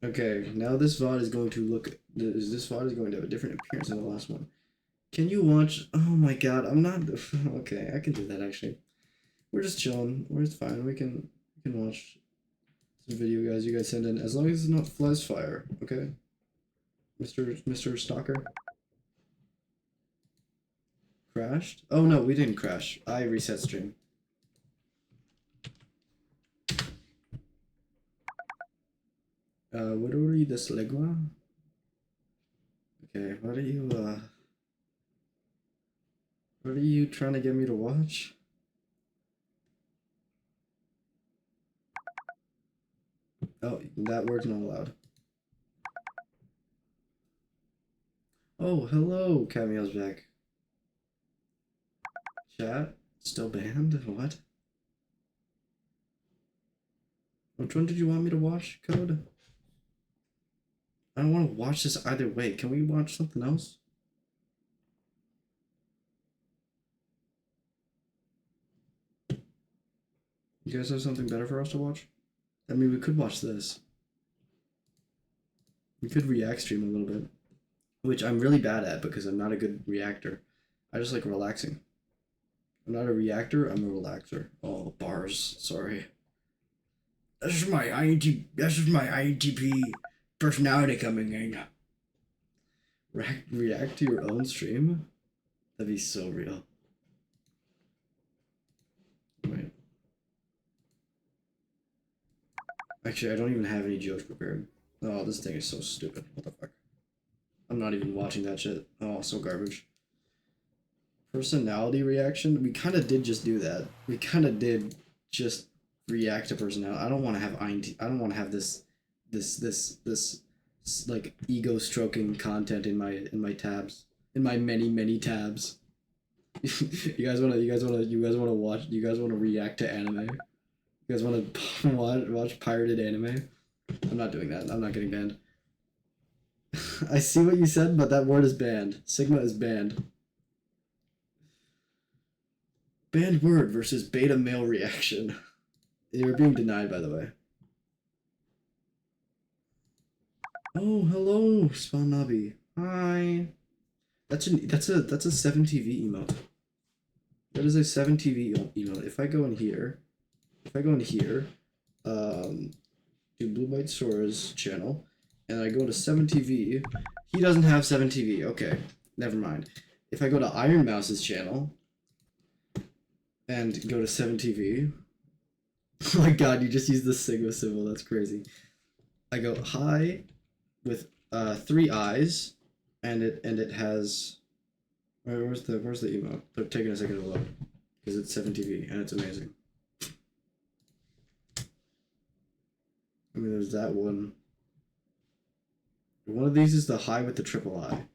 Okay, now this VOD is going to look. This VOD is going to have a different appearance than the last one. Can you watch? Oh my god, I'm not. Okay, I can do that actually. We're just chilling. We're just fine. We can watch some video, guys. You guys send in as long as it's not Flies Fire. Okay, Mr. Stalker. Crashed? Oh no, we didn't crash. I reset stream. Literally this legua. Okay, what are you trying to get me to watch? Oh, that word's not allowed. Oh, hello, Cameo's back. Chat? Still banned? What? Which one did you want me to watch, Code? I don't want to watch this either way. Can we watch something else? You guys have something better for us to watch? I mean, we could watch this. We could react stream a little bit. Which I'm really bad at because I'm not a good reactor. I just like relaxing. I'm not a reactor, I'm a relaxer. Oh, bars. Sorry. This is my INTP personality coming in. React to your own stream? That'd be so real. Wait. Actually, I don't even have any jokes prepared. Oh, this thing is so stupid. What the fuck? I'm not even watching that shit. Oh, so garbage. Personality reaction? We kind of did just do that. We kind of did just react to personality. I don't want to have INT. I don't want to have this like ego stroking content in my tabs, in my many tabs. You guys wanna watch? You guys wanna react to anime? You guys wanna watch pirated anime? I'm not doing that. I'm not getting banned. I see what you said, but that word is banned. Sigma is banned. Banned word versus beta male reaction. You're being denied, by the way. Oh, hello, Spawnabi. Hi. That's a 7TV emote. That is a 7TV emote. If I go in here, do Blue Byte Sora's channel, and I go to 7TV, he doesn't have 7TV. Okay, never mind. If I go to Iron Mouse's channel and go to 7TV, oh my god, you just used the Sigma symbol. That's crazy. I go hi with 3 eyes, and it has. Where's the emote? They're taking a second to load because it's 7TV and it's amazing. I mean, there's that one. One of these is the high with the triple I.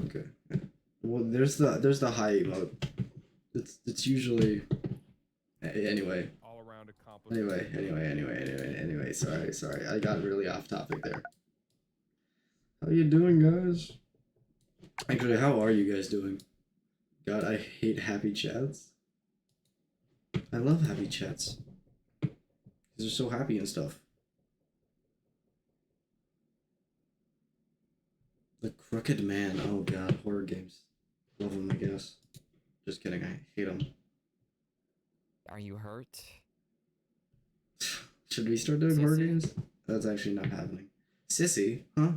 Okay. Yeah. Well, there's the high emote. It's usually anyway. All around accomplishment. Anyway. Sorry. I got really off topic there. How you doing, guys? Actually, how are you guys doing? God, I hate happy chats. I love happy chats. They're so happy and stuff. The Crooked Man. Oh god, horror games. Love them, I guess. Just kidding, I hate them. Are you hurt? Should we start doing horror Sissy? games? That's actually not happening. Sissy? Huh?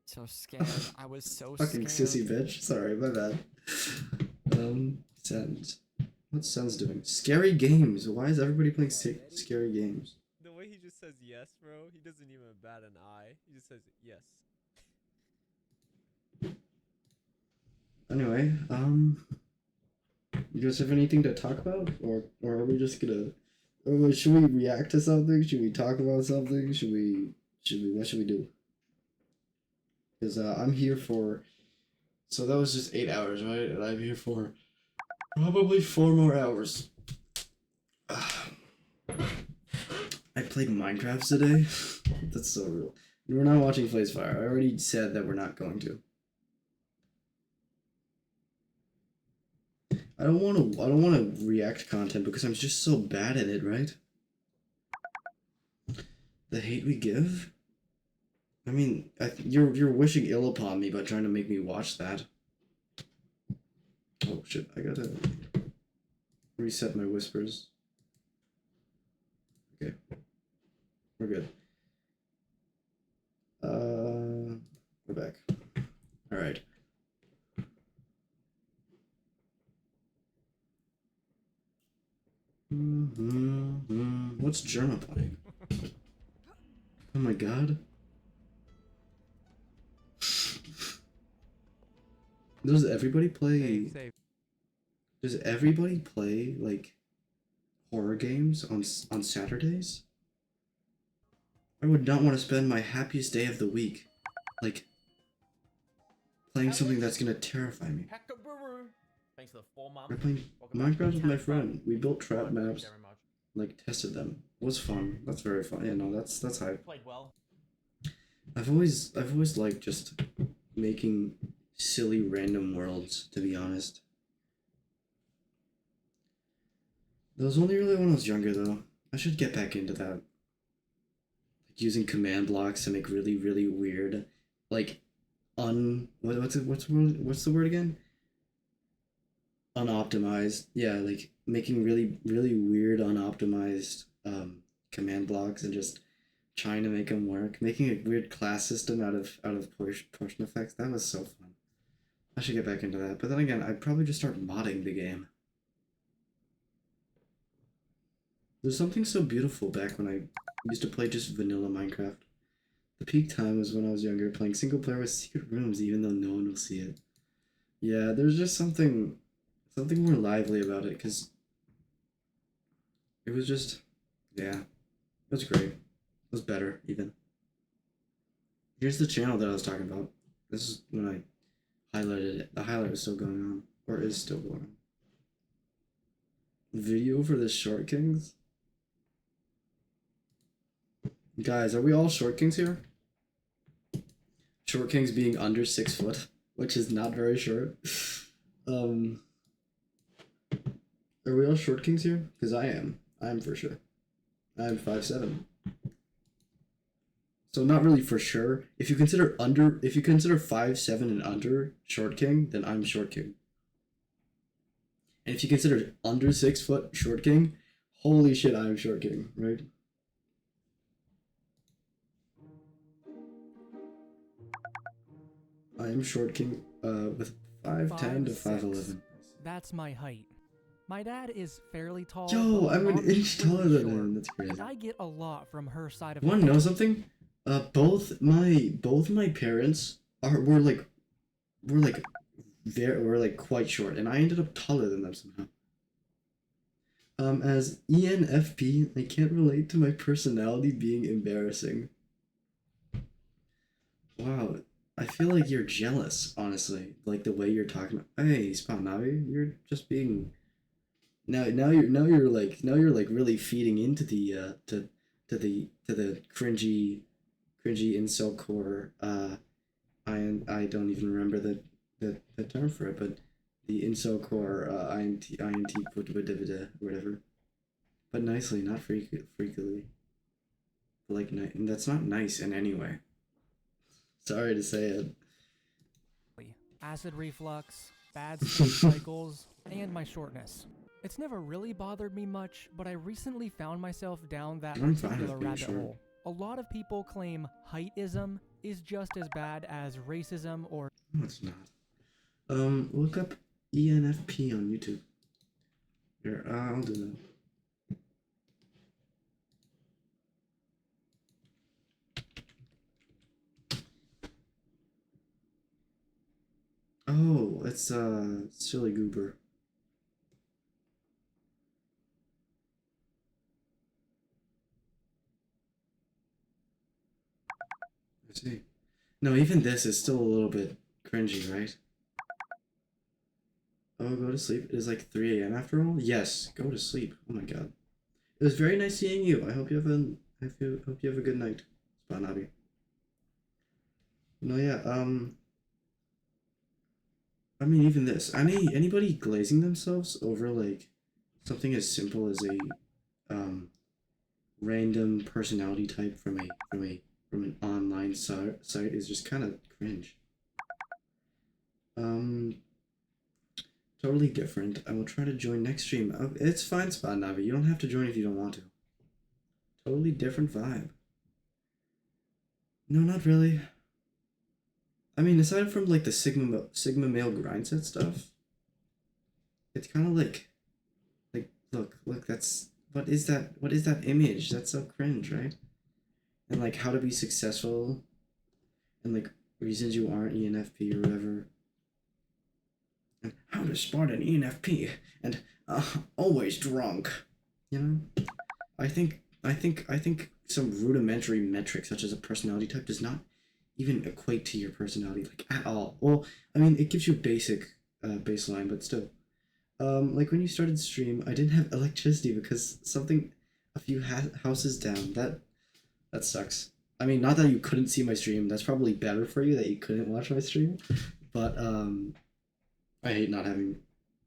So scared. I was so Fucking scared. sissy bitch. Sorry, my bad. Send. What's Sen's doing? Scary games. Why is everybody playing scary games? The way he just says yes, bro, he doesn't even bat an eye. He just says yes. Anyway, you guys have anything to talk about? Or are we just gonna... Or should we react to something? Should we talk about something? What should we do? Because I'm here for... So that was just 8 hours, right? And I'm here for probably 4 more hours. I played Minecraft today. That's so real. We're not watching Blaze Fire. I already said that we're not going to. I don't want to react content because I'm just so bad at it, right? The hate we give? I mean, you're wishing ill upon me by trying to make me watch that. Oh shit, I gotta reset my whispers. Okay. We're good. We're back. Alright. What's Germa playing? Oh my god. Does everybody play... Safe. Does everybody play, like, horror games on Saturdays? I would not want to spend my happiest day of the week, like, playing something that's gonna terrify me. Hackaburu. Thanks for the 4 months. We're playing Minecraft with my friend. We built trap maps, like, tested them. It was fun. That's very fun. Yeah, no, that's hype. Played well. I've always liked just making silly random worlds, to be honest. That was only really when I was younger, though. I should get back into that. Like using command blocks to make really, really weird, like, what's the word again? Unoptimized. Yeah, like making really, really weird unoptimized command blocks and just trying to make them work. Making a weird class system out of portion effects. That was so fun. I should get back into that. But then again, I'd probably just start modding the game. There's something so beautiful back when I used to play just vanilla Minecraft. The peak time was when I was younger, playing single player with secret rooms even though no one will see it. Yeah, there's just something more lively about it, because it was just, yeah, it was great. It was better, even. Here's the channel that I was talking about. This is when I highlighted it. The highlight was still going on, or is still going on. Video for the Short Kings? Guys, are we all Short Kings here? Short Kings being under 6 foot, which is not very short. Are we all Short Kings here? Because I am. I am for sure. I'm 5'7". So not really for sure. If you consider 5'7" and under Short King, then I'm Short King. And if you consider under 6 foot Short King, holy shit, I'm Short King, right? I am Short King with 5'10" to 5'11". That's my height. My dad is fairly tall. Yo, but I'm an mom's inch pretty taller than short, him. That's crazy. And I get a lot from her side of You the want to know family. something? Both my parents were quite short, and I ended up taller than them somehow. As ENFP, I can't relate to my personality being embarrassing. Wow, I feel like you're jealous, honestly. Like the way you're talking. Hey, Spanavi, you're just being. Now you're like really feeding into the to the cringy incel core. I don't even remember the term for it, but the incel core INT whatever. But nicely, not freakily. Like and that's not nice in any way. Sorry to say it. Acid reflux, bad sleep cycles, and my shortness. It's never really bothered me much, but I recently found myself down that I'm fine particular with being rabbit short. hole. A lot of people claim heightism is just as bad as racism or No, it's not. Look up ENFP on YouTube. Here, I'll do that. Oh, it's Silly Goober. I see. No, even this is still a little bit cringy, right? Oh, go to sleep. It is like 3 a.m. after all? Yes, go to sleep. Oh my god. It was very nice seeing you. I hope you have a good night, Spanabi. No, yeah, I mean, even this. Anybody glazing themselves over like something as simple as a random personality type from an online site is just kind of cringe. Totally different. I will try to join next stream. It's fine, Spot Navi. You don't have to join if you don't want to. Totally different vibe. No, not really. I mean, aside from like the Sigma male grind set stuff, it's kind of like look, that's what is that image? That's so cringe, right? And like how to be successful, and like reasons you aren't ENFP or whatever. And how to spot an ENFP and always drunk, you know. I think some rudimentary metric such as a personality type does not even equate to your personality like at all. Well, I mean, it gives you a basic baseline, but still. Like when you started stream, I didn't have electricity because something a few houses down. That sucks. I mean, not that you couldn't see my stream. That's probably better for you that you couldn't watch my stream. But I hate not having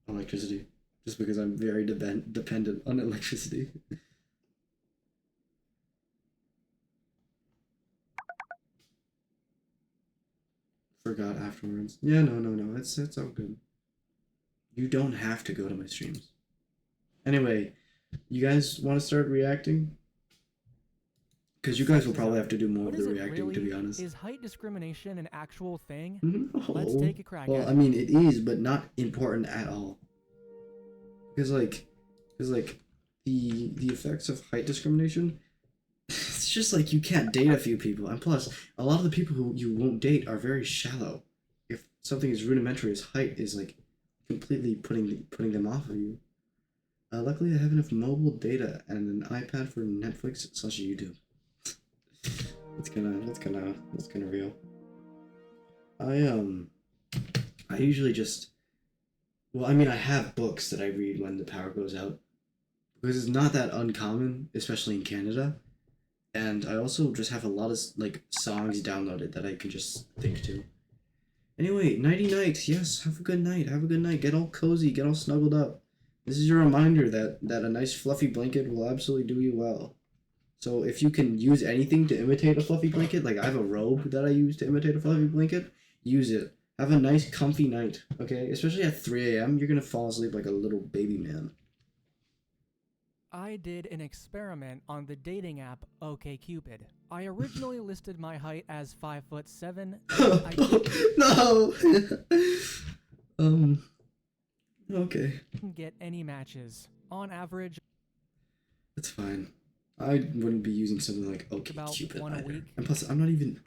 electricity just because I'm very dependent on electricity. Forgot afterwards. Yeah, no. It's all good. You don't have to go to my streams. Anyway, you guys want to start reacting? Because you guys will probably have to do more What of is the it reacting, to really? be honest. Is height discrimination an actual thing? No. Let's take a crack Well, at I it. mean, it is, but not important at all. Because the effects of height discrimination, it's just like you can't date a few people, and plus, a lot of the people who you won't date are very shallow. If something as rudimentary as height is like completely putting them off of you. Luckily, I have enough mobile data and an iPad for Netflix/YouTube. That's gonna real. I usually just, well, I mean, I have books that I read when the power goes out because it's not that uncommon, especially in Canada. And I also just have a lot of like songs downloaded that I can just think to. Anyway, nighty night. Yes, have a good night. Have a good night. Get all cozy. Get all snuggled up. This is your reminder that a nice fluffy blanket will absolutely do you well. So if you can use anything to imitate a fluffy blanket, like I have a robe that I use to imitate a fluffy blanket, use it. Have a nice comfy night, okay? Especially at 3 a.m., you're gonna fall asleep like a little baby man. I did an experiment on the dating app OkCupid. I originally listed my height as 5'7". No! Okay. Didn't get any matches. On average, That's fine. I wouldn't be using something like about OkCupid one a either. week. And plus, I'm not even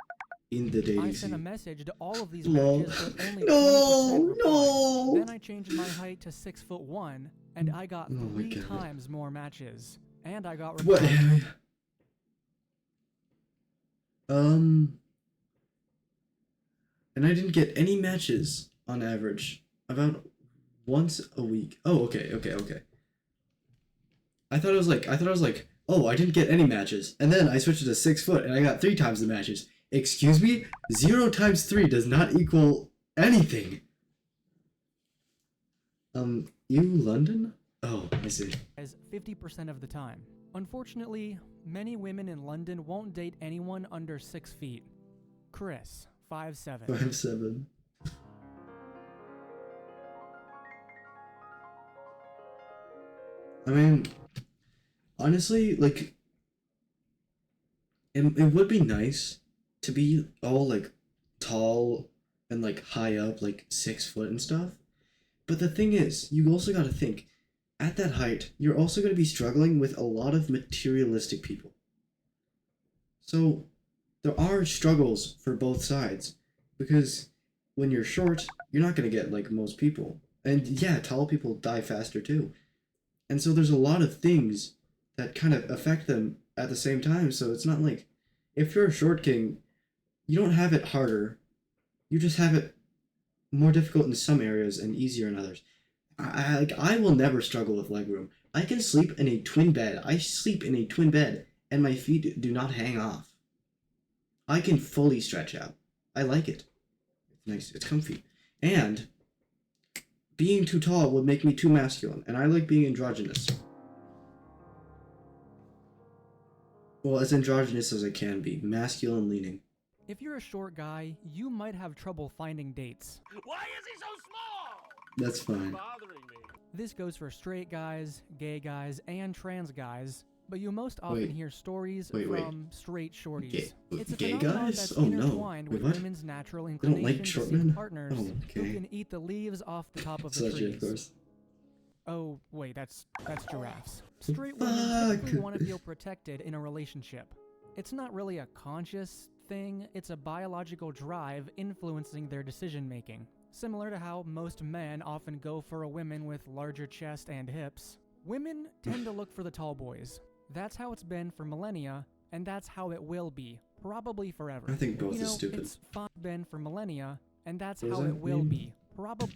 in the dating I sent a scene. message to all of these Lol. matches, but only 20% No, replied. no. Then I changed my height to 6'1", and I got Oh my 3 God. times more matches. And I got What? replies. And I didn't get any matches on average. About once a week. Oh, okay. I thought it was like, oh, I didn't get any matches. And then I switched to 6 foot and I got 3 times the matches. Excuse me? 0 times 3 does not equal anything. You London? Oh, I see. As 50% of the time. Unfortunately, many women in London won't date anyone under 6 feet. Chris, 5'7". 5'7". I mean, honestly, like, it would be nice to be all, like, tall and, like, high up, like, 6 foot and stuff. But the thing is, you also gotta think, at that height, you're also gonna be struggling with a lot of materialistic people. So, there are struggles for both sides. Because when you're short, you're not gonna get, like, most people. And yeah, tall people die faster too. And so there's a lot of things that kind of affect them at the same time. So it's not like, if you're a short king, you don't have it harder. You just have it more difficult in some areas and easier in others. I will never struggle with legroom. I can sleep in a twin bed. I sleep in a twin bed, and my feet do not hang off. I can fully stretch out. I like it. It's nice. It's comfy. And being too tall would make me too masculine, and I like being androgynous. Well, as androgynous as I can be, masculine leaning. If you're a short guy, you might have trouble finding dates. Why is he so small? That's fine. Bothering me. This goes for straight guys, gay guys, and trans guys, but you most often Wait. hear stories Wait. from straight shorties. It's a Gay phenomenon guys? that's Oh, no. intertwined Wait, with what? women's natural They don't inclination like to short seek men? partners Oh, who okay. can eat the leaves off the top of the Such trees. of course. Oh, wait, that's giraffes. Straight women Fuck. typically want to feel protected in a relationship. It's not really a conscious thing, it's a biological drive influencing their decision making. Similar to how most men often go for a woman with larger chest and hips, women tend to look for the tall boys. That's how it's been for millennia, and that's how it will be, probably forever. I think both you know, is stupid. it's been for millennia, and that's What does how that it will mean? be, probably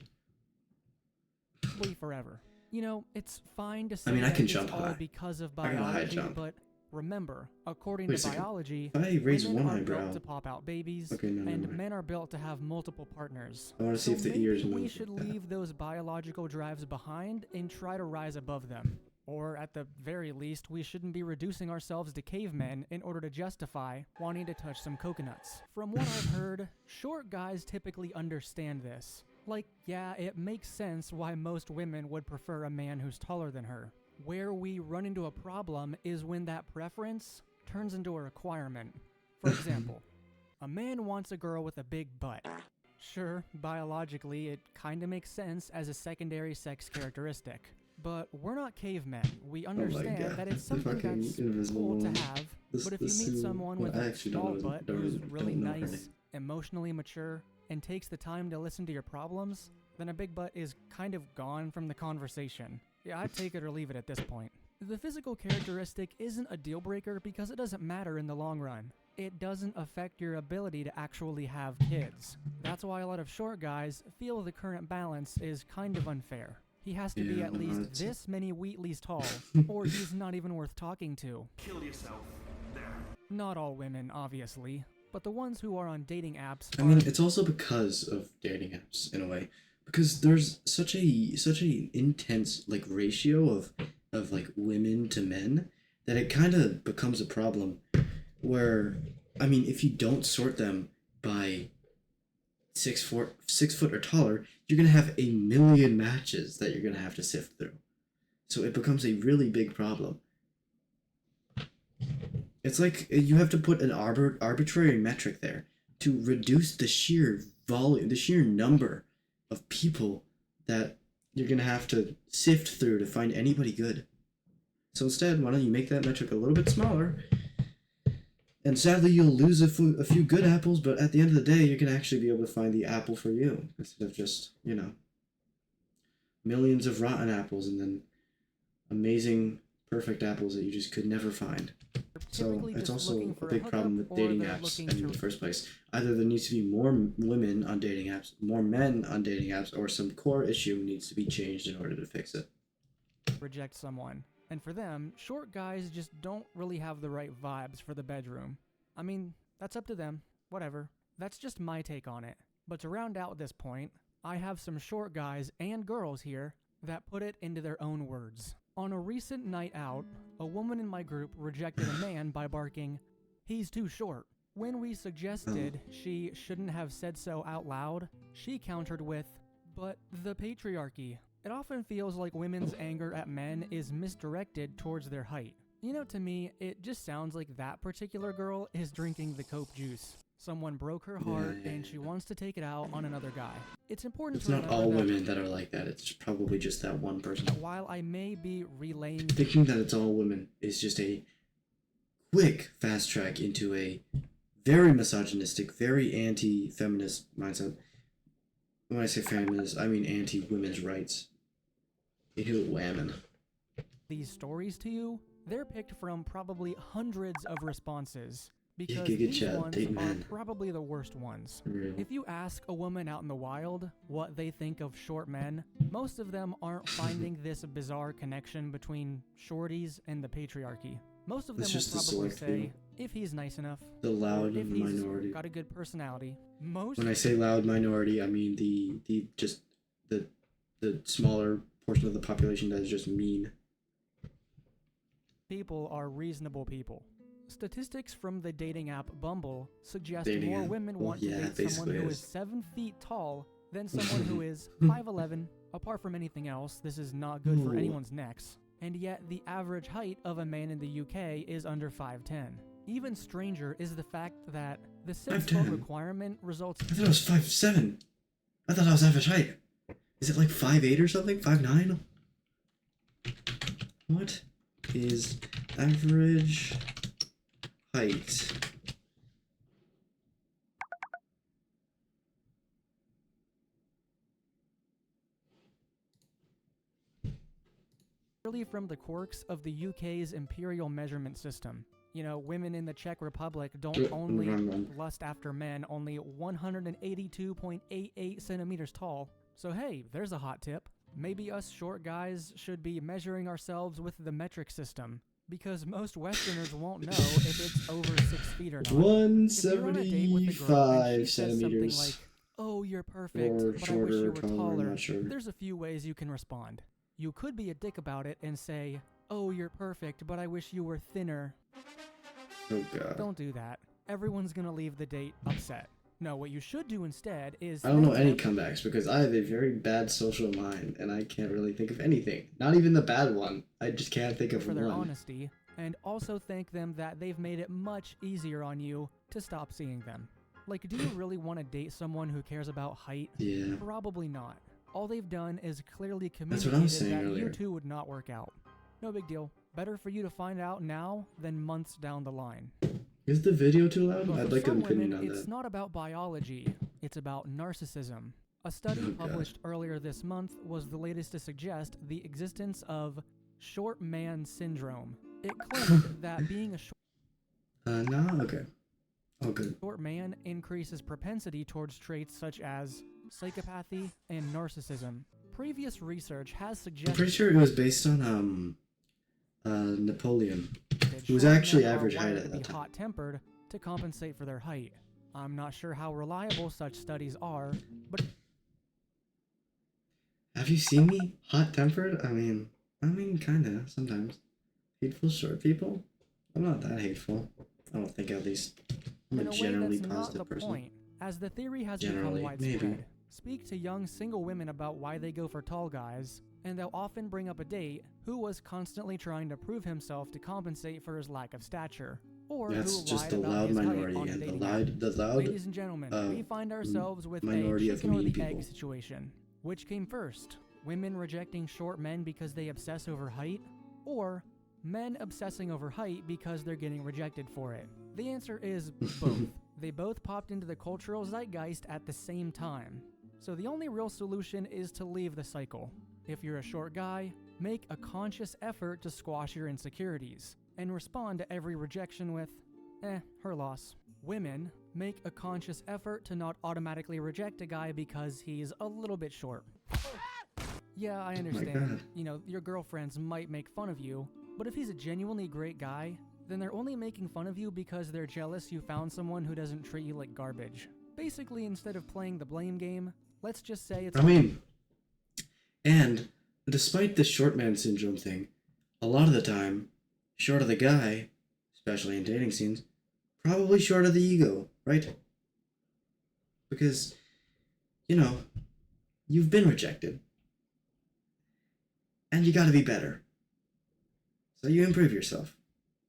forever. You know, it's fine to say I mean, I that can it's jump all high. because of I got a high biology, jump. but remember, according Wait a to second. biology, If I raise women one are eyebrow, built to pop out babies, okay, no, and never mind. men are built to have multiple partners. I want to see So if the maybe ears we move. should like that. leave those biological drives behind and try to rise above them. Or at the very least, we shouldn't be reducing ourselves to cavemen in order to justify wanting to touch some coconuts. From what I've heard, short guys typically understand this. Like, yeah, it makes sense why most women would prefer a man who's taller than her. Where we run into a problem is when that preference turns into a requirement. For example, a man wants a girl with a big butt. Sure, biologically, it kinda makes sense as a secondary sex characteristic. But we're not cavemen. We understand God, that it's the something fucking that's Invisible cool to Woman. have. This- But if you this meet who- someone well, with I a actually small don't know- butt don't who's know- really don't know her nice, name. emotionally mature, and takes the time to listen to your problems, then a big butt is kind of gone from the conversation. Yeah, I'd take it or leave it at this point. The physical characteristic isn't a deal breaker because it doesn't matter in the long run. It doesn't affect your ability to actually have kids. That's why a lot of short guys feel the current balance is kind of unfair. He has to be Yeah, at no, least it's- this many Wheatleys tall, or he's not even worth talking to. Kill yourself. There. Not all women, obviously, but the ones who are on dating apps I are mean, it's also because of dating apps in a way, because there's such a intense like ratio of like women to men that it kind of becomes a problem. Where, I mean, if you don't sort them by 6 foot or taller, you're gonna have a million matches that you're gonna have to sift through. So it becomes a really big problem. It's like you have to put an arbitrary metric there to reduce the sheer volume, the sheer number of people that you're gonna have to sift through to find anybody good. So instead, why don't you make that metric a little bit smaller? And sadly, you'll lose a few good apples, but at the end of the day, you're gonna actually be able to find the apple for you instead of just, you know, millions of rotten apples and then amazing, perfect apples that you just could never find. So typically it's just also looking a for big hookup, problem with or dating they're apps looking in to the first place. Either there needs to be more women on dating apps, more men on dating apps, or some core issue needs to be changed in order to fix it. reject someone. And for them, short guys just don't really have the right vibes for the bedroom. I mean, that's up to them. Whatever. That's just my take on it. But to round out this point, I have some short guys and girls here that put it into their own words. On a recent night out, a woman in my group rejected a man by barking, "He's too short." When we suggested she shouldn't have said so out loud, she countered with, "But the patriarchy." It often feels like women's anger at men is misdirected towards their height. You know, to me, it just sounds like that particular girl is drinking the coke juice. Someone broke her heart Yeah. and she wants to take it out on another guy. It's important It's to not remember all that women that are like that. It's probably just that one person. while I may be relaying Thinking that it's all women is just a quick fast track into a very misogynistic, very anti-feminist mindset. When I say feminist, I mean anti-women's rights. Ew, whammon. these stories to you, they're picked from probably hundreds of responses. Because Giga these Chad, ones date are man. probably the worst ones. Real. If you ask a woman out in the wild what they think of short men, most of them aren't finding this bizarre connection between shorties and the patriarchy. Most of them It's will just the probably select say, few. if he's nice enough, The or loud if he's minority. got a good personality. Most When I say loud minority, I mean the the smaller portion of the population that is just mean. people are reasonable people. Statistics from the dating app Bumble suggest Dating more app. women Well, want yeah, to it date someone basically who is. is 7 feet tall than someone who is 5'11". Apart from anything else, this is not good for Ooh. anyone's necks. And yet, the average height of a man in the UK is under 5'10". Even stranger is the fact that the 6 foot 5'10". requirement results I thought it was 5'7". I thought that was average height. Is it like 5'8" or something? 5'9"? What is average height? purely from the quirks of the UK's imperial measurement system. You know, women in the Czech Republic don't only lust after men only 182.88 centimeters tall. So hey, there's a hot tip. Maybe us short guys should be measuring ourselves with the metric system, because most Westerners won't know if it's over 6 feet or not. If you're on a date with a girl and she 175 says something centimeters. like, "Oh, you're perfect, Or but I wish shorter you or were taller, I'm taller," not sure. there's a few ways you can respond. You could be a dick about it and say, "Oh, you're perfect, but I wish you were thinner." Oh god. Don't do that. Everyone's gonna leave the date upset. No, what you should do instead is I don't know thank any them comebacks because I have a very bad social mind and I can't really think of anything. Not even the bad one. I just can't think of for their one. honesty, and also thank them that they've made it much easier on you to stop seeing them. Like, do you really want to date someone who cares about height? Yeah. Probably not. All they've done is clearly That's what I was communicated saying that you earlier. two would not work out. No big deal. Better for you to find out now than months down the line. Is the video too loud? But I'd for like some an opinion women, on it's that. not about biology. It's about narcissism. A study Oh, God. published earlier this month was the latest to suggest the existence of short man syndrome. It claimed that being a No? Okay. Oh, good. short man increases propensity towards traits such as psychopathy and narcissism. Previous research has I'm suggested pretty sure it was based on, Napoleon. that He was short actually men are average height wired at to that be time. hot-tempered to compensate for their height. I'm not sure how reliable such studies are, but Have you seen me hot-tempered? I mean, kinda, sometimes. Hateful short people? I'm not that hateful. I don't think, at least. I'm in a a way generally that's not positive the person. point, as the theory has Generally, become maybe. widespread. Speak to young single women about why they go for tall guys, and they'll often bring up a date who was constantly trying to prove himself to compensate for his lack of stature, or That's who just lied the about loud his height minority, on a and the dating app. loud, Ladies and gentlemen, we find ourselves with a minority of chicken or mean the egg people. situation. Which came first? Women rejecting short men because they obsess over height? Or men obsessing over height because they're getting rejected for it? The answer is both. They both popped into the cultural zeitgeist at the same time. So the only real solution is to leave the cycle. If you're a short guy, make a conscious effort to squash your insecurities, and respond to every rejection with, her loss. Women, make a conscious effort to not automatically reject a guy because he's a little bit short. Yeah, I understand. God. You know, your girlfriends might make fun of you, but if he's a genuinely great guy, then they're only making fun of you because they're jealous you found someone who doesn't treat you like garbage. Basically, instead of playing the blame game, let's just say it's And despite the short man syndrome thing, a lot of the time, short of the guy, especially in dating scenes, probably short of the ego, right? Because, you've been rejected. And you gotta be better. So you improve yourself.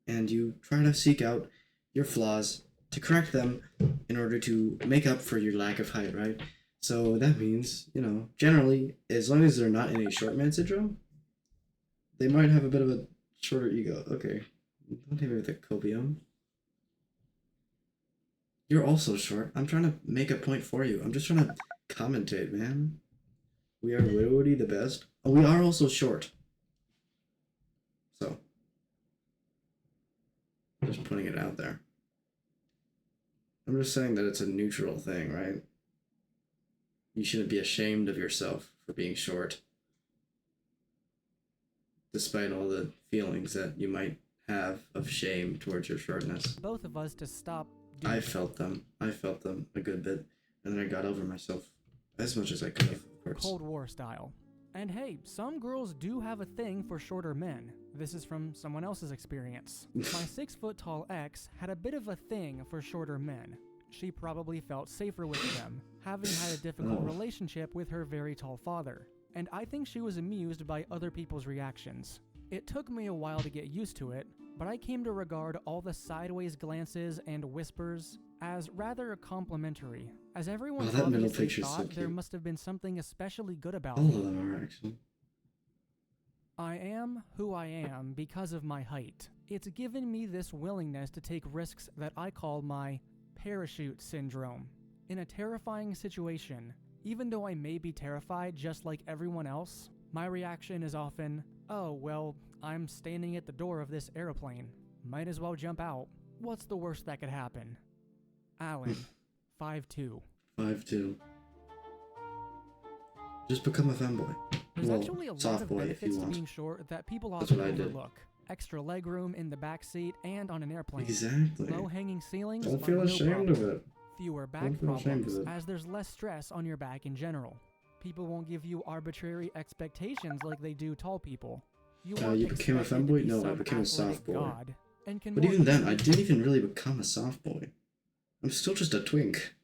And you try to seek out your flaws to correct them in order to make up for your lack of height, right? So that means, generally, as long as they're not in a short man syndrome, they might have a bit of a shorter ego. Okay, don't hit me with the copium. You're also short. I'm trying to make a point for you. I'm just trying to commentate, man. We are literally the best. Oh, we are also short. So, just putting it out there. I'm just saying that it's a neutral thing, right? You shouldn't be ashamed of yourself for being short. Despite all the feelings that you might have of shame towards your shortness. both of us to stop doing I felt them. I felt them a good bit. And then I got over myself as much as I could have, of course. Cold War style. And hey, some girls do have a thing for shorter men. This is from someone else's experience. My 6-foot-tall ex had a bit of a thing for shorter men. She probably felt safer with them, having had a difficult relationship with her very tall father. And I think she was amused by other people's reactions. It took me a while to get used to it, but I came to regard all the sideways glances and whispers as rather complimentary, as everyone that middle obviously picture's so thought there cute. must have been something especially good about All me. of them are actually. I am who I am because of my height. It's given me this willingness to take risks that I call my parachute syndrome. In a terrifying situation, even though I may be terrified just like everyone else, my reaction is often, oh, well, I'm standing at the door of this airplane. Might as well jump out. What's the worst that could happen? Alan, 5'2". 5'2". Just become a femboy. There's Well, actually a lot soft of boy if benefits you to want. being short that people That's often what I did. overlook. Extra legroom in the back seat and on an airplane. Exactly. Low-hanging ceilings, Don't but feel no ashamed problem. of it. Fewer back Don't feel ashamed problems, of it. as there's less stress on your back in general. People won't give you arbitrary expectations like they do tall people. You aren't you became a expected to femboy? be No, I some became a soft athletic boy. god, and can But more even then, easily I didn't even really become a soft boy. I'm still just a twink.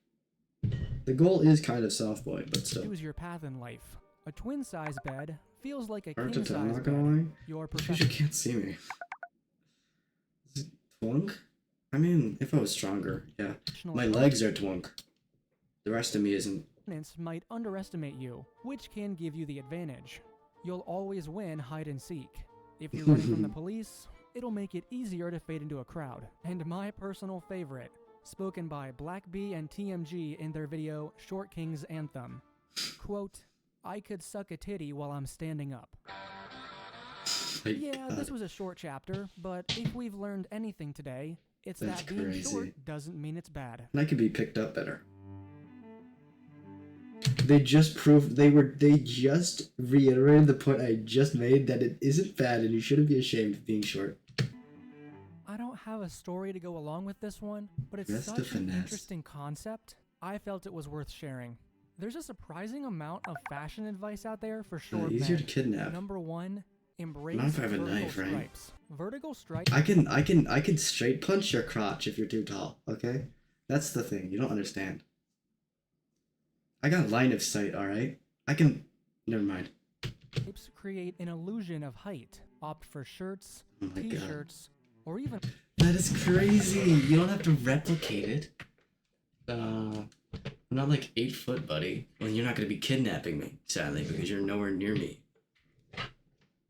The goal is kind of soft boy, but still. choose your path in life. A twin-size bed feels like a Hard to tell, I'm king-size not bed. gonna lie. Your You profession can't see me. Is it twunk? I mean, if I was stronger, yeah. My legs are twunk. The rest of me isn't. opponents might underestimate you, which can give you the advantage. You'll always win hide and seek. If you're running from the police, it'll make it easier to fade into a crowd. And my personal favorite, spoken by Black B and TMG in their video Short King's Anthem. Quote, I could suck a titty while I'm standing up. My Yeah, God. this was a short chapter, but if we've learned anything today, it's That's that being crazy. short doesn't mean it's bad. And I could be picked up better. They just reiterated the point I just made that it isn't bad and you shouldn't be ashamed of being short. I don't have a story to go along with this one, but it's That's the such an finesse. interesting concept, I felt it was worth sharing. There's a surprising amount of fashion advice out there for short Easier to men. kidnap. Number 1, embrace Not if I have a vertical knife, right? stripes. Vertical stripes I can straight punch your crotch if you're too tall, okay? That's the thing, you don't understand. I got line of sight, alright? Never mind. create an illusion of height. Opt for shirts, Oh my God. t-shirts, or even That is crazy. You don't have to replicate it. I'm not like 8 foot, buddy. And you're not gonna be kidnapping me, sadly, because you're nowhere near me.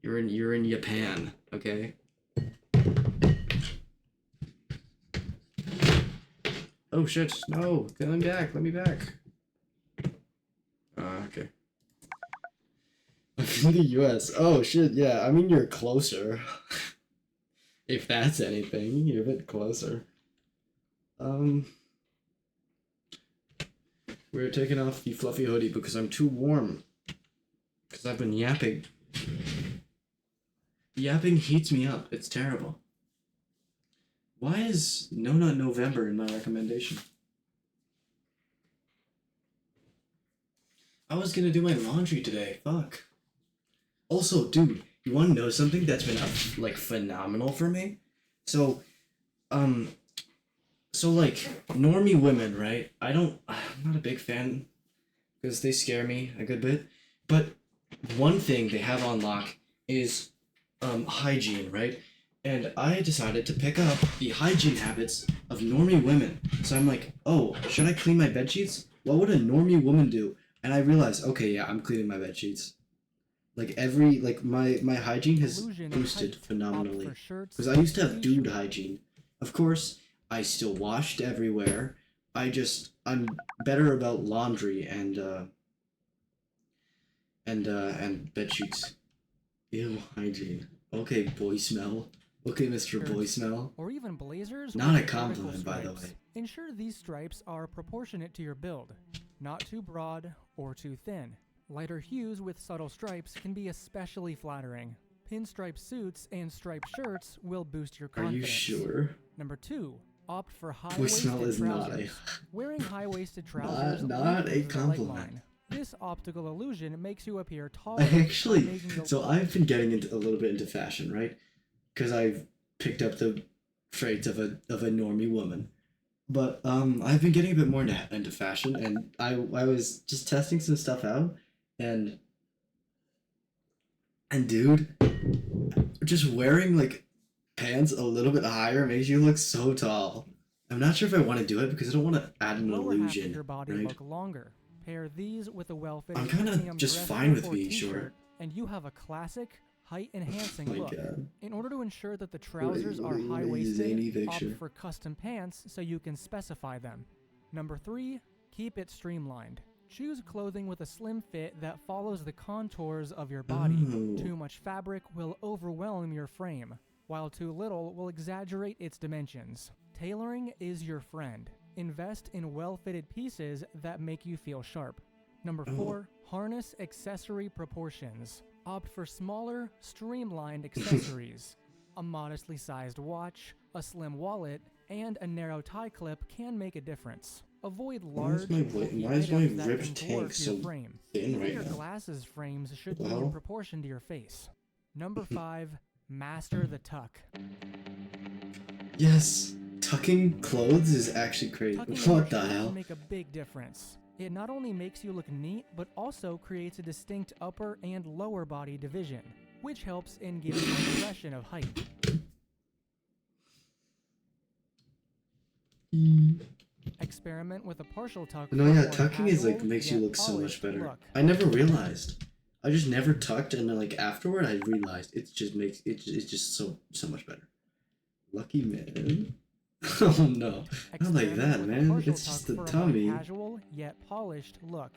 You're in Japan, okay? Oh shit! No, let me back. Let me back. Okay. I'm in the U.S. Oh shit! Yeah, I mean you're closer. If that's anything, you're a bit closer. We're taking off the fluffy hoodie because I'm too warm. Because I've been yapping. Yapping heats me up. It's terrible. Why is No Nut November in my recommendation? I was gonna do my laundry today. Fuck. Also, dude, you want to know something that's been like phenomenal for me? So like normie women, right? I'm not a big fan because they scare me a good bit. But one thing they have on lock is hygiene, right? And I decided to pick up the hygiene habits of normie women. So I'm like, oh, should I clean my bed sheets? What would a normie woman do? And I realized, okay, yeah, I'm cleaning my bed sheets. Like my hygiene has illusion of boosted height. Opt phenomenally. for shirts, Because I used to have dude t-shirts. hygiene. Of course, I still washed everywhere. I'm better about laundry and bed sheets. Ew, hygiene. Okay, boy smell. Okay, Mr. Boy smell. Or even blazers Not with a vertical compliment, by the stripes. way. Ensure these stripes are proportionate to your build, not too broad or too thin. Lighter hues with subtle stripes can be especially flattering. Pinstripe suits and striped shirts will boost your Are confidence. you sure? Number 2, opt for Boy high-waisted smell is not a... trousers. Wearing high-waisted trousers not a lengthens the leg compliment. line. This optical illusion makes you appear taller. I by actually, making the so I've been getting into a little bit into fashion, right? Because I've picked up the traits of a normie woman. But I've been getting a bit more into fashion, and I was just testing some stuff out, and dude, just wearing like pants a little bit higher makes you look so tall. I'm not sure if I want to do it because I don't want to add an lower half of illusion, your body right? look longer. Pair these with a well-fitting I'm kinda premium just dress fine with or being t-shirt, short. and you have a classic, height-enhancing Oh my look. God. In order to ensure that the trousers what are a zany high-waisted, picture. opt for custom pants so you can specify them. Number 3, keep it streamlined. Choose clothing with a slim fit that follows the contours of your body. Oh. Too much fabric will overwhelm your frame, while too little will exaggerate its dimensions. Tailoring is your friend. Invest in well-fitted pieces that make you feel sharp. Number 4, harness accessory proportions. Opt for smaller, streamlined accessories. A modestly sized watch, a slim wallet, and a narrow tie clip can make a difference. Avoid large, bulky why is my items that ripped can tank dwarf your so frame. thin Even right your now? glasses frames should What be the in hell? proportion to your face. Number 5, master the tuck. Yes, tucking clothes is actually crazy. Tucking in your What the shirt hell? can make a big difference. It not only makes you look neat, but also creates a distinct upper and lower body division, which helps in giving an impression of height. Experiment with a partial tuck. No, for a yeah, more tucking is like casual, makes you yet look so much polished better. look. I never realized. I just never tucked, and then like afterward, I realized it just makes it's just so much better. Lucky man. Oh no, not like Experiment that, with a man. partial It's just tuck the for a more tummy. casual yet polished look.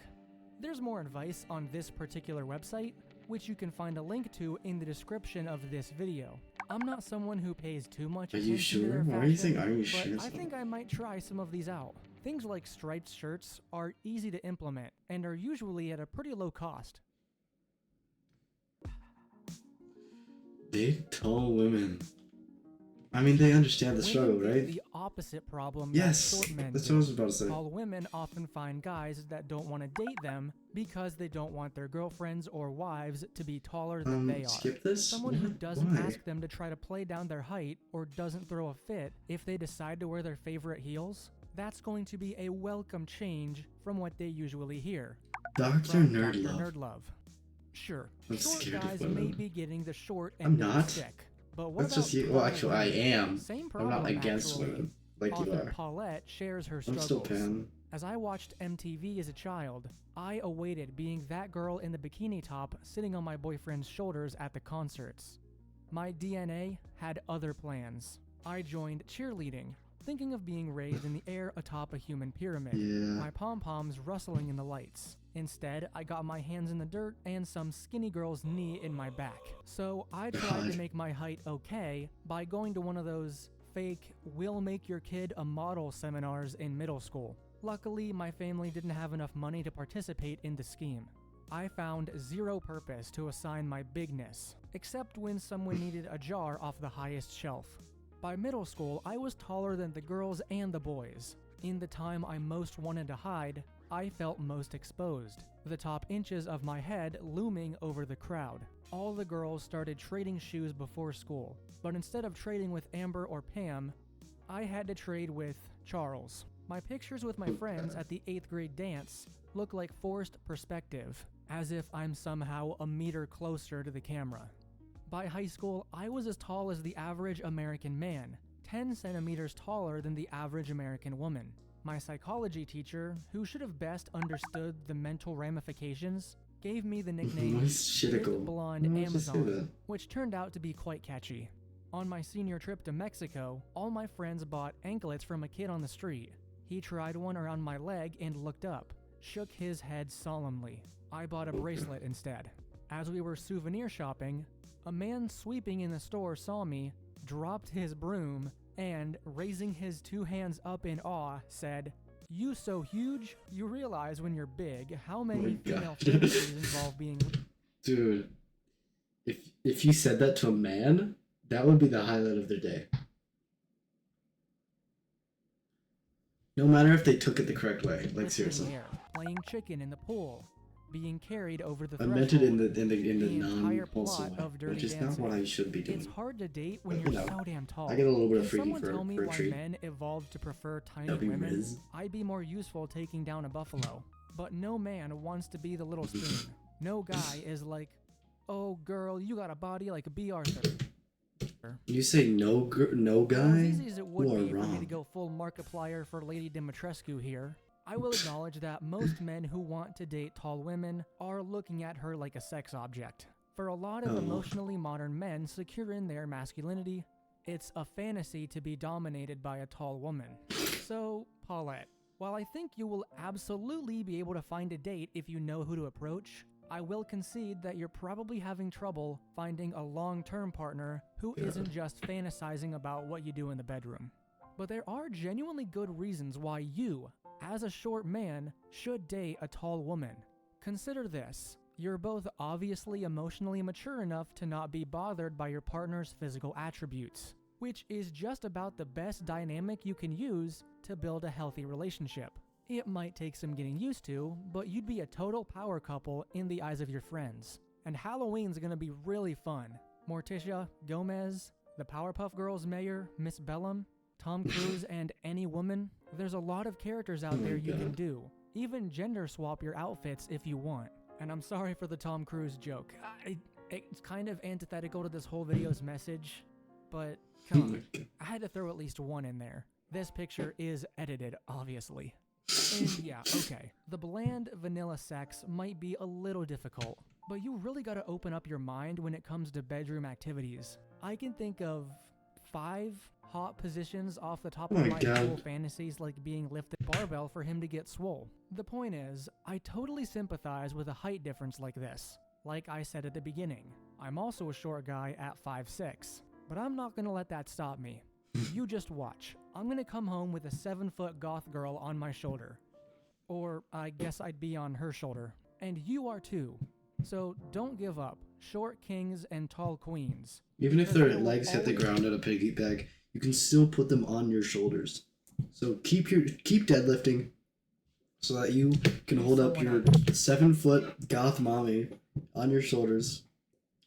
There's more advice on this particular website, which you can find a link to in the description of this video. I'm not someone who pays too much Are attention you to sure? their Why are you fashion, saying, "Are you but sure?" I think I might try some of these out. Things like striped shirts are easy to implement and are usually at a pretty low cost. Date tall women. I mean, they understand the struggle, Women right? face the opposite problem Yes, that short men that's do. what I was about to say. Tall women often find guys that don't want to date them because they don't want their girlfriends or wives to be taller than they are. Skip this? Someone who What? doesn't Why? ask them to try to play down their height or doesn't throw a fit if they decide to wear their favorite heels, that's going to be a welcome change from what they usually hear. Dr. From Nerdlove. Dr. Nerdlove. Sure, I'm short scared of guys may women. be getting the short I'm end of the not. stick. But what That's about just you. Well, tall actually, I women? am. Same I'm problem, not against actually. women like you Author are. Paulette shares her I'm struggles. still Pan. As I watched MTV as a child, I awaited being that girl in the bikini top sitting on my boyfriend's shoulders at the concerts. My DNA had other plans. I joined cheerleading, thinking of being raised in the air atop a human pyramid, Yeah. my pom-poms rustling in the lights. Instead, I got my hands in the dirt and some skinny girl's knee in my back. So I tried to God. make my height okay by going to one of those fake "we'll make your kid a model" seminars in middle school. Luckily, my family didn't have enough money to participate in the scheme. I found zero purpose to assign my bigness, except when someone needed a jar off the highest shelf. By middle school, I was taller than the girls and the boys. In the time I most wanted to hide, I felt most exposed, the top inches of my head looming over the crowd. All the girls started trading shoes before school, but instead of trading with Amber or Pam, I had to trade with Charles. My pictures with my friends at the 8th grade dance look like forced perspective, as if I'm somehow a meter closer to the camera. By high school, I was as tall as the average American man, 10 centimeters taller than the average American woman. My psychology teacher, who should have best understood the mental ramifications, gave me the nickname Nice Big shiticle. Blonde Why would you say Amazon, that? which turned out to be quite catchy. On my senior trip to Mexico, all my friends bought anklets from a kid on the street. He tried one around my leg and looked up, shook his head solemnly. I bought a bracelet instead. As we were souvenir shopping, a man sweeping in the store saw me, dropped his broom, and, raising his two hands up in awe, said, "You so huge, you realize when you're big how many God. female fantasies involve being..." Dude, if you said that to a man, that would be the highlight of their day. No matter if they took it the correct way. Like, lifting in the seriously. air, playing chicken in the pool, being carried over the I threshold. meant it in the The entire non-wholesome plot way, of Dirty which is not Dancing. what I should be doing. It's hard to date when But, you're you know, so damn tall. I get a little bit of Can freaking someone tell me for a why treat. men evolved to prefer tiny That'd be women? Riz. I'd be more useful taking down a buffalo. But no man wants to be the little spoon. No guy is like, oh girl, you got a body like a B. Arthur. You say no no Well, guy? as easy as it would You are be for me to wrong. go full Markiplier for Lady Dimitrescu here, I will acknowledge that most men who want to date tall women are looking at her like a sex object. For a lot of Oh. emotionally modern men secure in their masculinity, it's a fantasy to be dominated by a tall woman. So, Paulette, while I think you will absolutely be able to find a date if you know who to approach, I will concede that you're probably having trouble finding a long-term partner who Yeah. isn't just fantasizing about what you do in the bedroom. But there are genuinely good reasons why you, as a short man, should date a tall woman. Consider this. You're both obviously emotionally mature enough to not be bothered by your partner's physical attributes, which is just about the best dynamic you can use to build a healthy relationship. It might take some getting used to, but you'd be a total power couple in the eyes of your friends. And Halloween's gonna be really fun. Morticia, Gomez, the Powerpuff Girls mayor, Miss Bellum, Tom Cruise, and any woman. There's a lot of characters out Oh my there you can God. do. Even gender swap your outfits if you want. And I'm sorry for the Tom Cruise joke. It's kind of antithetical to this whole video's message, but come on. I had to throw at least one in there. This picture is edited, obviously. And yeah, okay. The bland vanilla sex might be a little difficult, but you really gotta open up your mind when it comes to bedroom activities. I can think of 5 hot positions off the top Oh of my my God. cool fantasies, like being lifted barbell for him to get swole. The point is, I totally sympathize with a height difference like this. Like I said at the beginning, I'm also a short guy at 5'6", but I'm not gonna let that stop me. You just watch. I'm gonna come home with a 7-foot goth girl on my shoulder. Or I guess I'd be on her shoulder. And you are too. So don't give up. Short kings and tall queens. Even if Because their there will legs hit the always- ground at a piggy bag, you can still put them on your shoulders. So keep deadlifting so that you can hold up your 7-foot goth mommy on your shoulders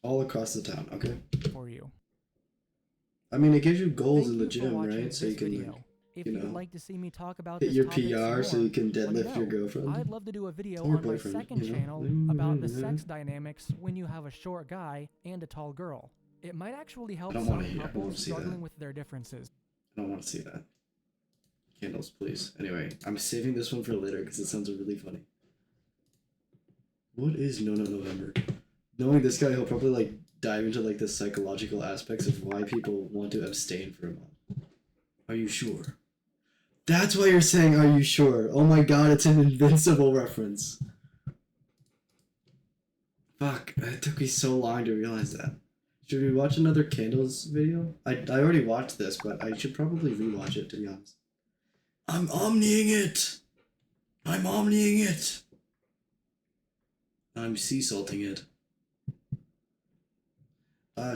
all across the town, okay? For you. I mean, it gives you goals Thank in the you for gym, watching right? So this you can video. like, If you you'd know, like to see me talk about hit this your topic some PR so more, you can let me deadlift your know. girlfriend. I'd love to do a video Or on my boyfriend, second you know? channel about the sex dynamics when you have a short guy and a tall girl. It might actually help don't some wanna hear- I don't wanna couples see that. struggling with their differences. I don't want to see that. Candles, please. Anyway, I'm saving this one for later because it sounds really funny. What is No No November? Knowing this guy, he'll probably like dive into like the psychological aspects of why people want to abstain for a month. Are you sure? That's why you're saying, "Are you sure?" Oh my God, it's an Invincible reference. Fuck! It took me so long to realize that. Should we watch another Candles video? I already watched this, but I should probably rewatch it, to be honest. I'm omniing it! I'm omniing it! I'm sea salting it.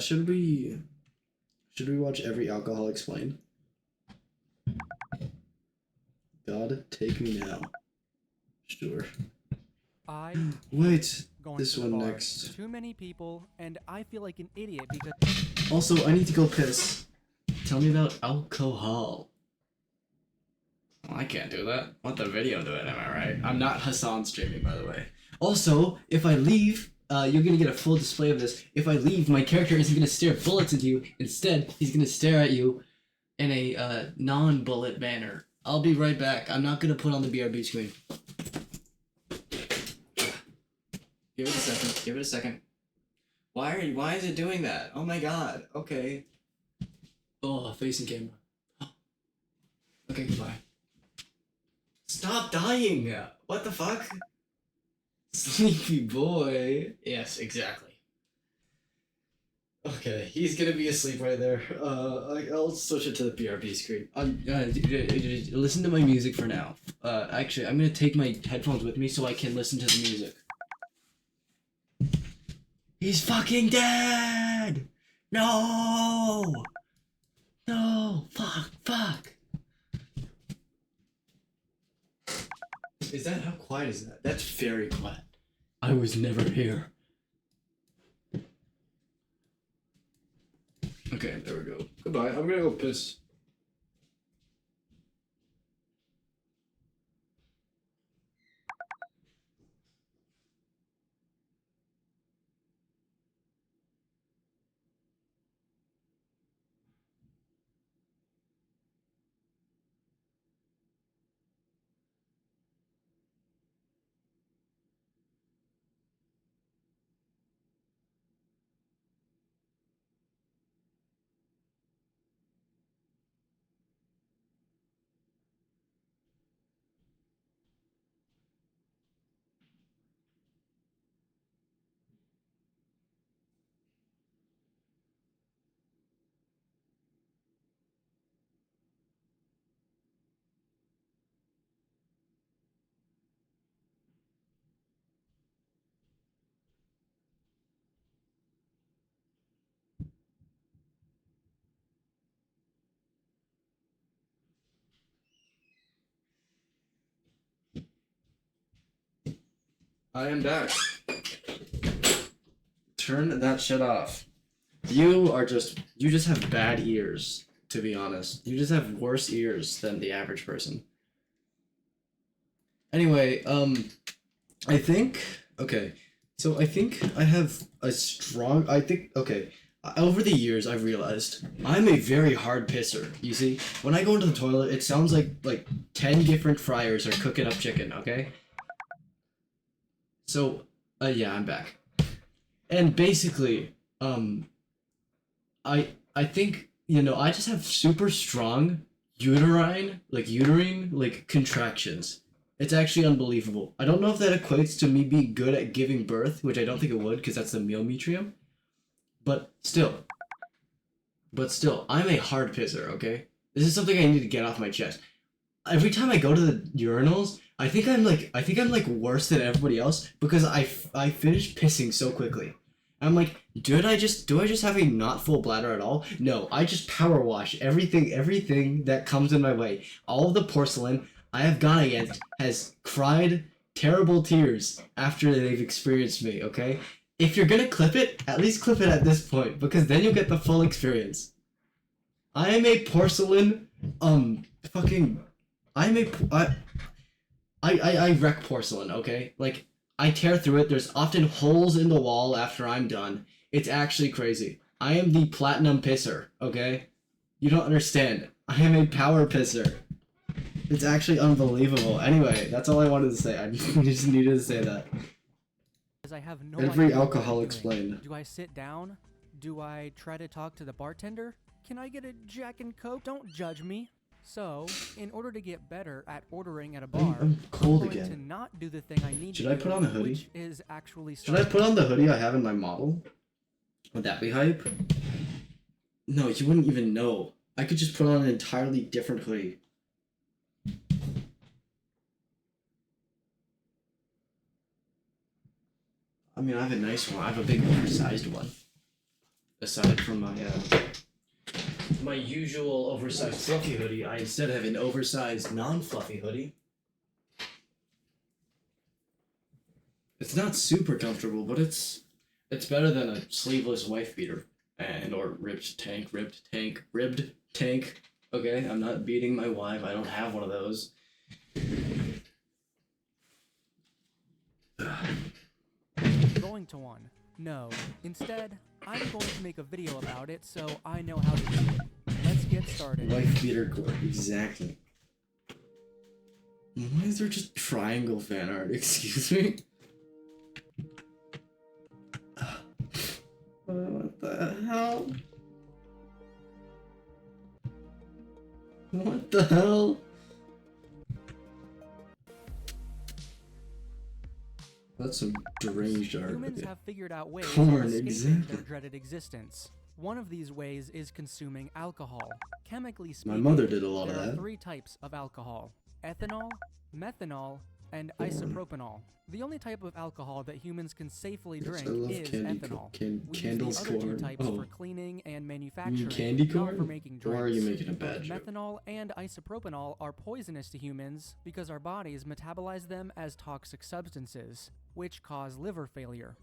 Should we watch Every Alcohol Explained? God, take me now. Sure. I Wait, going this to the one bar. next. Too many people, and I feel like an idiot because Also, I need to go piss. Tell me about alcohol. Well, I can't do that. Want the video do it, am I right? I'm not Hassan streaming, by the way. Also, if I leave, you're gonna get a full display of this. If I leave, my character isn't gonna stare bullets at you. Instead, he's gonna stare at you in a non-bullet manner. I'll be right back. I'm not gonna put on the BRB screen. Give it a second. Give it a second. Why is it doing that? Oh my God. Okay. Oh, facing camera. Okay, goodbye. Stop dying! What the fuck? Sleepy boy. Yes, exactly. Okay, he's gonna be asleep right there. I'll switch it to the BRB screen. Listen to my music for now. Actually, I'm gonna take my headphones with me so I can listen to the music. He's fucking dead! No! No! Fuck! Is that, how quiet is that? That's very quiet. I was never here. Okay, there we go. Goodbye. I'm gonna go piss. I am back. Turn that shit off. You just have bad ears, to be honest. You just have worse ears than the average person. Anyway, I think, okay, so I think I have a strong, okay, over the years I've realized I'm a very hard pisser, you see? When I go into the toilet, it sounds like 10 different fryers are cooking up chicken, okay? So, yeah, I'm back. And basically, I think, you know, I just have super strong uterine contractions. It's actually unbelievable. I don't know if that equates to me being good at giving birth, which I don't think it would, because that's the myometrium. But still, I'm a hard pisser, okay? This is something I need to get off my chest. Every time I go to the urinals, I think I'm like worse than everybody else because I finish pissing so quickly. I'm like, do I just have a not full bladder at all? No, I just power wash everything that comes in my way. All of the porcelain I have gone against has cried terrible tears after they've experienced me, okay? If you're gonna clip it, at least clip it at this point, because then you'll get the full experience. I am a porcelain, I wreck porcelain, okay? Like, I tear through it, there's often holes in the wall after I'm done. It's actually crazy. I am the platinum pisser, okay? You don't understand. I am a power pisser. It's actually unbelievable. Anyway, that's all I wanted to say. I just needed to say that. I have no Every idea what alcohol I'm doing. explained. Do I sit down? Do I try to talk to the bartender? Can I get a Jack and Coke? Don't judge me. So, in order to get better at ordering at a bar, I'm cold going again. to not do the thing I need Should to I put do, on a hoodie? which is actually Should I put on the hoodie I have in my model? Would that be hype? No, you wouldn't even know. I could just put on an entirely different hoodie. I mean, I have a nice one. I have a big oversized one. Aside from my usual oversized fluffy hoodie, I instead have an oversized non-fluffy hoodie. It's not super comfortable, but it's better than a sleeveless wife beater or ribbed tank. Okay, I'm not beating my wife. I don't have one of those. Going to one. No. Instead, I'm going to make a video about it so I know how to do it. Let's get started. Wife beater core, exactly. Why is there just triangle fan art? Excuse me? What the hell? What the hell? That's some deranged art. Humans have figured out ways Corn, of escaping exactly. their dreaded existence. One of these ways is consuming alcohol. Chemically My speaking, mother did a lot of there are that. 3 types of alcohol: ethanol, methanol, and isopropanol. The only type of alcohol that humans can safely Yes, drink I love is candy ethanol. We candles use the other two corn. types Oh, for cleaning and you manufacturing, mean candy not for corn? making drinks. Or are you making a bad Both joke? methanol and isopropanol are poisonous to humans because our bodies metabolize them as toxic substances, which cause liver failure.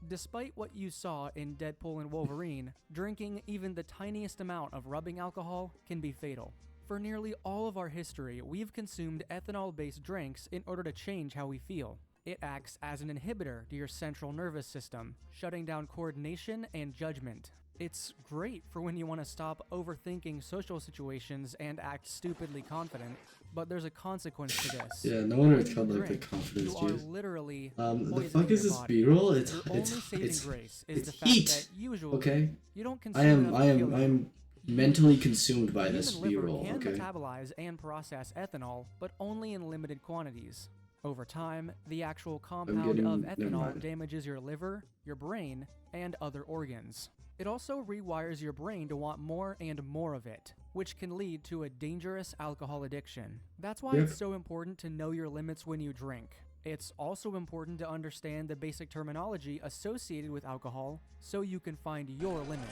Despite what you saw in Deadpool and Wolverine, drinking even the tiniest amount of rubbing alcohol can be fatal. For nearly all of our history, we've consumed ethanol-based drinks in order to change how we feel. It acts as an inhibitor to your central nervous system, shutting down coordination and judgment. It's great for when you want to stop overthinking social situations and act stupidly confident, but there's a consequence to this. Yeah, no wonder When it's you called like the drink, confidence you are juice. literally The poisoning fuck is your this body. B-roll? Your only saving It's grace is it's the fact heat. that usually Okay, you don't I consume am enough to kill you. I'm mentally consumed by Human this liver B-roll. can Okay. metabolize and process ethanol, but only in limited quantities. Over time, the actual compound of getting- never ethanol mind. damages your liver, your brain, and other organs. It also rewires your brain to want more and more of it, which can lead to a dangerous alcohol addiction. That's why Yep. it's so important to know your limits when you drink. It's also important to understand the basic terminology associated with alcohol so you can find your limit.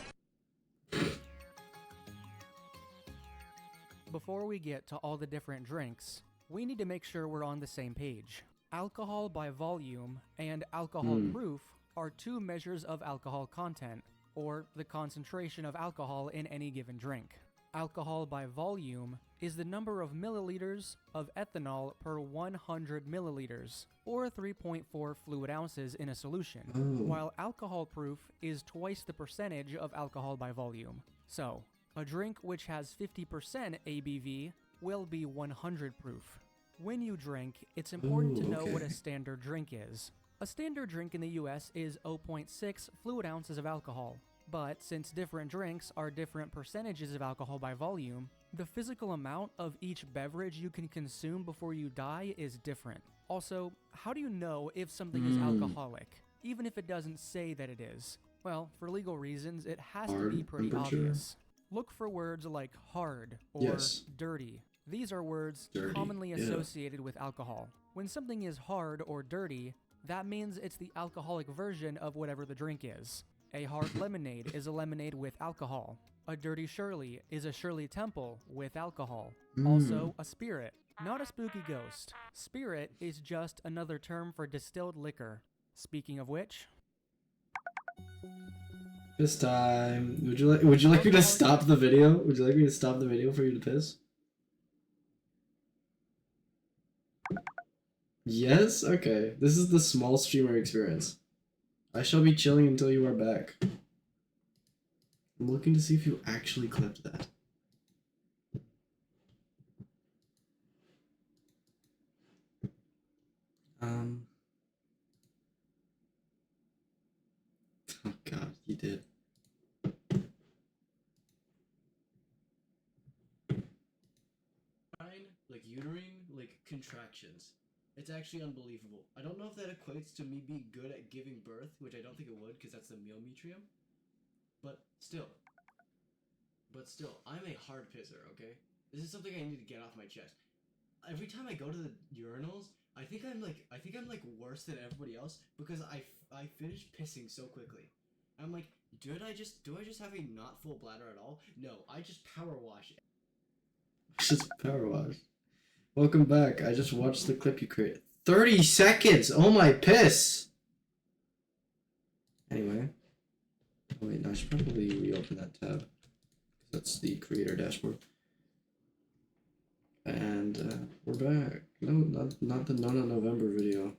Before we get to all the different drinks, we need to make sure we're on the same page. Alcohol by volume and alcohol proof are two measures of alcohol content, or the concentration of alcohol in any given drink. Alcohol by volume is the number of milliliters of ethanol per 100 milliliters, or 3.4 fluid ounces in a solution, Oh. while alcohol proof is twice the percentage of alcohol by volume. So, a drink which has 50% ABV will be 100 proof. When you drink, it's important to Ooh, know what okay. a standard drink is. A standard drink in the US is 0.6 fluid ounces of alcohol, but since different drinks are different percentages of alcohol by volume, the physical amount of each beverage you can consume before you die is different. Also, how do you know if something is alcoholic, even if it doesn't say that it is? Well, for legal reasons, it has to be Hard, pretty I'm pretty sure. obvious. Look for words like hard or Yes. dirty. These are words Dirty, commonly yeah. associated with alcohol. When something is hard or dirty, that means it's the alcoholic version of whatever the drink is. A hard lemonade is a lemonade with alcohol. A dirty Shirley is a Shirley Temple with alcohol. Also, a spirit, not a spooky ghost. Spirit is just another term for distilled liquor. Speaking of which, Piss time. Would you like me to stop the video? Would you like me to stop the video for you to piss? Yes? Okay. This is the small streamer experience. I shall be chilling until you are back. I'm looking to see if you actually clipped that. Oh god, you did. Like uterine, like contractions. It's actually unbelievable. I don't know if that equates to me being good at giving birth, which I don't think it would, because that's the myometrium. But still, I'm a hard pisser. Okay, this is something I need to get off my chest. Every time I go to the urinals, I think I'm like worse than everybody else because I finish pissing so quickly. I'm like, do I just have a not full bladder at all? No, I just power wash it. Just power wash. Welcome back. I just watched the clip you created. 30 seconds! Oh my piss! Anyway. Oh wait, no, I should probably reopen that tab. That's the creator dashboard. And we're back. No, not the Nona November video.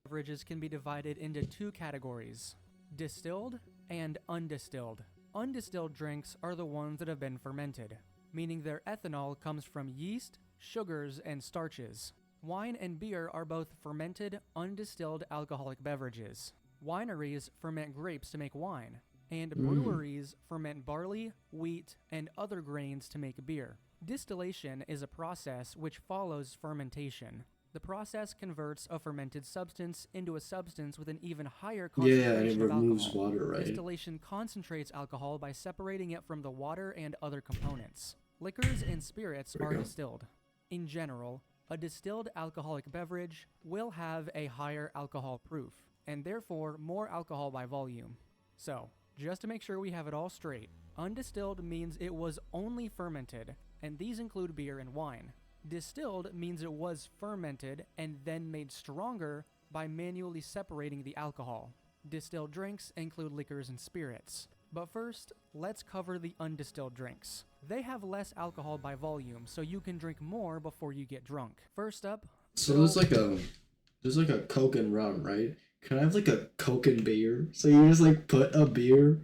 beverages can be divided into two categories: distilled and undistilled. Undistilled drinks are the ones that have been fermented, meaning their ethanol comes from yeast, sugars, and starches. Wine and beer are both fermented, undistilled alcoholic beverages. Wineries ferment grapes to make wine, and breweries ferment barley, wheat, and other grains to make beer. Distillation is a process which follows fermentation. The process converts a fermented substance into a substance with an even higher concentration Yeah, and it of removes alcohol. water, right? Distillation concentrates alcohol by separating it from the water and other components. Liquors and spirits There we are go. distilled. In general, A distilled alcoholic beverage will have a higher alcohol proof, and therefore more alcohol by volume. So, just to make sure we have it all straight, undistilled means it was only fermented, and these include beer and wine. Distilled means it was fermented and then made stronger by manually separating the alcohol. Distilled drinks include liquors and spirits. But first, let's cover the undistilled drinks. They have less alcohol by volume, so you can drink more before you get drunk. First up, So there's like a Coke and rum, right? Can I have like a Coke and beer? So you just like put a beer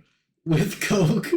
with Coke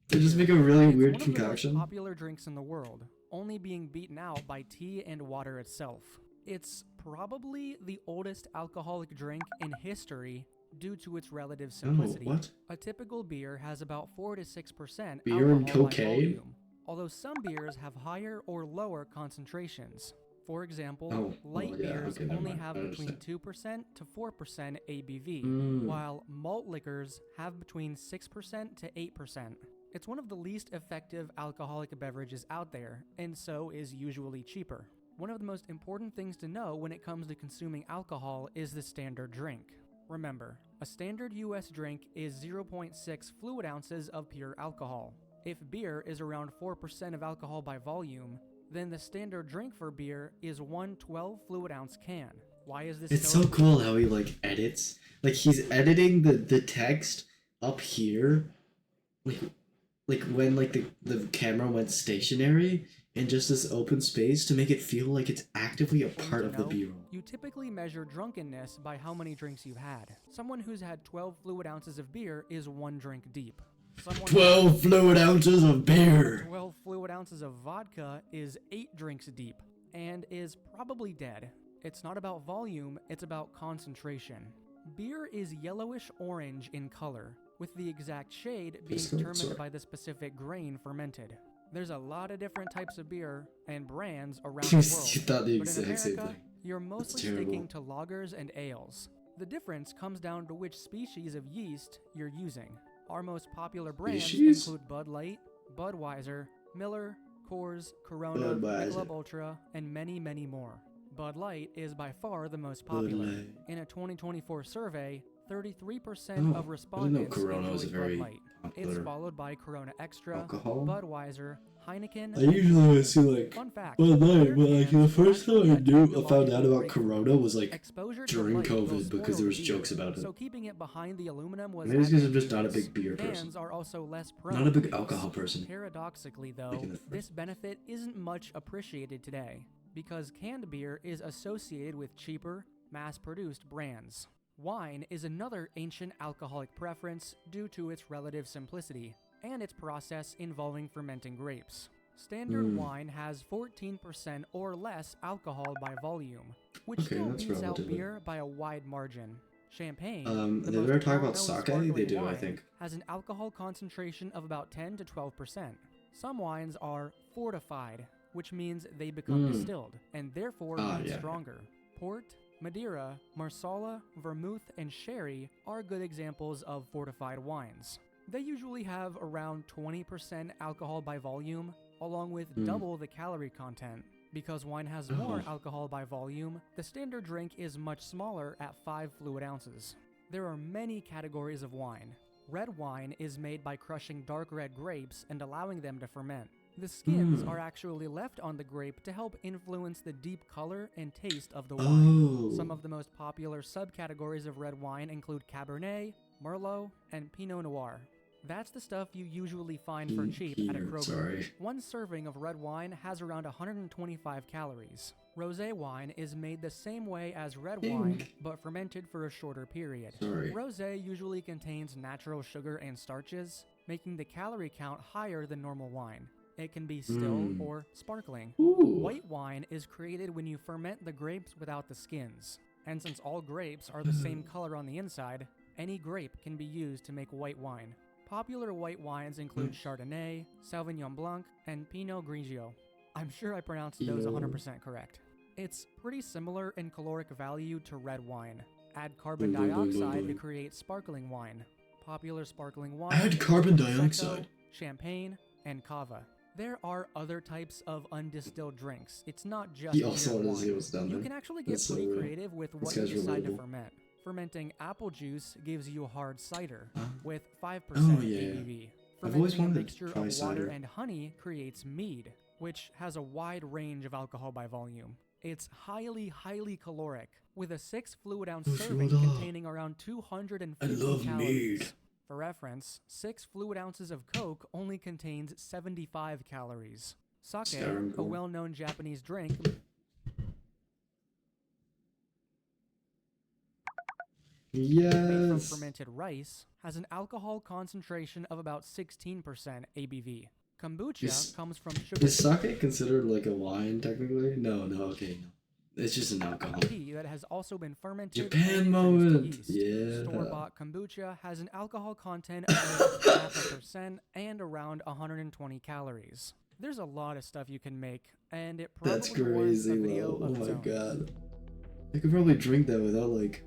to just make a really it's weird one of the most concoction? popular drinks in the world, only being beaten out by tea and water itself. It's probably the oldest alcoholic drink in history due to its relative Oh, simplicity. what? A typical beer has about 4 to 6% Beer and alcohol by cocaine? volume, although some beers have higher or lower concentrations. For example, Oh, light well, yeah, beers okay, never only mind. have I between understand. 2% to 4% ABV, Mm. while malt liquors have between 6% to 8%. It's one of the least effective alcoholic beverages out there, and so is usually cheaper. One of the most important things to know when it comes to consuming alcohol is the standard drink. Remember, a standard US drink is 0.6 fluid ounces of pure alcohol. If beer is around 4% of alcohol by volume, then the standard drink for beer is one 12 fluid ounce can. Why is this It's so cool how he like edits. Like he's editing the text up here, like when like the camera went stationary in just this open space to make it feel like it's actively a part of the B-roll. You typically measure drunkenness by how many drinks you've had. Someone who's had 12 fluid ounces of beer is 1 drink deep. Someone 12 fluid ounces of beer. 12 fluid ounces of vodka is 8 drinks deep and is probably dead. It's not about volume, it's about concentration. Beer is yellowish orange in color, with the exact shade being determined Sorry. by the specific grain fermented. There's a lot of different types of beer and brands around the You world. thought the But in exact same America, thing. you're mostly terrible. sticking to lagers and ales. The difference comes down to which species of yeast you're using. Our most popular brands Species? include Bud Light, Budweiser, Miller, Coors, Corona, Budweiser. Michelob Ultra, and many, many more. Bud Light is by far the most Bud popular. Light. In a 2024 survey, 33% Oh, of I didn't know respondents Corona was a enjoyed very Bud Light. It's popular followed by Corona Extra, alcohol. Budweiser, Heineken. I usually see like Fun fact. Bud Light, beer but like the cans first time actually I had found out technological about Corona was like Exposure to during light will COVID because spoil there was beer, jokes about it. So keeping it behind the aluminum was Maybe it's because I'm just not a advantageous. big beer person. Cans are also less prone Not a big to use. alcohol person. Paradoxically, though, Like in the first- this benefit isn't much appreciated today because canned beer is associated with cheaper, mass-produced brands. Wine is another ancient alcoholic preference due to its relative simplicity and its process involving fermenting grapes. Standard Mm. wine has 14% or less alcohol by volume, which Okay, still that's beats out relatively- beer by a wide margin. Champagne, They the most ever talk about well-known sake? They sparkling do, I wine, think. has an alcohol concentration of about 10 to 12%. Some wines are fortified, which means they become Mm. distilled, and therefore Ah, made yeah. stronger. Port, Madeira, Marsala, Vermouth, and Sherry are good examples of fortified wines. They usually have around 20% alcohol by volume, along with Mm. double the calorie content. Because wine has more Oh. alcohol by volume, the standard drink is much smaller at 5 fluid ounces. There are many categories of wine. Red wine is made by crushing dark red grapes and allowing them to ferment. The skins Mm. are actually left on the grape to help influence the deep color and taste of the wine. Oh. Some of the most popular subcategories of red wine include Cabernet, Merlot, and Pinot Noir. That's the stuff you usually find for cheap at a Here, Kroger. sorry. One serving of red wine has around 125 calories. Rosé wine is made the same way as red wine, but fermented for a shorter period. Sorry. Rosé usually contains natural sugar and starches, making the calorie count higher than normal wine. It can be still Mm. or sparkling. Ooh. White wine is created when you ferment the grapes without the skins. And since all grapes are the same color on the inside, any grape can be used to make white wine. Popular white wines include Chardonnay, Sauvignon Blanc, and Pinot Grigio. I'm sure I pronounced those Yo. 100% correct. It's pretty similar in caloric value to red wine. Add carbon Boom, boom, boom, boom, dioxide to boom. create sparkling wine. Popular sparkling wine Add include carbon Prosecco, dioxide. champagne, and cava. There are other types of undistilled drinks. It's not just He also beer wanted and to see wine. what's down You there. can actually get That's so pretty real. creative with This what you guy's decide to relatable. ferment. Fermenting apple juice gives you hard cider with 5% Oh, yeah. ABV. I've always Fermenting a wanted to mixture try of water cider. and honey creates mead, which has a wide range of alcohol by volume. It's highly, highly caloric, with a 6 fluid ounce Oh, serving shut up. containing around 250 I love calories. mead. For reference, 6 fluid ounces of Coke only contains 75 calories. Sake, Skyrim a cool. well-known Japanese drink, made from Yes. fermented rice, has an alcohol concentration of about 16% ABV. Kombucha Is- comes from sugar Is sake considered like a wine technically? No, okay, no. It's just an alcohol. tea that has also been fermented Japan and moment. reduced to yeast. Yeah. Store-bought kombucha has an alcohol content of 0.5% and around 120 calories. There's a lot of stuff you can make, and it probably That's warrants crazy, a video bro. Oh of its my own. god. I could probably drink that without like.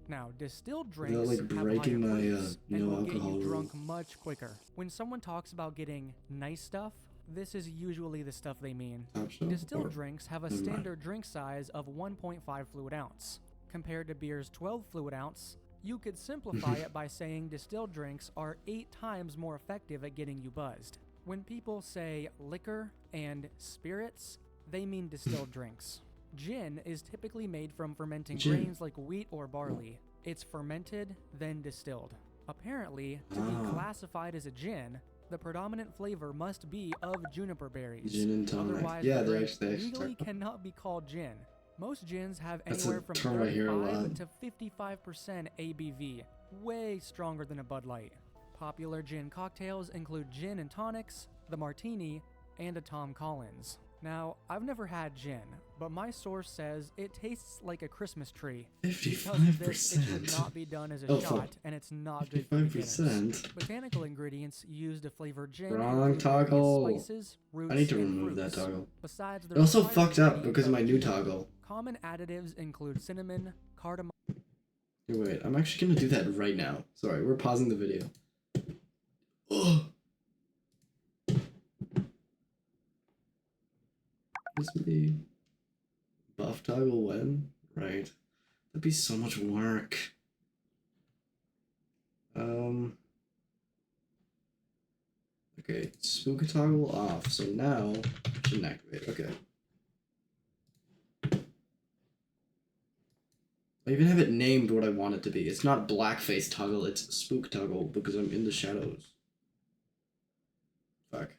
Now, distilled drinks Without, like, have breaking higher my, fruits and no will get alcohol you drunk rule. much quicker. When someone talks about getting nice stuff, this is usually the stuff they mean. Top shelf? Distilled Or- drinks have a never mind. standard drink size of 1.5 fluid ounce. Compared to beer's 12 fluid ounce, you could simplify it by saying distilled drinks are 8 times more effective at getting you buzzed. When people say liquor and spirits, they mean distilled drinks. Gin is typically made from fermenting Gin. grains like wheat or barley. It's fermented, then distilled. Apparently, to be Ah. classified as a gin, the predominant flavor must be of juniper berries. Gin and tonic. Otherwise, Yeah, the they drink actually legally talk- cannot be called gin. Most gins have That's a anywhere from term I hear a 35 lot. to 55% ABV, way stronger than a Bud Light. Popular gin cocktails include gin and tonics, the martini, and a Tom Collins. Now, I've never had gin, but my source says it tastes like a Christmas tree. Because of this, it should 55%. not be done as a Oh, fuck. shot, and it's not good for beginners. 55%. Botanical ingredients used to flavor gin Wrong include various toggle. spices, roots, I need to and remove that fruits. toggle. Besides the It also required fucked up ingredient because of my new gin, toggle. Common additives include cinnamon, cardamom, Here, wait, I'm actually gonna do that right now. Sorry, we're pausing the video. Ugh. This me. Buff toggle when? Right. That'd be so much work. Okay, spook toggle off. So now I shouldn't activate. Okay. I even have it named what I want it to be. It's not blackface toggle, it's spook toggle because I'm in the shadows. Fuck.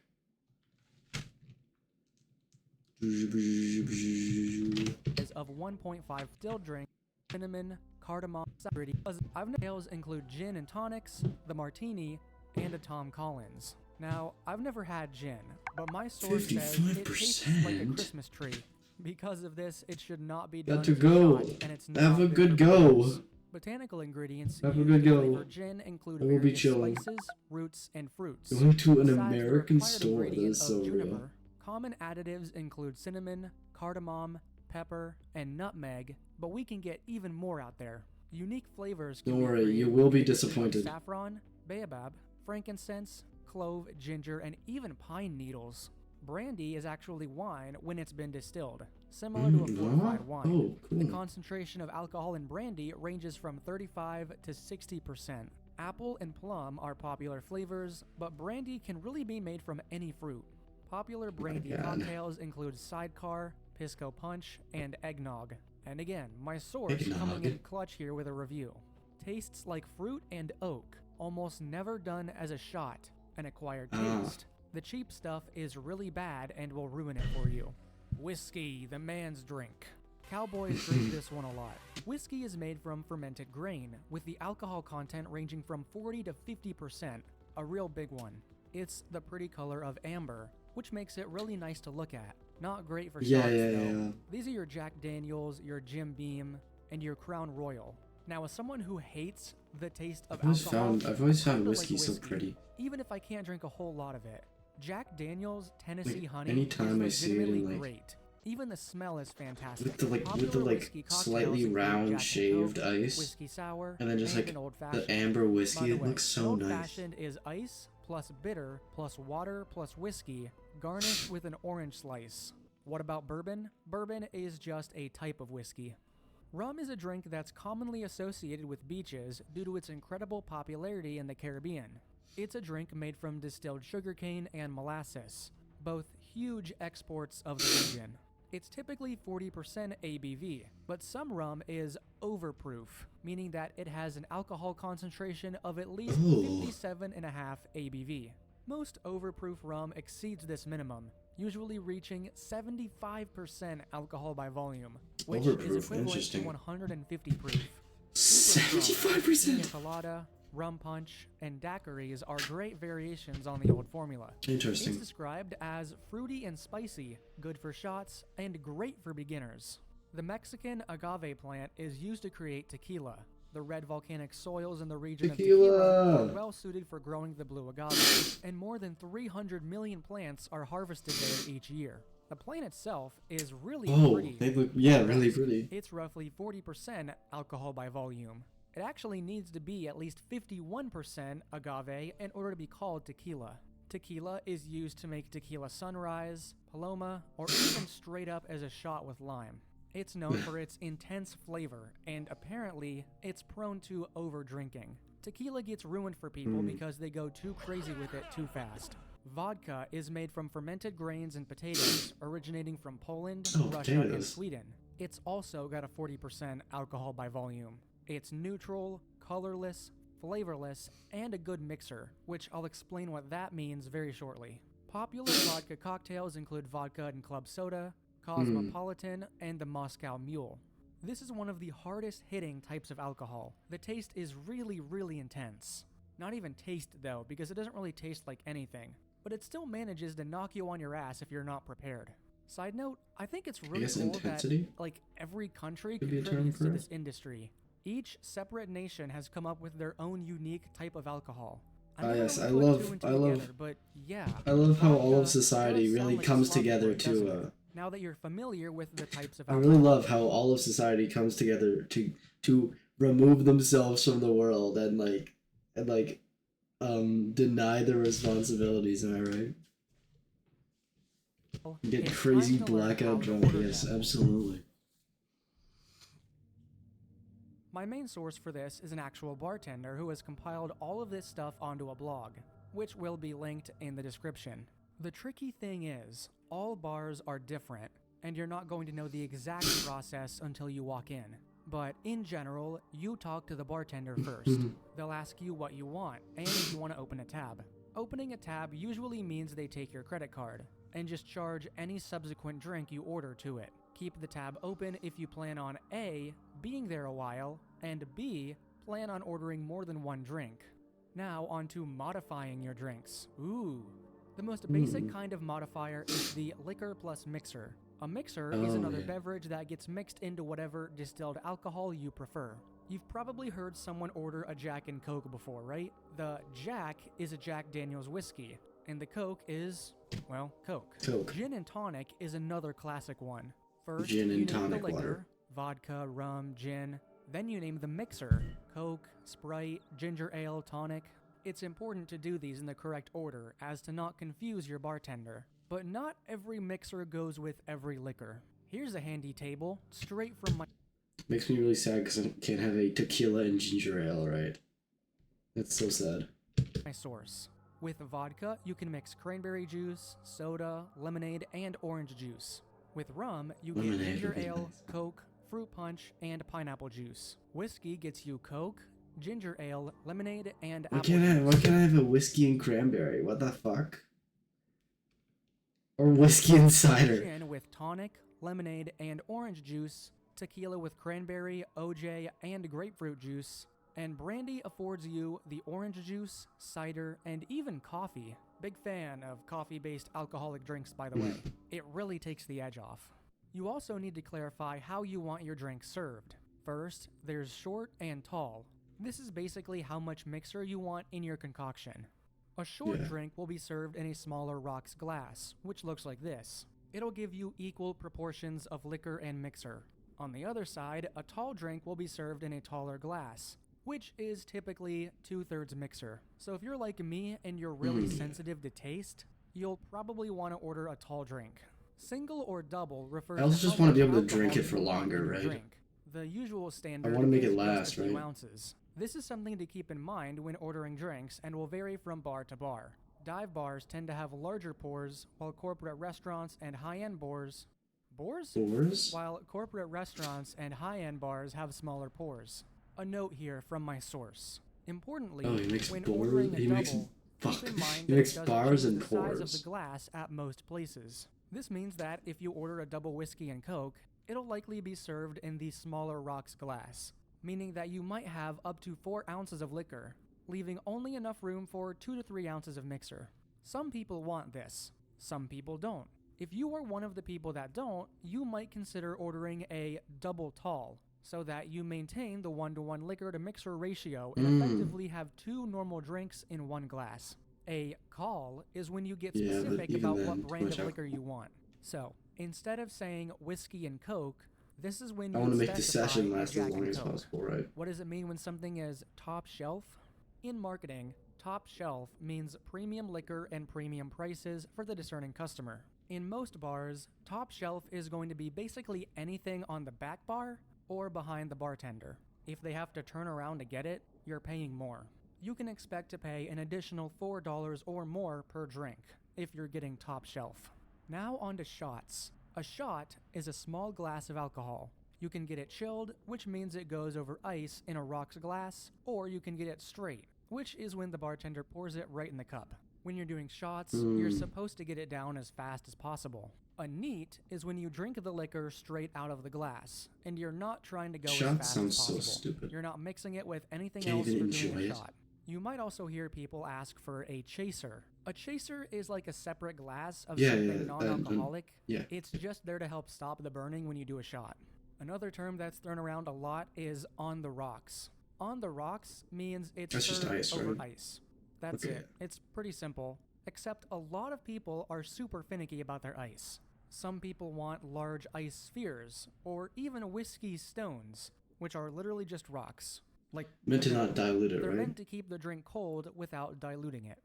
is of 1.5 still drink, cinnamon, cardamom, saturity. I've include gin and tonics, the martini, and a Tom Collins. Now, I've never had gin, but my source says it tastes like a 55%? Christmas tree. Because of this, it should not be done Got to as a go. shot, and it's Have not a good for go. beginners. Botanical ingredients Have a used good to go. flavor gin include I will be various chilling. spices, roots, and fruits. Going to an Besides the American required store, that ingredient is of so real. juniper, common additives include cinnamon, cardamom, pepper, and nutmeg, but we can get even more out there. Unique flavors can Don't be worry, you created will with be mixtures of disappointed. Saffron, baobab, frankincense, clove, ginger, and even pine needles. Brandy is actually wine when it's been distilled, similar to a fortified What? wine. Oh, The cool. concentration of alcohol in brandy ranges from 35 to 60%. Apple and plum are popular flavors, but brandy can really be made from any fruit. Popular brandy God. cocktails include Sidecar, Pisco Punch, and Eggnog. And again, my source coming Eggnog. in clutch here with a review. Tastes like fruit and oak, almost never done as a shot, an acquired Ah. taste. The cheap stuff is really bad and will ruin it for you. Whiskey, the man's drink. Cowboys drink this one a lot. Whiskey is made from fermented grain, with the alcohol content ranging from 40 to 50%, a real big one. It's the pretty color of amber, which makes it really nice to look at. Not great for Yeah, shots, yeah, though. yeah. These are your Jack Daniels, your Jim Beam, and your Crown Royal. Now, as someone who hates the taste of I've always alcohol, I've always I found kinda like whiskey so pretty. even if I can't drink a whole lot of it. Jack Daniel's Tennessee Like, Honey anytime I is see it in, legitimately like- great. Even the smell is fantastic. With the Popular whiskey cocktails slightly include round Jack and shaved Coke, ice, whiskey sour, and then just like an old the fashioned. amber By whiskey. the It way, looks so old nice. fashioned is ice plus bitter plus water plus whiskey garnished with an orange slice. What about bourbon? Bourbon is just a type of whiskey. Rum is a drink that's commonly associated with beaches due to its incredible popularity in the Caribbean. It's a drink made from distilled sugarcane and molasses, both huge exports of the region. It's typically 40% ABV, but some rum is overproof, meaning that it has an alcohol concentration of at least Ooh. 57.5 ABV. Most overproof rum exceeds this minimum, usually reaching 75% alcohol by volume, which Overproof, is equivalent to interesting. 150 proof. 75%. Pina colada, rum punch, and daiquiris are great variations on the old formula. Interesting. It's described as fruity and spicy, good for shots, and great for beginners. The Mexican agave plant is used to create tequila. The red volcanic soils in the region of tequila are well suited for growing the blue agave, and more than 300 million plants are harvested there each year. The plant itself is really Oh, pretty. they look, yeah, really pretty. It's roughly 40% alcohol by volume. It actually needs to be at least 51% agave in order to be called tequila. Tequila is used to make tequila sunrise, paloma, or even straight up as a shot with lime. It's known for its intense flavor, and apparently, it's prone to over-drinking. Tequila gets ruined for people because they go too crazy with it too fast. Vodka is made from fermented grains and potatoes, originating from Poland, Oh, Russia, and potatoes. Sweden. It's also got a 40% alcohol by volume. It's neutral, colorless, flavorless, and a good mixer, which I'll explain what that means very shortly. Popular vodka cocktails include vodka and club soda, Cosmopolitan, and the Moscow Mule. This is one of the hardest hitting types of alcohol. The taste is really intense. Not even taste though, because it doesn't really taste like anything, but it still manages to knock you on your ass if you're not prepared. Side note, I think it's really guess cool intensity that like every country could be a term contributes to for it. this industry. Each separate nation has come up with their own unique type of alcohol. I never yes, really I put love- two and two I love- together, but yeah. I love how all vodka of society does really sound like comes sloppy together word, doesn't to. it? Now that you're familiar with the types of I alcohol. really love how all of society comes together to remove themselves from the world and deny their responsibilities. Am I right? Get It's crazy time to learn how blackout to drunk. order Yes, them. absolutely. My main source for this is an actual bartender who has compiled all of this stuff onto a blog, which will be linked in the description. The tricky thing is, all bars are different, and you're not going to know the exact process until you walk in. But in general, you talk to the bartender first. They'll ask you what you want, and if you want to open a tab. Opening a tab usually means they take your credit card, and just charge any subsequent drink you order to it. Keep the tab open if you plan on A, being there a while, and B, plan on ordering more than one drink. Now on to modifying your drinks. Ooh. The most basic kind of modifier is the liquor plus mixer. A mixer is Oh, another yeah. beverage that gets mixed into whatever distilled alcohol you prefer. You've probably heard someone order a Jack and Coke before, right? The Jack is a Jack Daniel's whiskey, and the Coke is, well, Coke. Coke. Gin and tonic is another classic one. First, Gin you and name tonic the liquor, water. vodka, rum, gin. Then you name the mixer, Coke, Sprite, ginger ale, tonic. It's important to do these in the correct order as to not confuse your bartender. But not every mixer goes with every liquor. Here's a handy table, straight from Makes me really sad because I can't have a tequila and ginger ale, right? That's so sad. my source. With vodka, you can mix cranberry juice, soda, lemonade, and orange juice. With rum, you get Lemonade ginger would be ale, nice. Coke, fruit punch, and pineapple juice. Whiskey gets you Coke, ginger ale, lemonade, and Why apple can't I? juice. Why can't I have a whiskey and cranberry? What the fuck? Or whiskey and cider? Gin with tonic, lemonade, and orange juice, tequila with cranberry, OJ, and grapefruit juice, and brandy affords you the orange juice, cider, and even coffee. Big fan of coffee-based alcoholic drinks, by the way. It really takes the edge off. You also need to clarify how you want your drink served. First, there's short and tall. This is basically how much mixer you want in your concoction. A short Yeah. drink will be served in a smaller rocks glass, which looks like this. It'll give you equal proportions of liquor and mixer. On the other side, a tall drink will be served in a taller glass, which is typically 2/3 mixer. So if you're like me and you're really sensitive to taste, you'll probably want to order a tall drink. Single or double refers I also to just how wanna be much able to drink alcohol it for you want longer, in your right? drink. The usual standard wanna make is it just last, a few right? ounces. This is something to keep in mind when ordering drinks and will vary from bar to bar. Dive bars tend to have larger pours, while corporate restaurants and high-end bars... Bars? Boars? While corporate restaurants and high-end bars have smaller pours. A note here from my source. Importantly, Oh, he makes when boars? ordering a He makes- double, fuck. keep in mind He that makes it doesn't bars change and the size of pours. the glass at most places. This means that if you order a double whiskey and Coke, it'll likely be served in the smaller rocks glass, meaning that you might have up to 4 ounces of liquor, leaving only enough room for 2 to 3 ounces of mixer. Some people want this, some people don't. If you are one of the people that don't, you might consider ordering a double tall, so that you maintain the 1-to-1 liquor to mixer ratio and effectively have 2 normal drinks in 1 glass. A call is when you get Yeah, but specific even about then, what too brand much of liquor alcohol. you want. So, instead of saying whiskey and Coke, this is when I you want to make the specify session last as Jack long and as Coke. possible, right? What does it mean when something is top shelf? In marketing, top shelf means premium liquor and premium prices for the discerning customer. In most bars, top shelf is going to be basically anything on the back bar or behind the bartender. If they have to turn around to get it, you're paying more. You can expect to pay an additional $4 or more per drink if you're getting top shelf. Now on to shots. A shot is a small glass of alcohol. You can get it chilled, which means it goes over ice in a rocks glass, or you can get it straight, which is when the bartender pours it right in the cup. When you're doing shots, you're supposed to get it down as fast as possible. A neat is when you drink the liquor straight out of the glass, and you're not trying to go as Shots fast sounds as so possible. stupid. You're not mixing it with anything Can't else even for doing enjoy a it. shot. You might also hear people ask for a chaser. A chaser is like a separate glass of Yeah, something yeah, non-alcoholic. yeah. It's just there to help stop the burning when you do a shot. Another term that's thrown around a lot is on the rocks. On the rocks means it's That's just served ice, over right? ice. That's Okay. it. It's pretty simple, except a lot of people are super finicky about their ice. Some people want large ice spheres, or even whiskey stones, which are literally just rocks. Like Meant to not dilute it, they're right? meant to keep the drink cold without diluting it.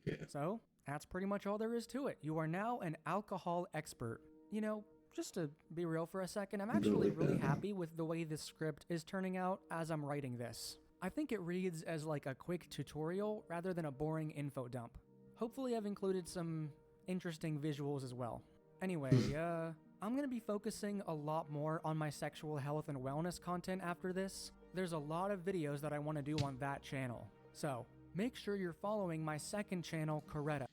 Yeah. So, that's pretty much all there is to it. You are now an alcohol expert. You know, just to be real for a second, I'm actually like really that, huh? happy with the way this script is turning out as I'm writing this. I think it reads as like a quick tutorial rather than a boring info dump. Hopefully I've included some interesting visuals as well. Anyway, I'm gonna be focusing a lot more on my sexual health and wellness content after this. There's a lot of videos that I want to do on that channel. So, make sure you're following my second channel, Coretta.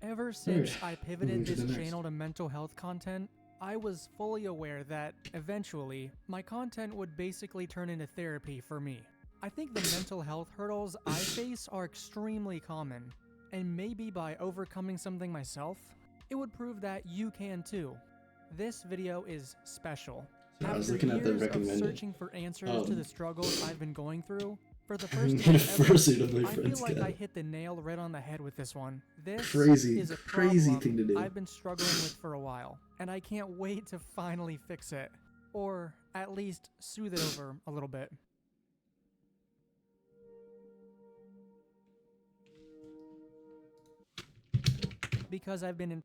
Ever since I pivoted Moving to this the next. channel to mental health content, I was fully aware that, eventually, my content would basically turn into therapy for me. I think the mental health hurdles I face are extremely common, and maybe by overcoming something myself, it would prove that you can too. This video is special. So I was After looking at the years of recommended. searching for answers to the struggles I've been going through, for the I first made time a ever, fursuit of my I feel friend's like I cat. hit the nail right on the head with this one. This Crazy, is a crazy problem thing to do. I've been struggling with for a while, and I can't wait to finally fix it. Or at least soothe it over a little bit. Because I've been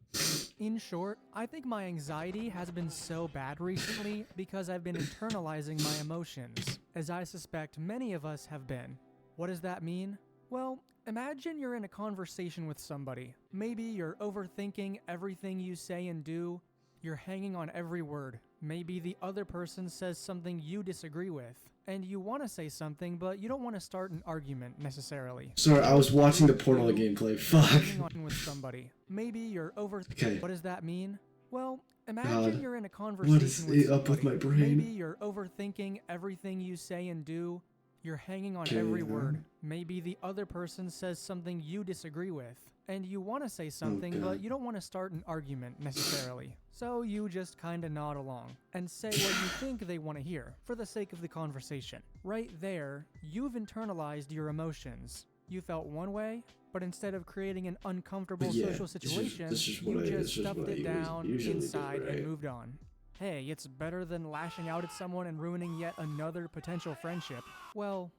in short, I think my anxiety has been so bad recently because I've been internalizing my emotions, as I suspect many of us have been. What does that mean? Well, imagine you're in a conversation with somebody. Maybe you're overthinking everything you say and do. You're hanging on every word. Maybe the other person says something you disagree with, and you want to say something, but you don't want to start an argument necessarily. Sorry, I was watching the Portal gameplay. Fuck. Hanging on with somebody. Maybe you're Okay. What does that mean? Well, imagine God, you're in a What conversation is with up with somebody. my brain? Maybe you're overthinking everything you say and do. You're hanging on Okay, every then. word. Maybe the other person says something you disagree with, and you want to say something, God. but you don't want to start an argument necessarily. So you just kind of nod along and say what you think they want to hear for the sake of the conversation. Right there, you've internalized your emotions. You felt one way, but instead of creating an uncomfortable Yeah, social this is- situation, this is you what I- just this is stuffed what I it down usually do, inside right? and moved on. Hey, it's better than lashing out at someone and ruining yet another potential friendship. Well,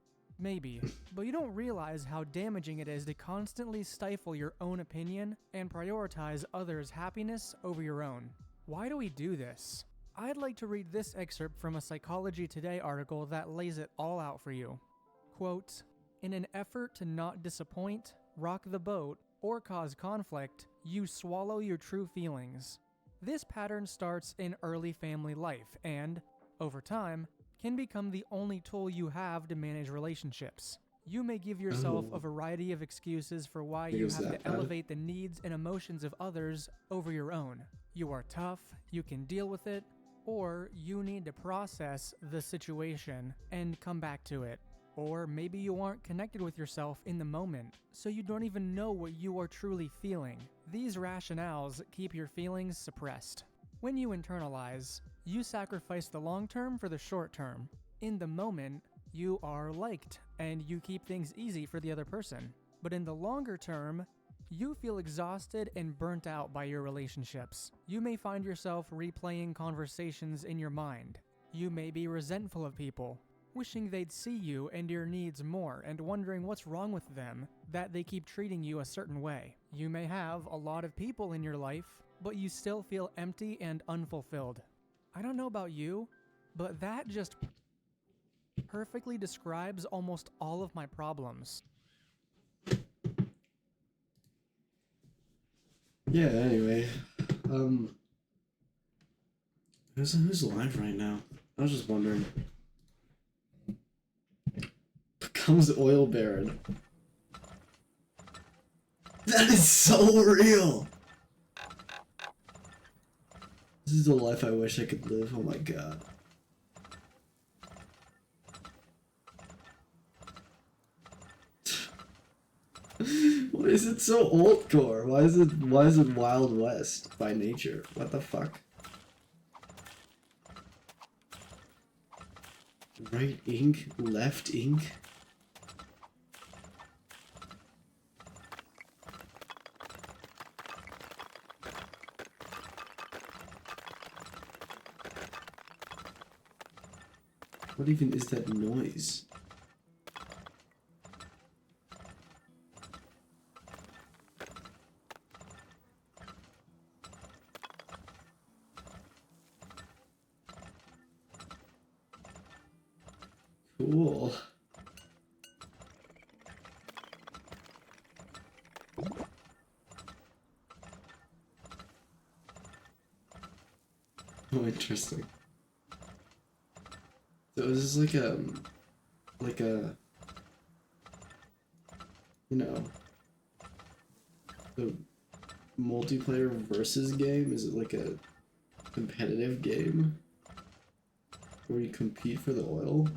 Maybe, but you don't realize how damaging it is to constantly stifle your own opinion and prioritize others' happiness over your own. Why do we do this? I'd like to read this excerpt from a Psychology Today article that lays it all out for you. Quote, "In an effort to not disappoint, rock the boat, or cause conflict, you swallow your true feelings. This pattern starts in early family life and, over time, can become the only tool you have to manage relationships. You may give yourself a variety of excuses for why you Is have that to bad? elevate the needs and emotions of others over your own. You are tough, you can deal with it, or you need to process the situation and come back to it. Or maybe you aren't connected with yourself in the moment, so you don't even know what you are truly feeling. These rationales keep your feelings suppressed. When you internalize, you sacrifice the long term for the short term. In the moment, you are liked, and you keep things easy for the other person. But in the longer term, you feel exhausted and burnt out by your relationships. You may find yourself replaying conversations in your mind. You may be resentful of people, wishing they'd see you and your needs more and wondering what's wrong with them that they keep treating you a certain way. You may have a lot of people in your life, but you still feel empty and unfulfilled. I don't know about you, but that just perfectly describes almost all of my problems. Yeah, anyway. Who's live right now? I was just wondering. Becomes oil baron. That is so real! This is the life I wish I could live, oh my god. Why is it so old core? Why is it Wild West by nature? What the fuck? Right ink, left ink. What even is that noise? Cool. Oh, interesting. So is this like a, you know, the multiplayer versus game? Is it like a competitive game where you compete for the oil?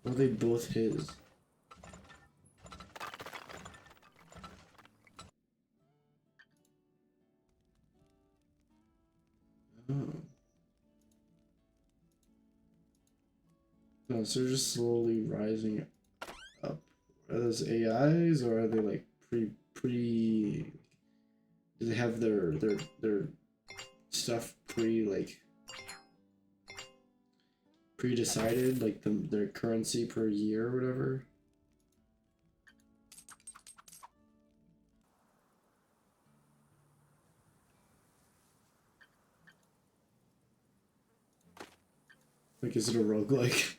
Or are they both his? Oh. No, so they're just slowly rising up. Are those AIs or are they like pre do they have their stuff pre-decided, like their currency per year or whatever? Like, is it a roguelike?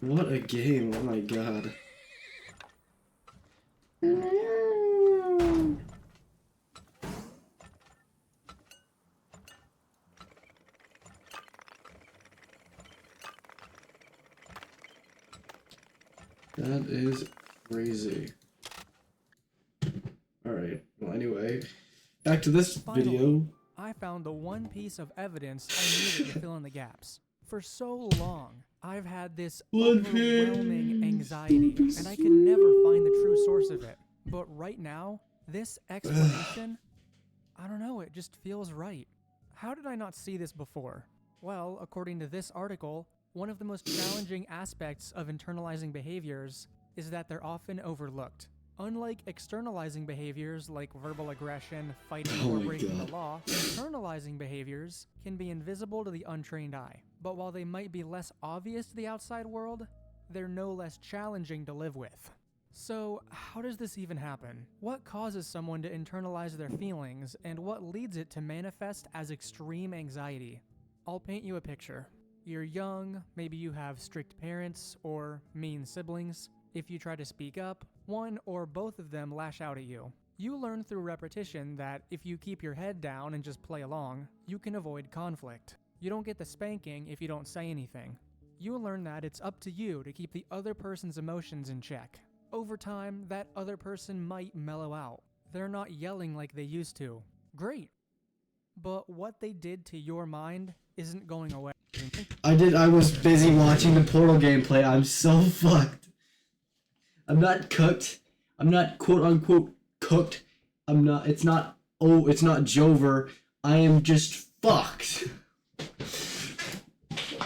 What a game, oh my god. That is crazy. Alright, well anyway, back to this Finally, video. I found the one piece of evidence I needed to fill in the gaps. For so long, I've had this One overwhelming piece. anxiety, and I could never find the true source of it. But right now, this explanation, I don't know, it just feels right. How did I not see this before? Well, according to this article, one of the most challenging aspects of internalizing behaviors is that they're often overlooked. Unlike externalizing behaviors like verbal aggression, fighting, Oh or my breaking God. the law, internalizing behaviors can be invisible to the untrained eye. But while they might be less obvious to the outside world, they're no less challenging to live with. So, how does this even happen? What causes someone to internalize their feelings, and what leads it to manifest as extreme anxiety? I'll paint you a picture. You're young, maybe you have strict parents or mean siblings. If you try to speak up, one or both of them lash out at you. You learn through repetition that if you keep your head down and just play along, you can avoid conflict. You don't get the spanking if you don't say anything. You learn that it's up to you to keep the other person's emotions in check. Over time, that other person might mellow out. They're not yelling like they used to. Great. But what they did to your mind isn't going away. I was busy watching the Portal gameplay. I'm so fucked. I'm not cooked. I'm not quote unquote cooked. It's not Jover. I am just fucked.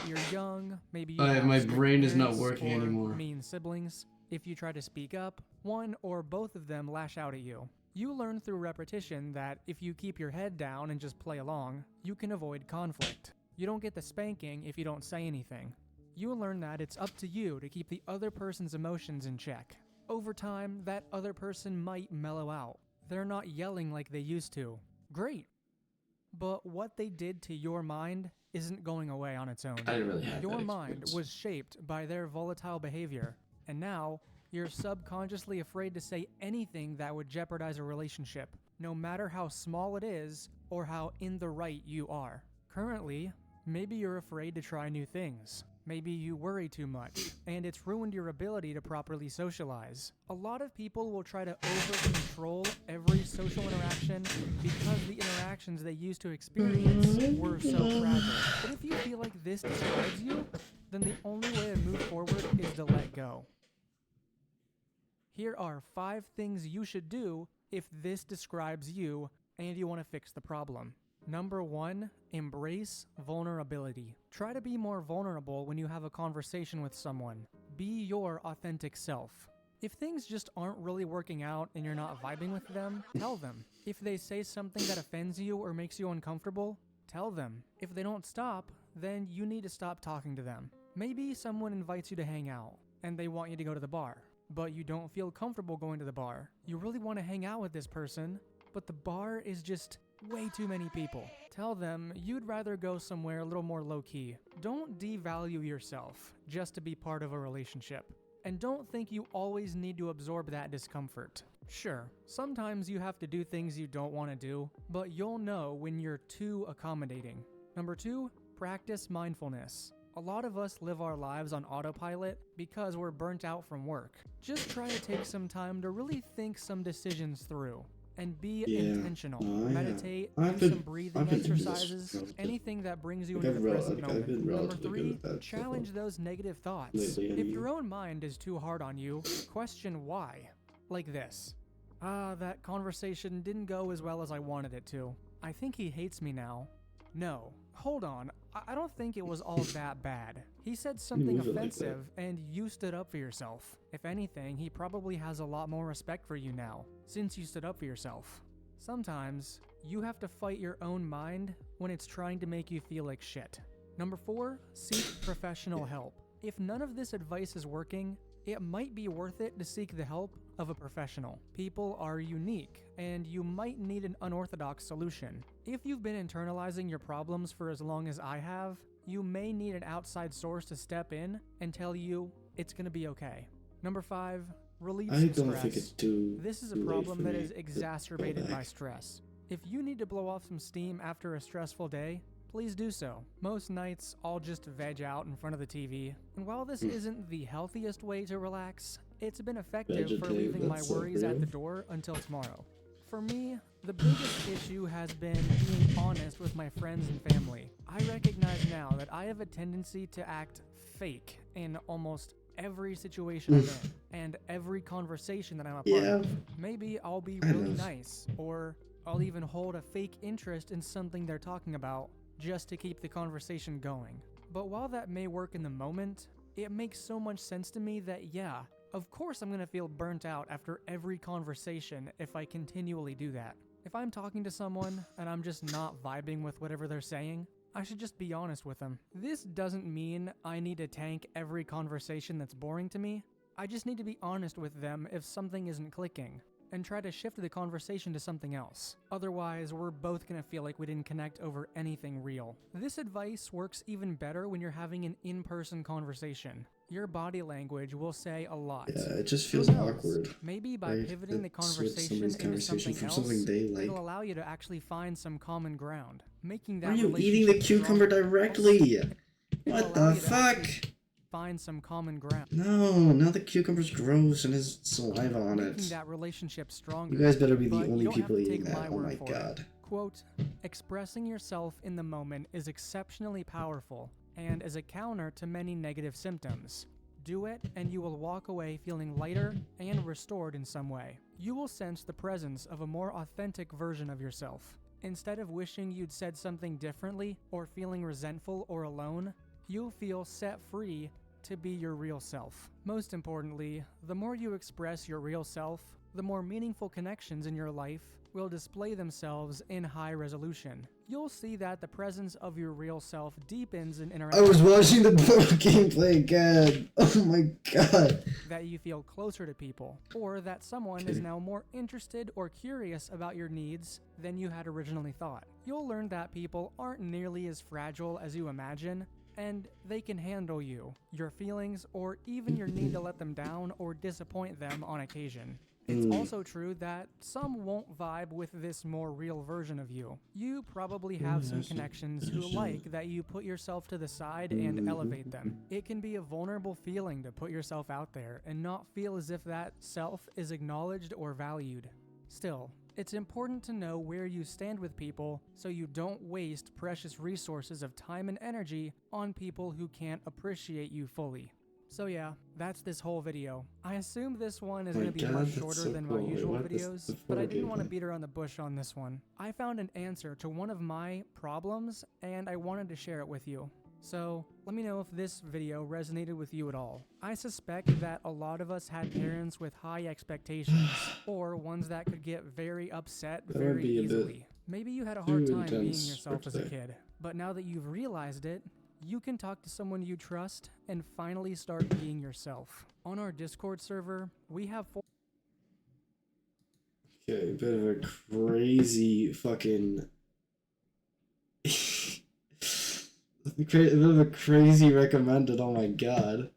You're young, maybe you My have strict brain is not parents working or anymore. mean siblings. If you try to speak up, one or both of them lash out at you. You learn through repetition that if you keep your head down and just play along, you can avoid conflict. You don't get the spanking if you don't say anything. You learn that it's up to you to keep the other person's emotions in check. Over time, that other person might mellow out. They're not yelling like they used to. Great. But what they did to your mind isn't going away on its own. I didn't really have Your that mind experience. was shaped by their volatile behavior, and now you're subconsciously afraid to say anything that would jeopardize a relationship, no matter how small it is or how in the right you are. Currently, maybe you're afraid to try new things. Maybe you worry too much, and it's ruined your ability to properly socialize. A lot of people will try to over-control every social interaction because the interactions they used to experience were so fragile. But if you feel like this describes you, then the only way to move forward is to let go. Here are 5 things you should do if this describes you and you want to fix the problem. Number 1, embrace vulnerability. Try to be more vulnerable when you have a conversation with someone. Be your authentic self. If things just aren't really working out and you're not vibing with them, tell them. If they say something that offends you or makes you uncomfortable, tell them. If they don't stop, then you need to stop talking to them. Maybe someone invites you to hang out and they want you to go to the bar, but you don't feel comfortable going to the bar. You really want to hang out with this person, but the bar is just way too many people. Tell them you'd rather go somewhere a little more low-key. Don't devalue yourself just to be part of a relationship. And don't think you always need to absorb that discomfort. Sure, sometimes you have to do things you don't want to do, but you'll know when you're too accommodating. Number 2, practice mindfulness. A lot of us live our lives on autopilot because we're burnt out from work. Just try to take some time to really think some decisions through. And be intentional. Meditate, do some breathing exercises, anything that brings you into the present moment. Number 3, challenge those negative thoughts. If your own mind is too hard on you, question why. Like this. That conversation didn't go as well as I wanted it to. I think he hates me now. No, hold on. I don't think it was all that bad. He said something offensive and you stood up for yourself. If anything, he probably has a lot more respect for you now, since you stood up for yourself. Sometimes, you have to fight your own mind when it's trying to make you feel like shit. Number 4, seek professional help. If none of this advice is working, it might be worth it to seek the help of a professional. People are unique, and you might need an unorthodox solution. If you've been internalizing your problems for as long as I have, you may need an outside source to step in and tell you it's gonna be okay. Number 5, relieve I some don't stress. think it's too. This is a too late problem for that me is to go exacerbated by back. stress. If you need to blow off some steam after a stressful day, please do so. Most nights, I'll just veg out in front of the TV, and while this isn't the healthiest way to relax, it's been effective for Vegetate, leaving my that's so worries at the real. door until tomorrow. For me, the biggest issue has been being honest with my friends and family. I recognize now that I have a tendency to act fake in almost every situation I'm in, and every conversation that I'm a part Yeah. of. Maybe I'll be I really know. nice, or I'll even hold a fake interest in something they're talking about just to keep the conversation going. But while that may work in the moment, it makes so much sense to me that yeah, of course I'm gonna feel burnt out after every conversation if I continually do that. If I'm talking to someone and I'm just not vibing with whatever they're saying, I should just be honest with them. This doesn't mean I need to tank every conversation that's boring to me. I just need to be honest with them if something isn't clicking, and try to shift the conversation to something else. Otherwise, we're both gonna feel like we didn't connect over anything real. This advice works even better when you're having an in-person conversation. Your body language will say a lot. Yeah, it just Who feels knows? awkward. Maybe by right? pivoting the That switch conversation somebody's into conversation something from else, something they like. it'll allow you to actually find some common ground, making that Why are you eating the relationship cucumber stronger. directly? It'll What allow the you to fuck? actually find some common ground, No, now the cucumber's gross and has saliva on making it. that relationship stronger. You guys better be the But you only don't have people to eating take that. my Oh word my for it. god. Quote, expressing yourself in the moment is exceptionally powerful and is a counter to many negative symptoms. Do it and you will walk away feeling lighter and restored in some way. You will sense the presence of a more authentic version of yourself. Instead of wishing you'd said something differently or feeling resentful or alone, you'll feel set free to be your real self. Most importantly, the more you express your real self, the more meaningful connections in your life will display themselves in high resolution. You'll see that the presence of your real self deepens in I interaction, was watching the Portal gameplay again. Oh my god. that you feel closer to people, or that someone is Okay. now more interested or curious about your needs than you had originally thought. You'll learn that people aren't nearly as fragile as you imagine, and they can handle you, your feelings, or even your need to let them down or disappoint them on occasion. It's also true that some won't vibe with this more real version of you. You probably have some connections who like that you put yourself to the side and elevate them. It can be a vulnerable feeling to put yourself out there and not feel as if that self is acknowledged or valued. Still, it's important to know where you stand with people so you don't waste precious resources of time and energy on people who can't appreciate you fully. So yeah, that's this whole video. I assume this one is My going to be God, much that's shorter so than cool. my Wait, usual what? This- videos, the but I photo didn't want to gameplay. beat around the bush on this one. I found an answer to one of my problems, and I wanted to share it with you. So, let me know if this video resonated with you at all. I suspect that a lot of us had parents with high expectations, or ones that could get very upset That would very be a bit easily. Maybe you had a hard too time being intense yourself for as a today. kid, but now that you've realized it, you can talk to someone you trust and finally start being yourself. On our Discord server, we have Okay, bit of a crazy fucking. A bit of a crazy recommended. Oh my god.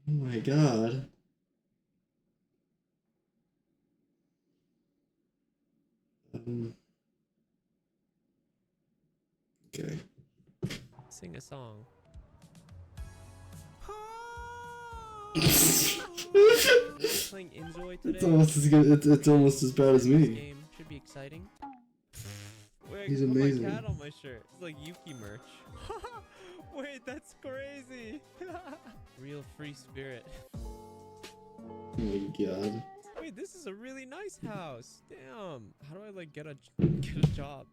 Oh my god. Okay. Sing a song. Playing Enjoy today. It's almost as good. It's almost as bad as This me. game should be exciting. Wait, He's I put amazing. my cat on my shirt. It's like Yuki merch. Wait, that's crazy. Real free spirit. Oh my god. Wait, this is a really nice house. Damn. How do I like get a job?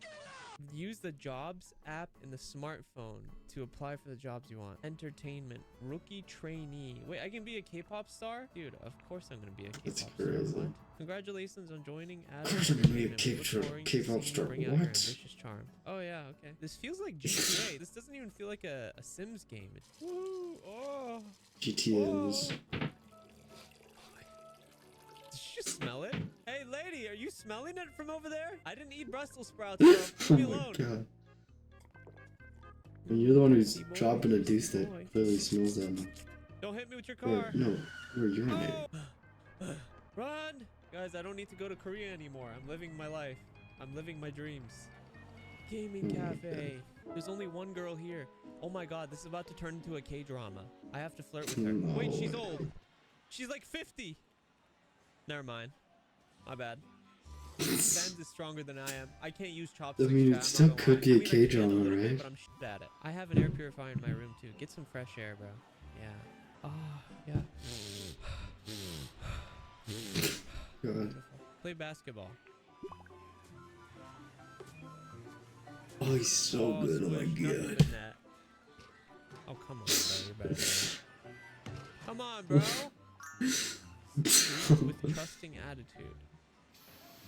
Use the jobs app in the smartphone to apply for the jobs you want. Entertainment. Rookie trainee. Wait, I can be a K-pop star? Dude, of course I'm gonna be a K-pop That's star. crazy. What? Congratulations on joining as Of course I'm gonna be a Entertainment. We look forward to K-pop seeing you star. bring out your What? ambitious charm. Oh yeah, okay. This feels like GTA. This doesn't even feel like a Sims game. It's woo, oh. GTNs. Did you just smell it? Hey, lady, are you smelling it from over there? I didn't eat Brussels sprouts, bro. Leave Oh me my alone. god. And you're the one who's Boy, dropping a deuce that boy. clearly smells them. Don't hit me with your Or, car. no, you're urinating. Oh. Run! Guys, I don't need to go to Korea anymore. I'm living my life. I'm living my dreams. gaming Oh my cafe. There's only one girl here. Oh my god, this is about to turn into a K-drama. I have to flirt with her. No. Wait, she's old. She's like 50. Never mind. My bad. Ben's is stronger than I am. I can't use chopsticks. I mean, chat, it I'm still not gonna could lie. be a I mean, I can a K-drama, little bit, right? But I'm shit at it. I have an air purifier in my room too. Get some fresh air, bro. Yeah. Oh, yeah. God. Beautiful. Play basketball. Oh, he's so good. Oh my swish, nothing god. but net. Oh, come on, bro. You're better than me. Come on, bro. With trusting attitude.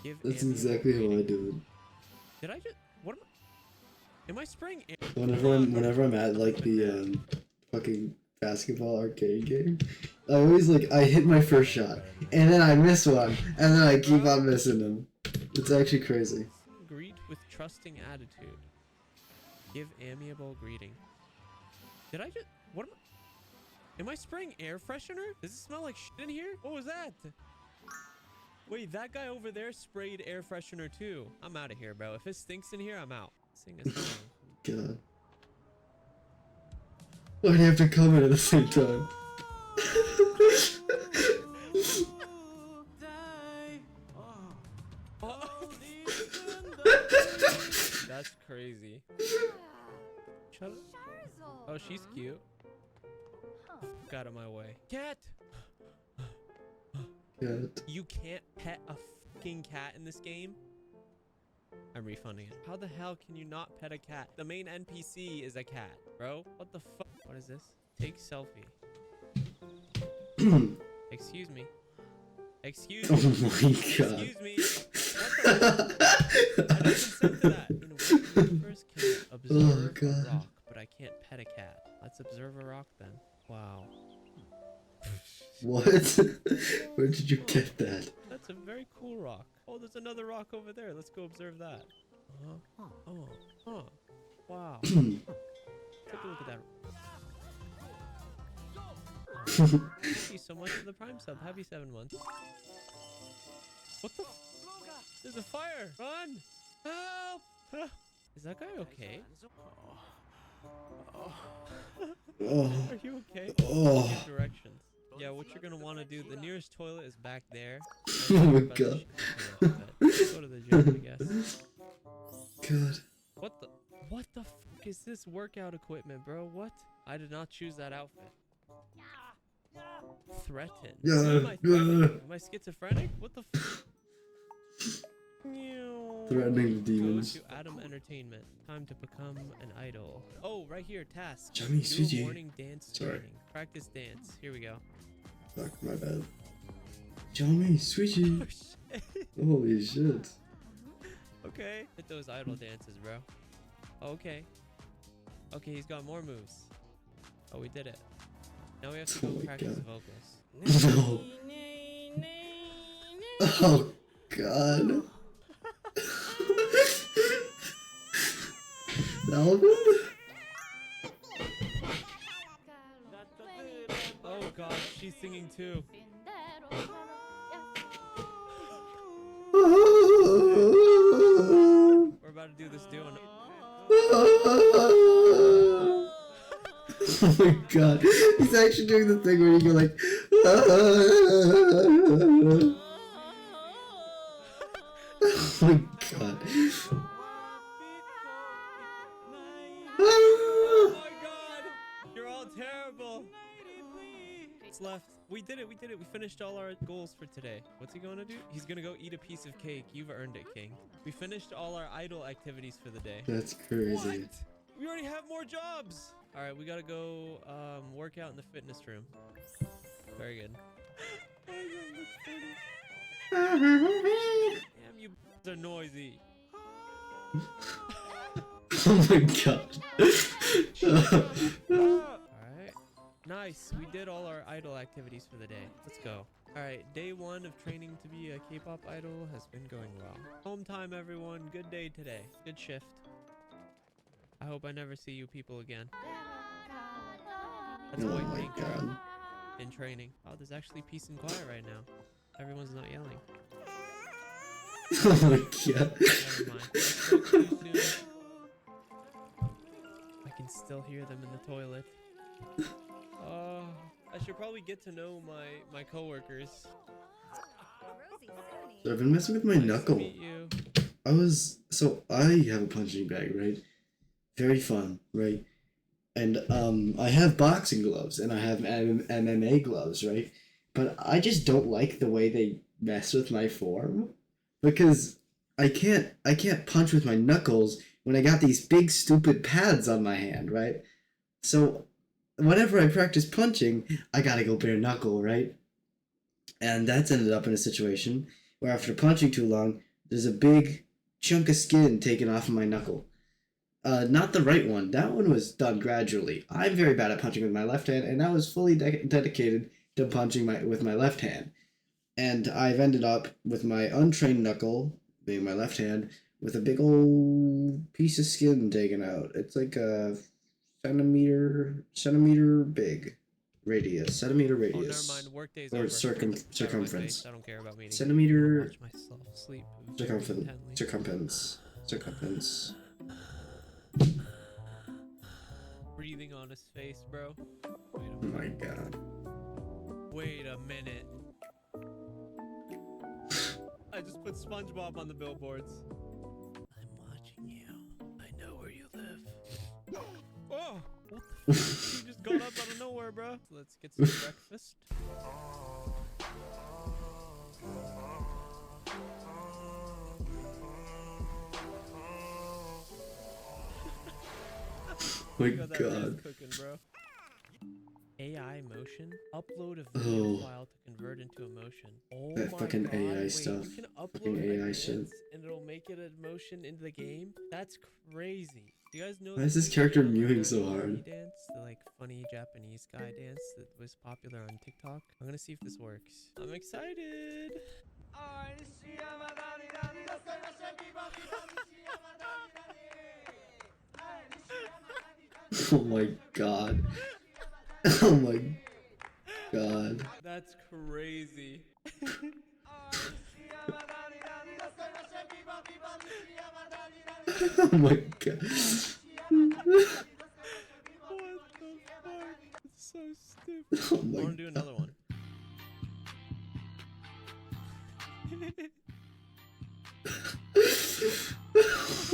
Give That's amiable exactly how I greeting. do Did I just? What am I spraying air? it. Whenever I'm at like the fucking basketball arcade game, I always like I hit my first shot and then I miss one and then I keep on missing them. It's actually crazy. Greet with trusting attitude. Give amiable greeting. Did I just? What am I spraying air freshener? Does it smell like shit in here? What was that? Wait, that guy over there sprayed air freshener too. I'm out of here, bro. If it stinks in here, I'm out. Sing a song. God. Why do you have to come in at the same time? Oh. That's crazy. Shut up. Oh, she's cute. Get out of my way. Cat! God. You can't pet a fucking cat in this game? I'm refunding it. How the hell can you not pet a cat? The main NPC is a cat, bro. What the fuck? What is this? Take selfie. Excuse me. Excuse me. Oh my god. Excuse me. What the I didn't consent to that. In what universe can I observe God. a rock, but I can't pet a cat? Let's observe a rock then. Wow. What? Where did you get that? That's a very cool rock. Oh, there's another rock over there. Let's go observe that. Wow. Take a look at that. Thank you so much for the Prime sub. Happy 7 months. What the? There's a fire! Run! Help! Is that guy okay? Oh. Are you okay? Oh. Give directions. Yeah, what you're gonna want to do, the nearest toilet is back there. Oh my god. Let's go to the gym, I guess. God. What the fuck is this workout equipment, bro? What? I did not choose that outfit. Threaten. Yeah, Am I yeah. threatening? Am I schizophrenic? What the fuck? Threatening the Go demons. to Adam Entertainment. Time to become an idol. Oh, right here, task. Johnny Do a Suji. morning dance Sorry. training. Practice dance. Here we go. Fuck, my bad. Johnny Switchy. Oh, shit. Holy shit. Okay. Hit those idol dances, bro. Okay. Okay, he's got more moves. Oh, we did it. Now we have to Oh go my practice God. vocals. No. Oh god. Alvin? Oh god, she's singing too. We're about to do this duo. Oh my god. He's actually doing the thing where you go like oh my god. Oh my god! You're all terrible! What's left? We did it, we did it. We finished all our goals for today. What's he going to do? He's going to go eat a piece of cake. You've earned it, King. We finished all our idle activities for the day. That's crazy. What? We already have more jobs! Alright, we gotta go work out in the fitness room. Very good. Damn, you are noisy. Oh my god. Alright. Nice. We did all our idol activities for the day. Let's go. Alright, day 1 of training to be a K-pop idol has been going well. Home time, everyone. Good day today. Good shift. I hope I never see you people again. That's Oh White my Pink god. in training. Oh, there's actually peace and quiet right now. Everyone's not yelling. Oh my god. Never mind. I spoke too soon. still hear them in the toilet. I should probably get to know my coworkers. So I've been messing with my Nice to knuckle. meet you. I have a punching bag, right? Very fun, right? And I have boxing gloves and I have MMA gloves, right? But I just don't like the way they mess with my form because I can't punch with my knuckles when I got these big stupid pads on my hand, right? So whenever I practice punching, I gotta go bare knuckle, right? And that's ended up in a situation where after punching too long, there's a big chunk of skin taken off of my knuckle. Not the right one. That one was done gradually. I'm very bad at punching with my left hand, and I was fully dedicated to punching with my left hand. And I've ended up with my untrained knuckle, being my left hand, with a big old piece of skin taken out. It's like a centimeter big radius, centimeter Oh, never radius, mind. Workday's or over. circumference. I don't care about meetings. Centimeter- Watch myself sleep very Circumference. intently. Circumference. Breathing on his face, bro. Oh my god. Wait a minute. I just put SpongeBob on the billboards. I'm watching you. I know where you live. Oh! What the fuck? You just got up out of nowhere, bro. Let's get some breakfast. My You got that rice god. cooking, bro. AI motion? Upload a video Oh. file to convert into emotion. Oh That my fucking god, AI wait, stuff. You can Fucking upload AI a shit. dance and it'll make it a motion into the game? That's crazy. Do you guys know Why is this the character video mewing of so the hard? dance, the like funny Japanese guy dance that was popular on TikTok? I'm gonna see if this works. I'm excited. Oh my god. Oh my god. That's crazy. Oh my god. What the fuck? It's so stupid. Oh I my wanna do another one.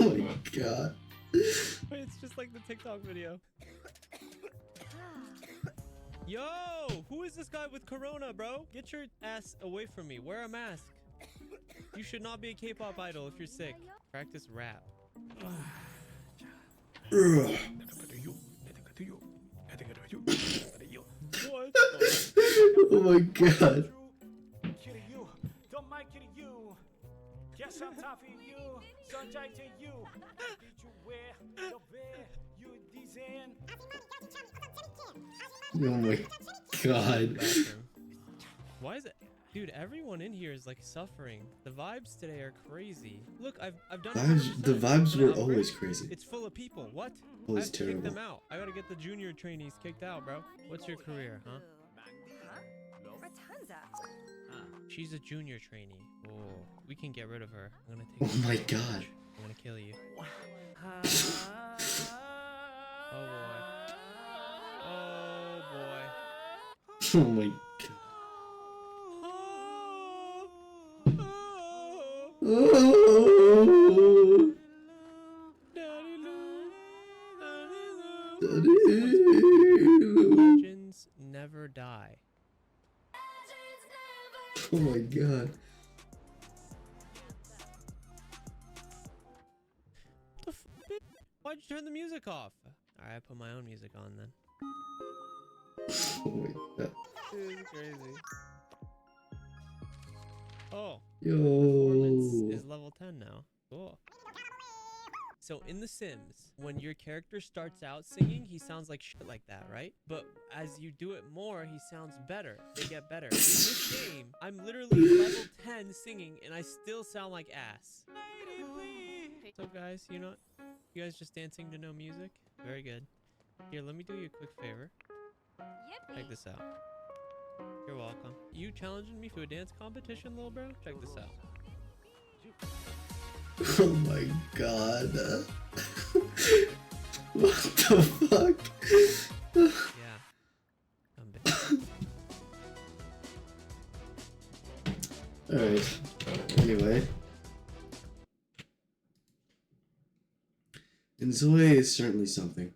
Oh my god. Wait, it's just like the TikTok video. Yo, who is this guy with corona, bro? Get your ass away from me. Wear a mask. You should not be a K-pop idol if you're sick. Practice rap. Ugh. What? Oh my god. Kitty you, don't mind kitty you. Guess I'm topping you, sunshine to you. Did you wear the bear? You design. Oh my god. Bathroom. Why is it? Dude, everyone in here is like suffering. The vibes today are crazy. Look, I've done The 100%. vibes I'm gonna were upgrade. always crazy. It's full of people. What? Always I have to kick them terrible. out. I gotta get the junior trainees kicked out, bro. What's your career, huh? Rapunzel. She's a junior trainee. Oh, we can get rid of her. I'm gonna take. Oh her my to god. lunch. I'm gonna kill you. Oh boy. Oh boy. Oh my god. Oh. Daddy Lou. Daddy. Legends never die. Oh my god. Why'd you turn the music off? Alright, I put my own music on then. Oh my god. This is crazy. Oh, Yo. performance is level 10 now. Cool. So in The Sims, when your character starts out singing, he sounds like shit like that, right? But as you do it more, he sounds better. They get better. In this game, I'm literally level 10 singing, and I still sound like ass. What's up, guys? You guys just dancing to no music? Very good. Here, let me do you a quick favor. Check this out. You're welcome. You challenging me to a dance competition, little bro? Check this out. Oh my god. What the fuck? Yeah. Dumb bitch. Alright. Anyway. And Zoe is certainly something.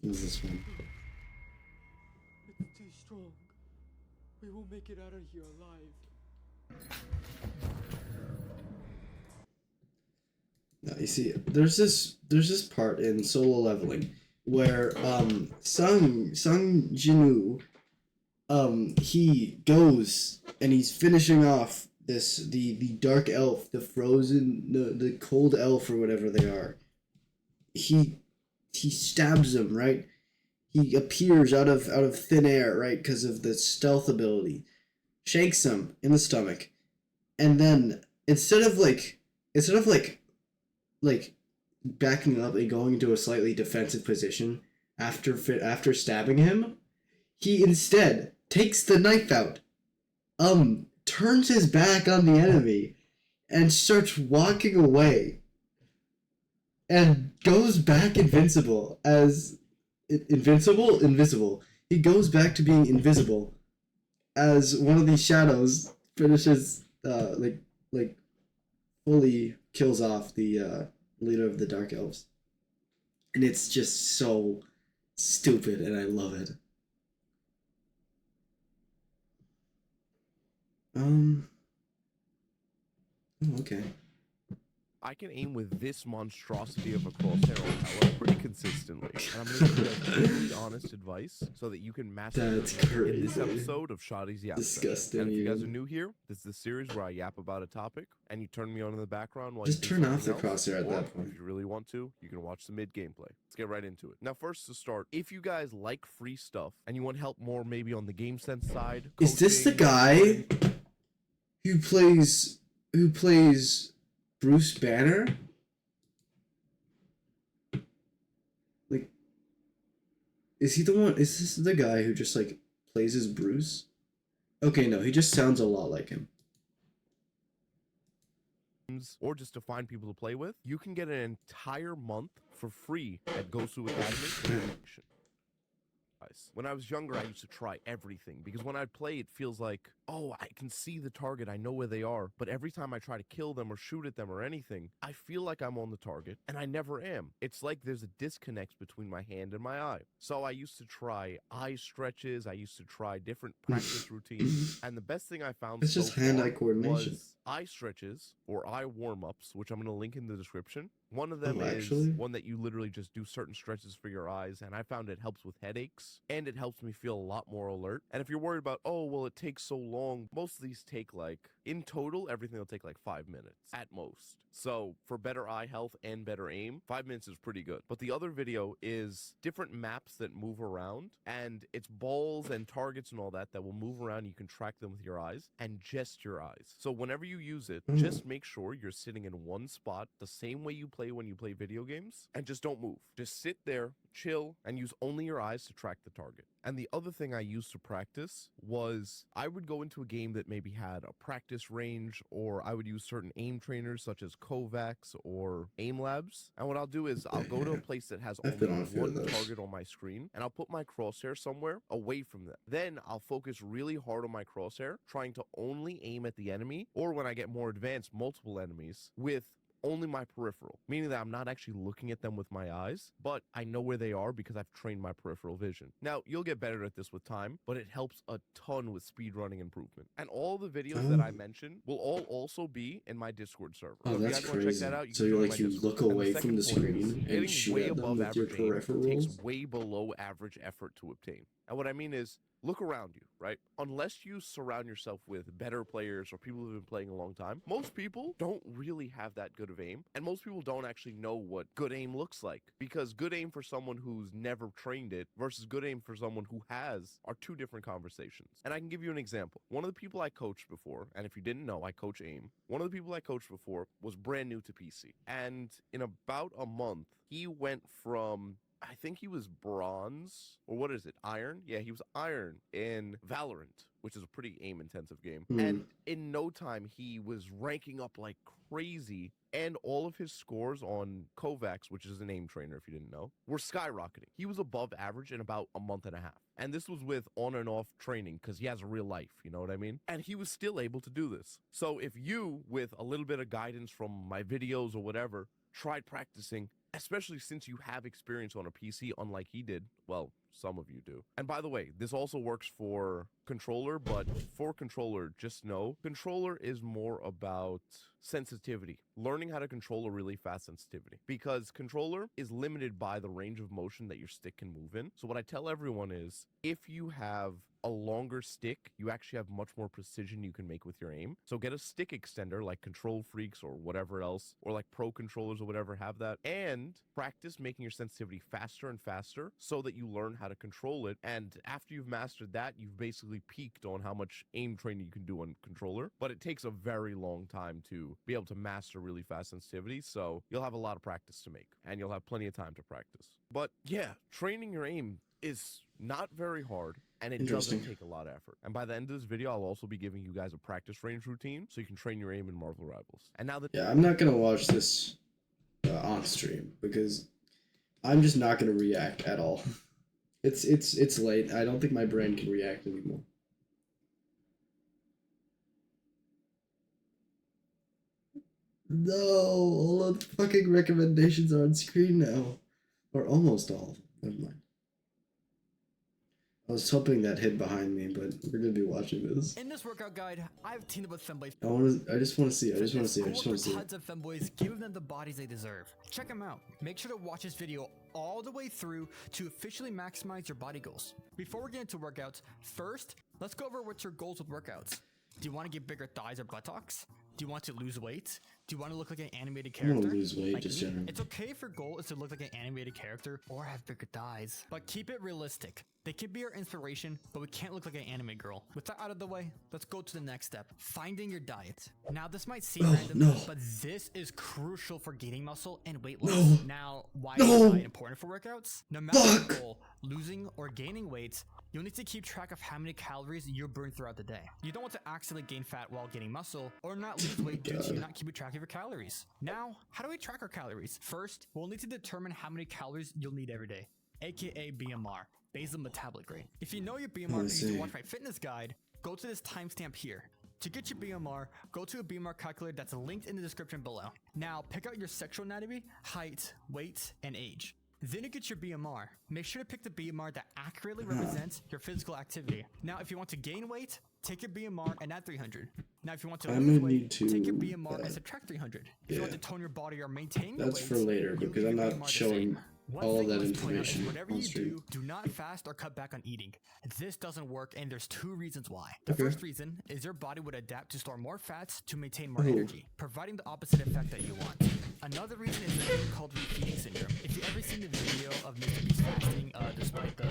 What is this one? It's too strong. We won't make it out of here alive. Now, you see, there's this part in Solo Leveling where Sung Jinwoo he goes and he's finishing off the dark elf, the frozen, the cold elf or whatever they are. He stabs him, right? He appears out of thin air, right, because of the stealth ability. Shakes him in the stomach. And then instead of backing up and going into a slightly defensive position after stabbing him, he instead takes the knife out, turns his back on the enemy, and starts walking away, and goes back invisible. He goes back to being invisible as one of these shadows finishes fully kills off the leader of the Dark Elves. And it's just so stupid, and I love it. Oh, okay. I can aim with this monstrosity of a crosshair on power pretty consistently. And I'm going to give you guys really honest advice so that you can master That's it in crazy. this episode of Shoddy's Yap Session. Disgusting, And if you guys are even. new here, this is the series where I yap about a topic and you turn me on in the background while Just you do turn off the something else, crosshair at or that point. if you really want to, you can watch the mid gameplay. Let's get right into it. Now, first to start, if you guys like free stuff and you want help more maybe on the game sense side, Is this the coaching, guy who plays Bruce Banner? Like, is he the one? Is this the guy who just like plays as Bruce? Okay, no, he just sounds a lot like him. or just to find people to play with, you can get an entire month for free at Gosu Academy. When I was younger, I used to try everything because when I play, it feels like, oh, I can see the target, I know where they are, but every time I try to kill them or shoot at them or anything, I feel like I'm on the target, and I never am. It's like there's a disconnect between my hand and my eye. So I used to try eye stretches, I used to try different practice routines, and the best thing I found It's so just hand-eye far coordination. was eye stretches or eye warm-ups, which I'm going to link in the description. One of them Oh, is actually? one that you literally just do certain stretches for your eyes, and I found it helps with headaches, and it helps me feel a lot more alert. And if you're worried about, oh, well, it takes so long, most of these take like, in total, everything will take like 5 minutes at most. So for better eye health and better aim, 5 minutes is pretty good. But the other video is different maps that move around, and it's balls and targets and all that that will move around. You can track them with your eyes and just your eyes. So whenever you use it, just make sure you're sitting in one spot the same way you play when you play video games, and just don't move. Just sit there, chill, and use only your eyes to track the target. And the other thing I used to practice was I would go into a game that maybe had a practice range, or I would use certain aim trainers such as Kovacs or Aim Labs. And what I'll do is I'll go to a place that has I've only been on a few of one those. target on my screen, and I'll put my crosshair somewhere away from them. Then I'll focus really hard on my crosshair, trying to only aim at the enemy, or when I get more advanced, multiple enemies, with only my peripheral, meaning that I'm not actually looking at them with my eyes, but I know where they are because I've trained my peripheral vision. Now, you'll get better at this with time, but it helps a ton with speedrunning improvement. And all the videos that I mentioned will all also be in my Discord server. Oh, So if you that's guys wanna check crazy. that out, you So can you're join like, my you Discord. look And away the from the second point is, screen and getting shoot way at them above with your average aim peripherals? takes way below average effort to obtain. And what I mean is, look around you, right? Unless you surround yourself with better players or people who've been playing a long time, most people don't really have that good of aim, and most people don't actually know what good aim looks like, because good aim for someone who's never trained it versus good aim for someone who has are two different conversations. And I can give you an example. One of the people I coached before, and if you didn't know, I coach aim. One of the people I coached before was brand new to PC, and in about a month, he went from I think he was bronze, or what is it, iron? Yeah, he was iron in Valorant, which is a pretty aim intensive game. And in no time, he was ranking up like crazy. And all of his scores on Kovacs, which is an aim trainer if you didn't know, were skyrocketing. He was above average in about a month and a half. And this was with on and off training because he has a real life, you know what I mean? And he was still able to do this. So if you, with a little bit of guidance from my videos or whatever, tried practicing, especially since you have experience on a PC, unlike he did, well, some of you do. And by the way, this also works for controller, but for controller, just know, controller is more about sensitivity. Learning how to control a really fast sensitivity. Because controller is limited by the range of motion that your stick can move in. So what I tell everyone is, if you have a longer stick, you actually have much more precision you can make with your aim. So get a stick extender like Control Freaks or whatever else, or like pro controllers or whatever have that, and practice making your sensitivity faster and faster so that you learn how to control it. And after you've mastered that, you've basically peaked on how much aim training you can do on controller. But it takes a very long time to be able to master really fast sensitivity, so you'll have a lot of practice to make, and you'll have plenty of time to practice. But yeah, training your aim is not very hard, and it doesn't take a lot of effort. And by the end of this video, I'll also be giving you guys a practice range routine so you can train your aim in Marvel Rivals. And now that I'm not gonna watch this on stream because I'm just not gonna react at all. It's late. I don't think my brain can react anymore. No, all of the fucking recommendations are on screen now, or almost all. Never mind. I was hoping that hid behind me, but we're gonna be watching this. In this workout guide, I've teamed up with femboys. I just want to see. I just want to see. I just want to see. Tons of femboys, giving them the bodies they deserve. Check them out. Make sure to watch this video all the way through to officially maximize your body goals. Before we get into workouts, first, let's go over what's your goals with workouts. Do you want to get bigger thighs or buttocks? Do you want to lose weight? Do you want to look like an animated I want character? to lose weight, Like just me? generally. It's okay if your goal is to look like an animated character or have bigger thighs, but keep it realistic. They can be our inspiration, but we can't look like an anime girl. With that out of the way, let's go to the next step, finding your diet. Now, this might seem random, no. but this is crucial for gaining muscle and weight loss. No. Now, why No. is diet important for workouts? No matter Fuck. your goal, losing or gaining weight, you'll need to keep track of how many calories you burn throughout the day. You don't want to accidentally gain fat while gaining muscle or not lose weight due to you not keeping track of your calories. Now, how do we track our calories? First, we'll need to determine how many calories you'll need every day, aka BMR, basal metabolic rate. If you know your BMR and you watch my fitness guide, go to this timestamp here. To get your BMR, go to a BMR calculator that's linked in the description below. Now, pick out your sexual anatomy, height, weight, and age. Then you get your BMR. Make sure to pick the BMR that accurately represents your physical activity. Now, if you want to gain weight, take your BMR and add 300. Now, if you want to I'm lose gonna weight, need to, take your BMR and subtract 300. If you want yeah. to tone your body or maintain your That's weight, for later you because leave I'm your not BMR the showing same. One all thing that worth pointing out is information whatever on you stream. do not fast or cut back on eating. This doesn't work, and there's two reasons why. The Okay. first reason is your body would adapt to store more fats to maintain more energy, providing the opposite effect that you want. Another reason is a thing called refeeding syndrome. If you've ever seen the video of Mr. Beast fasting, despite the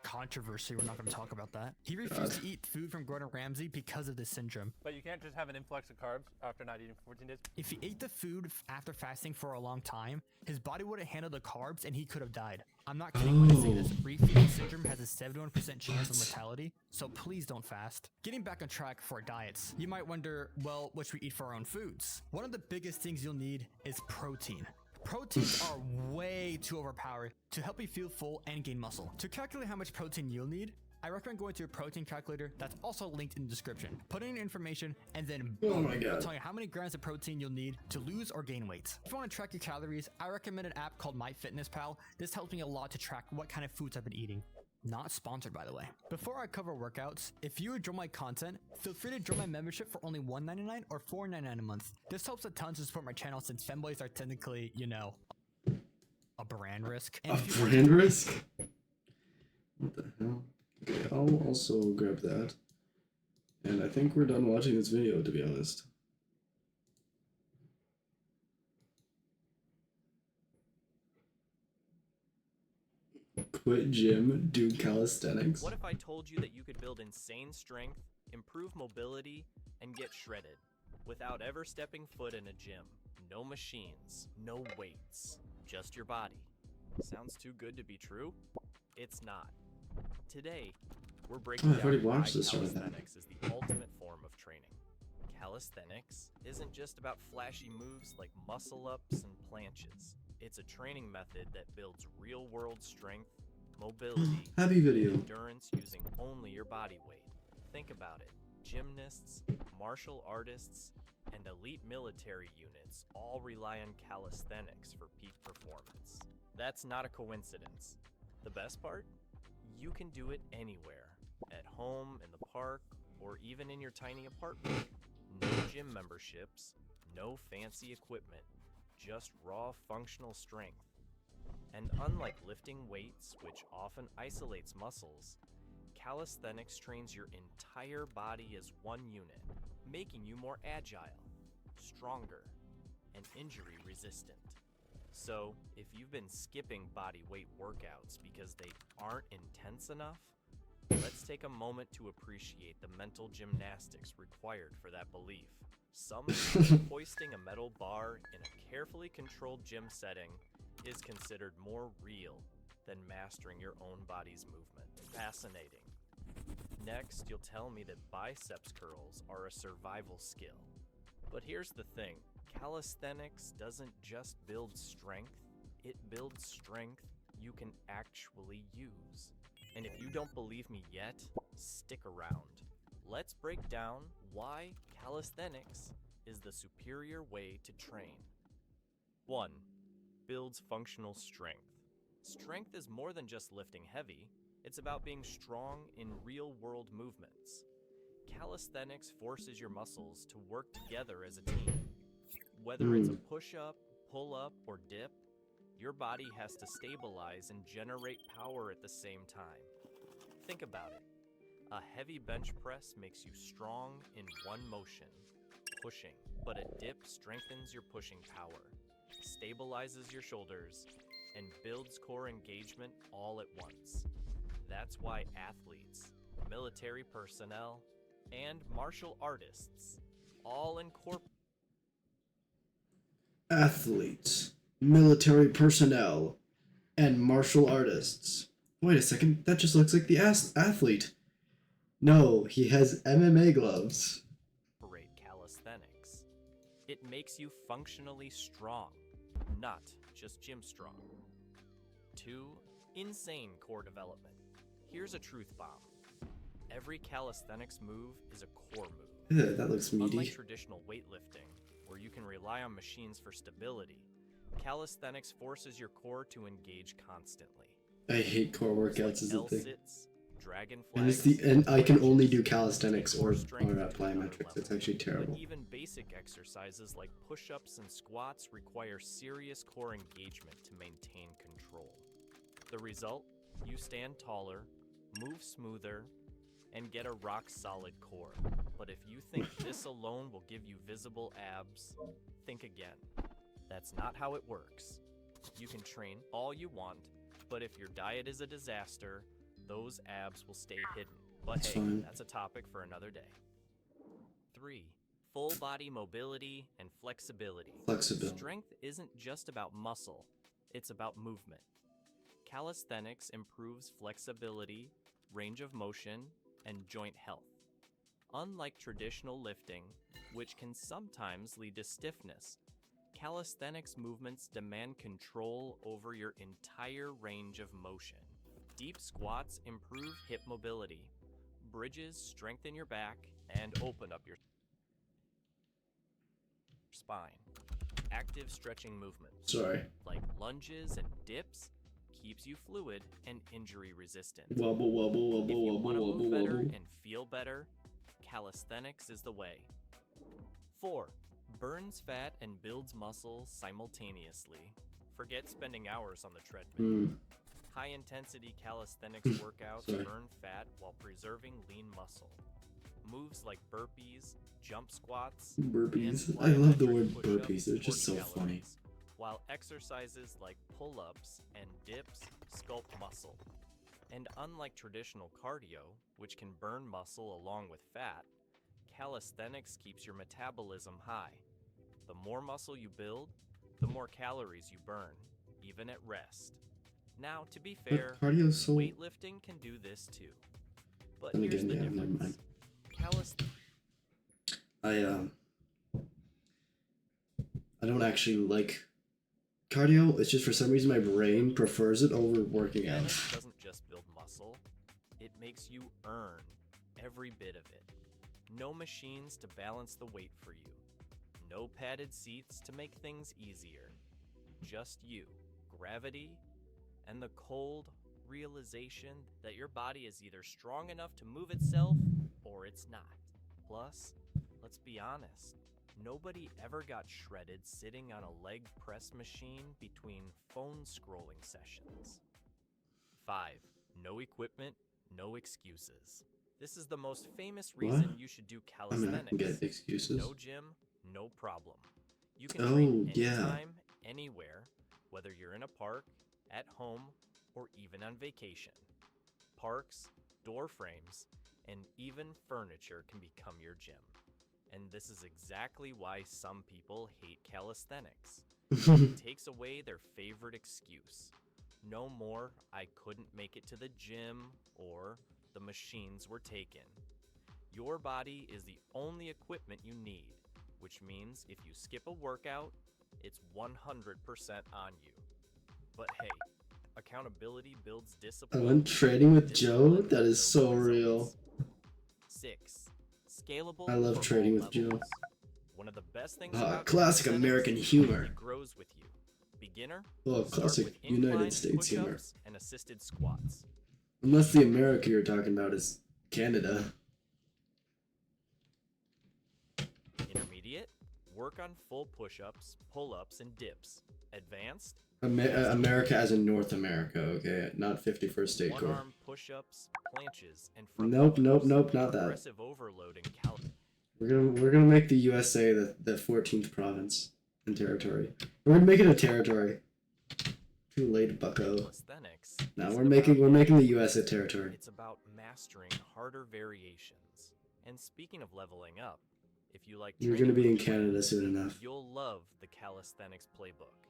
controversy, we're not going to talk about that. He refused to eat food from Gordon Ramsay because of this syndrome. But you can't just have an influx of carbs after not eating for 14 days. If he ate the food after fasting for a long time, his body wouldn't handle the carbs and he could have died. I'm not kidding when I say this. Refeeding syndrome has a 71% chance of mortality, so please don't fast. Getting back on track for diets, you might wonder, well, what should we eat for our own foods? One of the biggest things you'll need is protein. Proteins are way too overpowered to help you feel full and gain muscle. To calculate how much protein you'll need, I recommend going to a protein calculator that's also linked in the description. Put in your information and then boom, it'll tell you how many grams of protein you'll need to lose or gain weight. If you want to track your calories, I recommend an app called MyFitnessPal. This helps me a lot to track what kind of foods I've been eating. Not sponsored, by the way. Before I cover workouts, if you enjoy my content, feel free to join my membership for only $1.99 or $4.99 a month. This helps a ton to support my channel since femboys are technically, you know, a brand risk. And A brand risk? What the hell? Okay, I'll also grab that. And I think we're done watching this video, to be honest. Quit gym, do calisthenics. What if I told you that you could build insane strength, improve mobility, and get shredded without ever stepping foot in a gym? No machines, no weights, just your body. Sounds too good to be true? It's not. Today, we're breaking Oh, I've down already why watched this already. calisthenics is the ultimate form of training. Calisthenics isn't just about flashy moves like muscle ups and planches. It's a training method that builds real-world strength, mobility, Happy video. and endurance using only your body weight. Think about it. Gymnasts, martial artists, and elite military units all rely on calisthenics for peak performance. That's not a coincidence. The best part? You can do it anywhere. At home, in the park, or even in your tiny apartment. No gym memberships, no fancy equipment, just raw functional strength. And unlike lifting weights, which often isolates muscles, calisthenics trains your entire body as one unit, making you more agile, stronger, and injury resistant. So, if you've been skipping body weight workouts because they aren't intense enough, let's take a moment to appreciate the mental gymnastics required for that belief. Some hoisting a metal bar in a carefully controlled gym setting is considered more real than mastering your own body's movement. Fascinating. Next, you'll tell me that biceps curls are a survival skill. But here's the thing, calisthenics doesn't just build strength, it builds strength you can actually use. And if you don't believe me yet, stick around. Let's break down why calisthenics is the superior way to train. 1. Builds functional strength. Strength is more than just lifting heavy, it's about being strong in real-world movements. Calisthenics forces your muscles to work together as a team. Whether it's a push-up, pull-up, or dip, your body has to stabilize and generate power at the same time. Think about it. A heavy bench press makes you strong in one motion, pushing, but a dip strengthens your pushing power, stabilizes your shoulders, and builds core engagement all at once. That's why athletes, military personnel, and martial artists all incorporate Athletes, military personnel, and martial artists. Wait a second, that just looks like the athlete. No, he has MMA gloves. calisthenics. It makes you functionally strong, not just gym strong. 2. Insane core development. Here's a truth bomb. Every calisthenics move is a core move. Ugh, that looks meaty. Unlike traditional weightlifting, where you can rely on machines for stability, calisthenics forces your core to engage constantly. I hate core workouts as a thing. L-sits, dragon And it's flags, and I can only do lunges, calisthenics or strength to another plyometrics. level. It's actually terrible. But even basic exercises like push-ups and squats require serious core engagement to maintain control. The result? You stand taller, move smoother, and get a rock-solid core. But if you think this alone will give you visible abs, think again. That's not how it works. You can train all you want, but if your diet is a disaster, those abs will stay hidden. But That's hey, fine. that's a topic for another day. 3. Full body mobility and flexibility. Flexibility. Strength isn't just about muscle, it's about movement. Calisthenics improves flexibility, range of motion, and joint health. Unlike traditional lifting, which can sometimes lead to stiffness, calisthenics movements demand control over your entire range of motion. Deep squats improve hip mobility, bridges strengthen your back, and open up your spine. Active stretching movements, Sorry. like lunges and dips, keeps you fluid and injury resistant. Wobble, wobble, If you wobble, want to wobble, move better wobble. and feel better, calisthenics is the way. 4. Burns fat and builds muscle simultaneously. Forget spending hours on the treadmill. High-intensity calisthenics workouts Sorry. burn fat while preserving lean muscle. Moves like burpees, jump squats, Burpees. and I love the plyometric word push-ups burpees. They're just so burn funny. calories, while exercises like pull-ups and dips sculpt muscle. And unlike traditional cardio, which can burn muscle along with fat, calisthenics keeps your metabolism high. The more muscle you build, the more calories you burn, even at rest. Now, to be But fair, cardio's so. weightlifting can do this too. But Then here's again, the yeah, never difference. mind. Calisthenics I don't actually like cardio. It's just for some reason my brain prefers it over working out. doesn't just build muscle, it makes you earn every bit of it. No machines to balance the weight for you. No padded seats to make things easier. Just you, gravity, and the cold realization that your body is either strong enough to move itself or it's not. Plus, let's be honest, nobody ever got shredded sitting on a leg press machine between phone scrolling sessions. 5. No equipment, no excuses. This is the most famous reason What? you should do I mean, I can calisthenics. get excuses. No gym, no problem. You can Oh, train yeah. anytime, anywhere, whether you're in a park, at home, or even on vacation. Parks, door frames, and even furniture can become your gym. And this is exactly why some people hate calisthenics. It takes away their favorite excuse. No more, I couldn't make it to the gym, or the machines were taken. Your body is the only equipment you need, which means if you skip a workout, it's 100% on you. But hey, accountability builds I discipline. went trading with Joe. Discipline That is builds so real. results. 6. Scalable. I love for trading all with Joe. levels. One of the best things Ah, about classic calisthenics American is humor. It grows with you. Beginner. Oh, start classic with United incline States humor. push-ups and assisted squats. Unless the America you're talking about is Canada. Intermediate. Work on full push-ups, pull-ups, and dips. Advanced. America as in North America, okay? Not 51st State Corps. One-arm push-ups, planches, and front Nope, push-ups. not that. Progressive overload and We're gonna make the USA the 14th province and territory. We're gonna make it a territory. Too late, bucko. calisthenics. No, isn't we're about making the weight. US a territory. It's about mastering harder variations. And speaking of leveling up, if you like You're training gonna be in routines, Canada soon enough. you'll love the calisthenics playbook.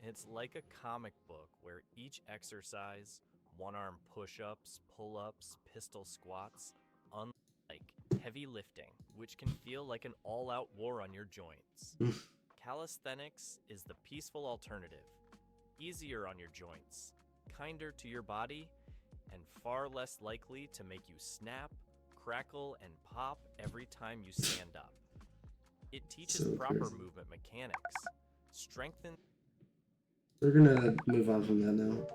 It's like a comic book where each exercise, one-arm push-ups, pull-ups, pistol squats, unlike heavy lifting, which can feel like an all-out war on your joints. Calisthenics is the peaceful alternative. Easier on your joints, kinder to your body, and far less likely to make you snap, crackle, and pop every time you stand up. It teaches So proper crazy. movement mechanics, strengthens We're gonna move on from that now.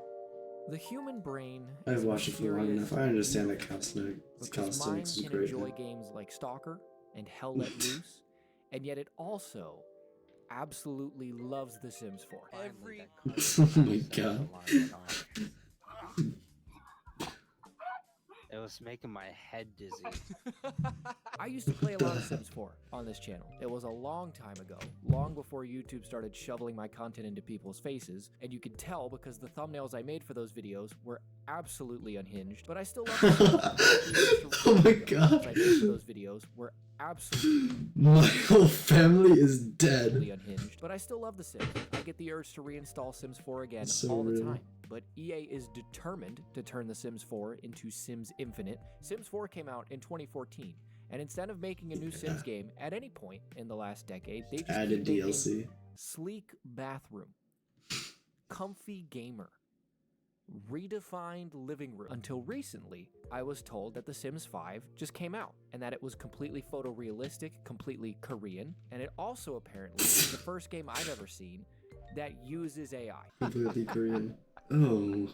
The human brain I've is watched it for long mysterious enough. I understand that because calisthenics mine is can great. enjoy games like Stalker and Hell Let Loose, and yet it also absolutely loves The Sims 4. Oh my god. It was making my head dizzy. I used to play a lot of Sims 4 on this channel. It was a long time ago, long before YouTube started shoveling my content into people's faces, and you could tell because the thumbnails I made for those videos were absolutely unhinged, but I still love them. Oh my god. I did for those videos were absolutely My whole family is dead. unhinged, but I still love The Sims. I get the urge to reinstall Sims 4 again That's so all the real. time. But EA is determined to turn The Sims 4 into Sims Infinite. Sims 4 came out in 2014, and instead of making a new Sims game at any point in the last decade, they just Added keep making DLC. sleek bathroom, comfy gamer, redefined living room. Until recently, I was told that The Sims 5 just came out and that it was completely photorealistic, completely Korean, and it also apparently is the first game I've ever seen that uses AI. Completely Korean. Oh.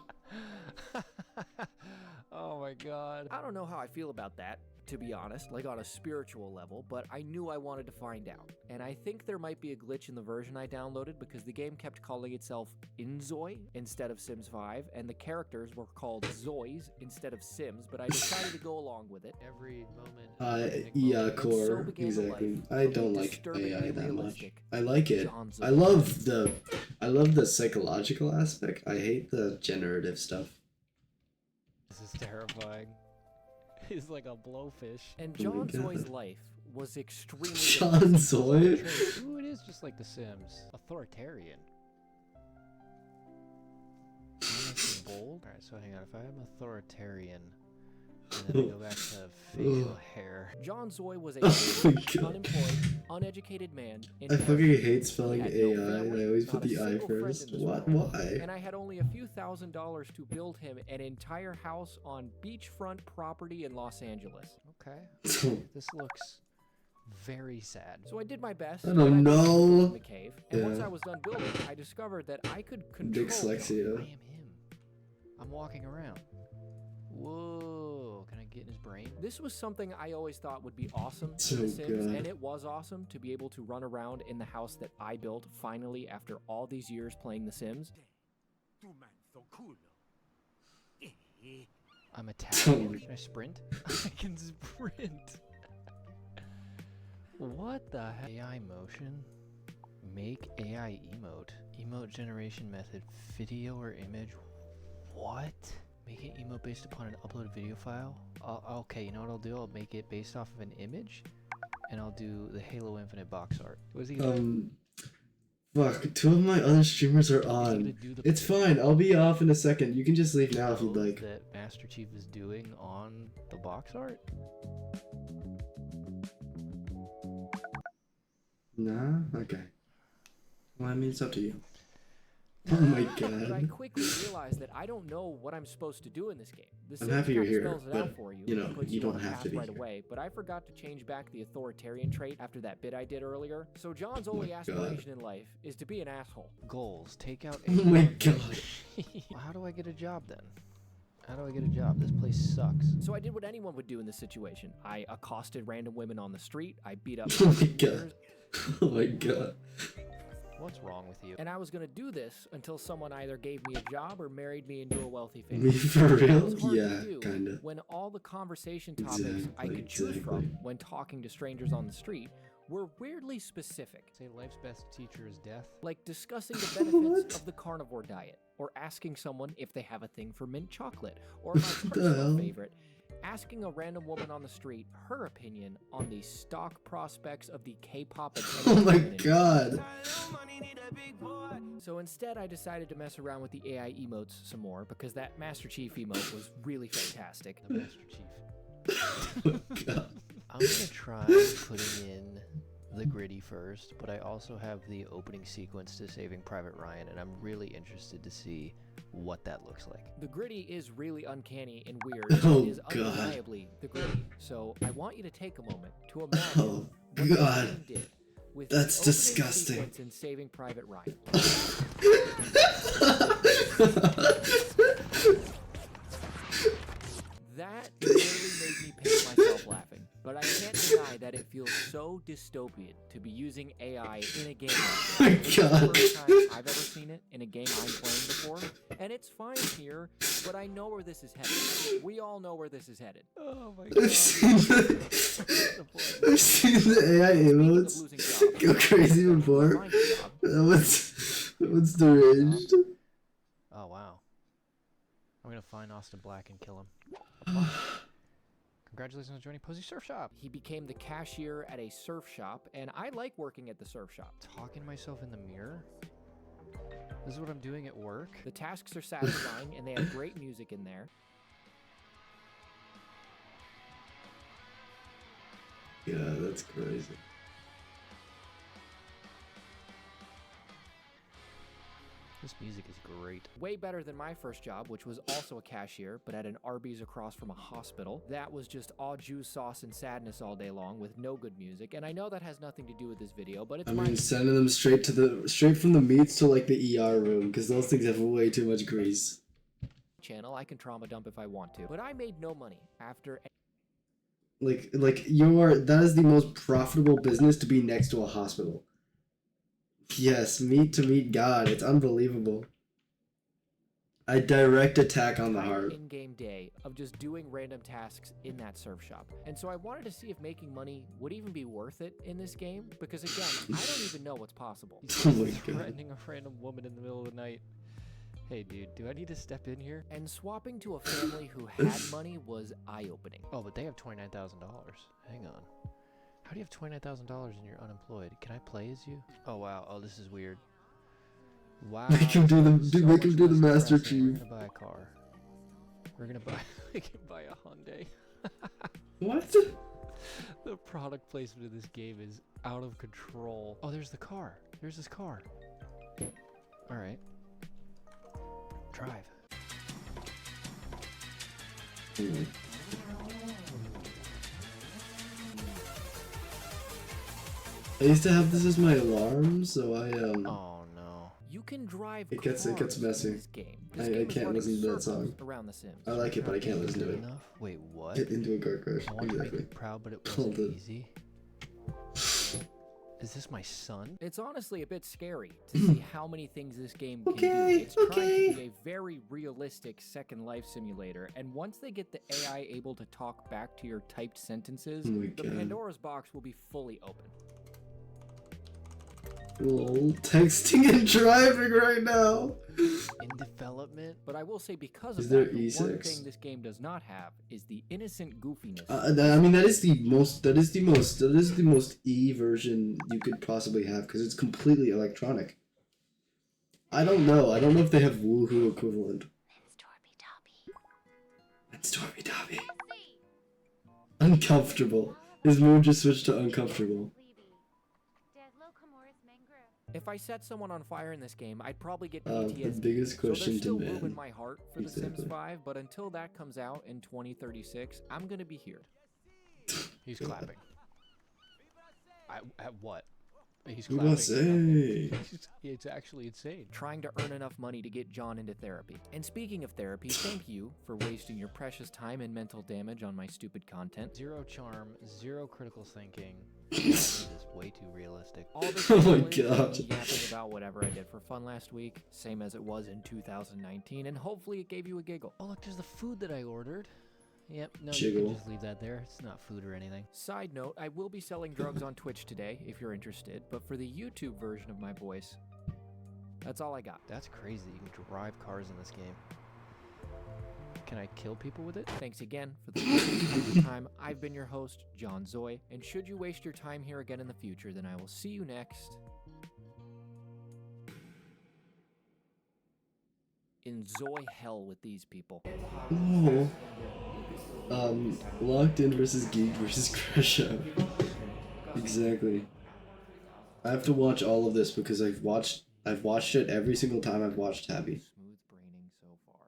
Oh my god. I don't know how I feel about that, to be honest, like on a spiritual level, but I knew I wanted to find out. And I think there might be a glitch in the version I downloaded because the game kept calling itself Inzoi instead of Sims 5, and the characters were called Zoys instead of Sims, but I decided to go along with it. Every moment. Yeah, And so core. began a Exactly. life I of don't the like disturbingly AI that much. realistic I like it. John I Zoy. love the psychological aspect. I hate the generative stuff. This is terrifying. He's like a blowfish. And Oh my John Zoy's God. life was extremely John realistic. Zoy? Ooh, it is just like The Sims. Authoritarian. Honestly, bold. Alright, so hang on. If I'm authoritarian, and then I go back to facial hair. John Zoy was a Oh my God. unemployed, uneducated man. In I Paris. fucking hate spelling He had AI. no family, I always not put a the I single friend first. in this What? world, Why? And I had only a few $1,000s to build him an entire house on beachfront property in Los Angeles. Okay. This looks very sad. So I did my best. I and don't built know. the cave, and once Yeah. I was done building, I discovered that I could control him. Dyslexia. I am him. I'm walking around. Whoa. Can I get in his brain? This was something I always thought would be awesome So in The Sims, good. and it was awesome to be able to run around in the house that I built finally after all these years playing The Sims. I'm Italian. Can I sprint? I can sprint. What the heck? AI motion? Make AI emote. Emote generation method. Video or image. What? Make an emote based upon an uploaded video file? Okay, you know what I'll do? I'll make it based off of an image. And I'll do the Halo Infinite box art. What is he doing? Fuck, 2 of my other streamers are on. It's fine, I'll be off in a second. You can just leave now if you'd like. That Master Chief is doing on the box art? Nah? Okay. Well, I mean, it's up to you. Oh my But I god. quickly realized that I don't know what I'm supposed to do in this game. The I'm Sims happy you're kinda here, spells it out but, for you, you know, and puts you on don't a have to path be right here. away. But I forgot to change back the authoritarian trait after that bit I did earlier. So John's Oh only my aspiration in life is to be an asshole. Goals. Take out Oh my god. Well, how do I get a job then? How do I get a job? This place sucks. So I did what anyone would do in this situation. I accosted random women on the street. I beat up Oh my teenagers, god. Oh my god. What's wrong with you? and I was gonna do this until someone either gave me a job or married me into a wealthy family. Me for That real? was hard to Yeah, do kinda. When all the conversation topics I Exactly, could choose from exactly. when talking to strangers on the street were weirdly specific. Say life's best teacher is death. Like discussing the benefits of the carnivore diet, or asking someone if they have a thing for mint chocolate, or my the personal hell? favorite, asking a random woman on the street her opinion on the stock prospects of the K-pop and Oh my entertainment industry. god. So instead, I decided to mess around with the AI emotes some more because that Master Chief emote was really fantastic. The Master Chief. Oh god. I'm gonna try putting in the gritty first, but I also have the opening sequence to Saving Private Ryan, and I'm really interested to see what that looks like. The gritty is really uncanny and weird. Oh, It is God. undeniably the gritty. So I want you to take a moment to imagine Oh what the god. game did with That's the opening disgusting. sequence in Saving Private Ryan. That literally made me piss myself laughing. But I can't deny that it feels so dystopian to be using AI in a game like My this. It's the God. first time I've ever seen it in a game I'm playing before, and it's fine here, but I know where this is headed. We all know where this is headed. Oh my I've seen I've seen the AI emotes go crazy before. That one's deranged. Oh wow. I'm gonna find Austin Black and kill him. Congratulations on joining Posey Surf Shop. He became the cashier at a surf shop, and I like working at the surf shop. Talking to myself in the mirror? This is what I'm doing at work? The tasks are satisfying, and they have great music in there. Yeah, that's crazy. This music is great. Way better than my first job, which was also a cashier, but at an Arby's across from a hospital. That was just all juice, sauce, and sadness all day long with no good music. And I know that has nothing to do with this video, but it's I my mean, sending them straight from the meats to like the ER room because those things have way too much grease. channel. I can trauma dump if I want to. But I made no money after. Like that is the most profitable business to be next to a hospital. Yes, meat to meet God. It's unbelievable. A direct attack on the heart. In-game day of just doing random tasks in that surf shop. And so I wanted to see if making money would even be worth it in this game, because again, I don't even know what's possible. Oh my God. Threatening a random woman in the middle of the night. Hey dude, do I need to step in here? And swapping to a family who had money was eye-opening. Oh, but they have $29,000. Hang on. How do you have $29,000 and you're unemployed? Can I play as you? Oh wow, oh this is weird. Wow. Make him do the so make him much do the less Master depressing. Chief. We're gonna buy a car. We're gonna buy we can buy a Hyundai. What? The product placement of this game is out of control. Oh, there's the car. There's this car. Alright. Drive. I used to have this as my alarm, so I Oh no. You can drive It gets cars messy. in this game. This I game is can't running listen to that circles song. around The Sims. I like it, but I can't listen to it. Enough? Wait, what? Get into a car crash. I want to make Exactly. you proud, but it Called wasn't it. easy. Is this my son? It's honestly a bit scary to see how many things this game can do. Okay, It's trying to okay. be a very realistic Second Life simulator, and once they get the AI able to talk back to your typed sentences, Oh my the God. Pandora's box will be fully open. Lol, texting and driving right now. In development? But I will say, because Is of there that, the one E6? thing this game does not have is the innocent goofiness. I mean, that is the most E version you could possibly have because it's completely electronic. I don't know if they have Woohoo equivalent. That's Torby Dobby. Uncomfortable. His mood just switched to uncomfortable. If I set someone on fire in this game, I'd probably get The PTSD. biggest So question there's to still room in man. my heart for The Sims Exactly. 5, but until that comes out in 2036, I'm gonna be here. He's clapping. At what? He's Who clapping. was say? It's actually insane. Trying to earn enough money to get John into therapy. And speaking of therapy, thank you for wasting your precious time and mental damage on my stupid content. Zero charm, zero critical thinking. This is way too realistic. All this Oh my really is God. me yapping about whatever I did for fun last week, same as it was in 2019, and hopefully it gave you a giggle. Oh look, there's the food that I ordered. Yep, no, you Jiggle. can just leave that there. It's not food or anything. Side note, I will be selling drugs on Twitch today, if you're interested, but for the YouTube version of my voice, that's all I got. That's crazy. You can drive cars in this game. Can I kill people with it? Thanks again for the time. I've been your host, John Zoy, and should you waste your time here again in the future, then I will see you next. Enjoy hell with these people. Oh. Locked in versus Geek versus Crash Out. Exactly. I have to watch all of this because I've watched it every single time I've watched Tabby. Smooth braining so far.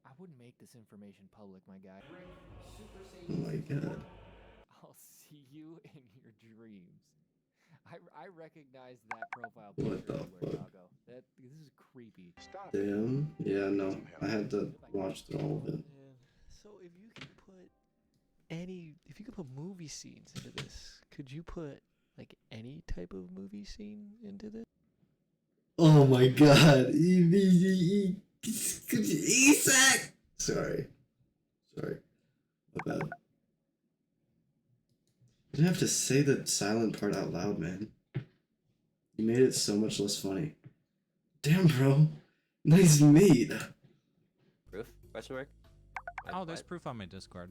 I wouldn't make this information public, my guy. Oh my God. I'll see you in your dreams. I recognize that profile What picture the everywhere, fuck? Doggo. This is creepy. Damn. Yeah, no. I had to watch through all of it. So if you could put movie scenes into this, could you put like any type of movie scene into this? Oh my God. Isak. Sorry. My bad. You didn't have to say the silent part out loud, man. You made it so much less funny. Damn, bro. Nice meat. Proof? Question mark? Oh, there's proof on my Discord.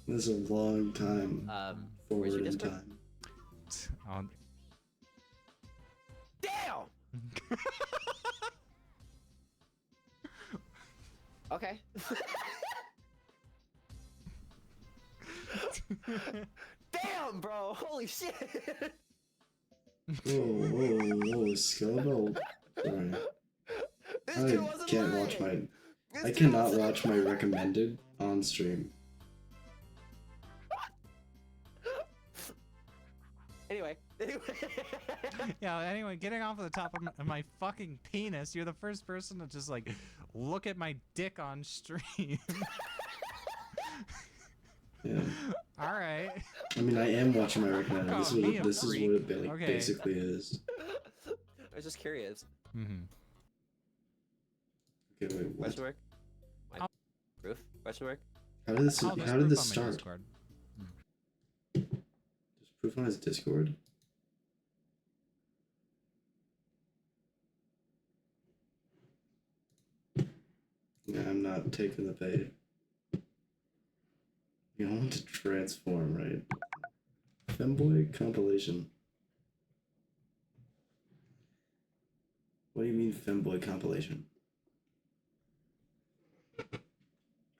This is a long time where's forward your in Discord? time. On Damn! Okay. Damn, bro! Holy shit! Whoa, Skeletal. Sorry. This I dude wasn't can't lying. watch my. This I dude cannot wasn't watch my lying. recommended on stream. Anyway. yeah. Anyway, getting off of the top of my fucking penis, you're the first person to just like look at my dick on stream. Yeah. All right. I mean, I am watching my recommended. This Call is me what, a this is freak. what it like, Okay. basically is. I was just curious. Mm-hmm. Okay, wait, what? Question mark? Proof? Question mark? How did this? Oh, there's How did proof this on my start? Discord. There's proof on his Discord. Yeah, I'm not taking the bait. You want to transform, right? Femboy compilation. What do you mean femboy compilation?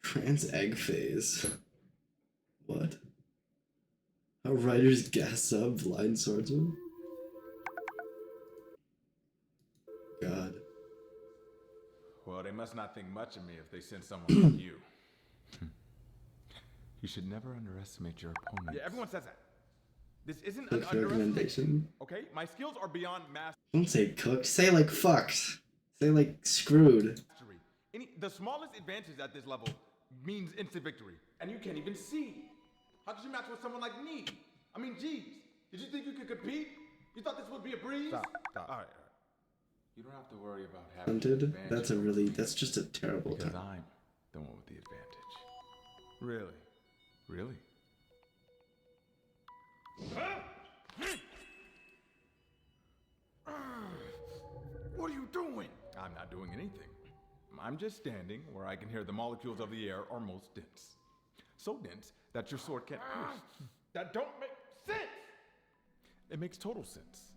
Trans egg phase. What? How writers gas up blind swordsman? God. Well, they must not think much of me if they send someone like you. You should never underestimate your opponent. Yeah, everyone says that. This isn't an Cook's recommendation. Okay, my skills are beyond mastery. Don't say cooked. Say like fucked. Say like screwed. The smallest advantage at this level means instant victory. And you can't even see. How could you match with someone like me? I mean, geez. Did you think you could compete? You thought this would be a breeze? Stop. All right. You don't have to worry about having Hunted? That's just a terrible because time. I'm the one with the advantage. Really? Really? What are you doing? I'm not doing anything. I'm just standing where I can hear the molecules of the air are most dense. So dense that your sword can't pierce. That don't make sense! It makes total sense.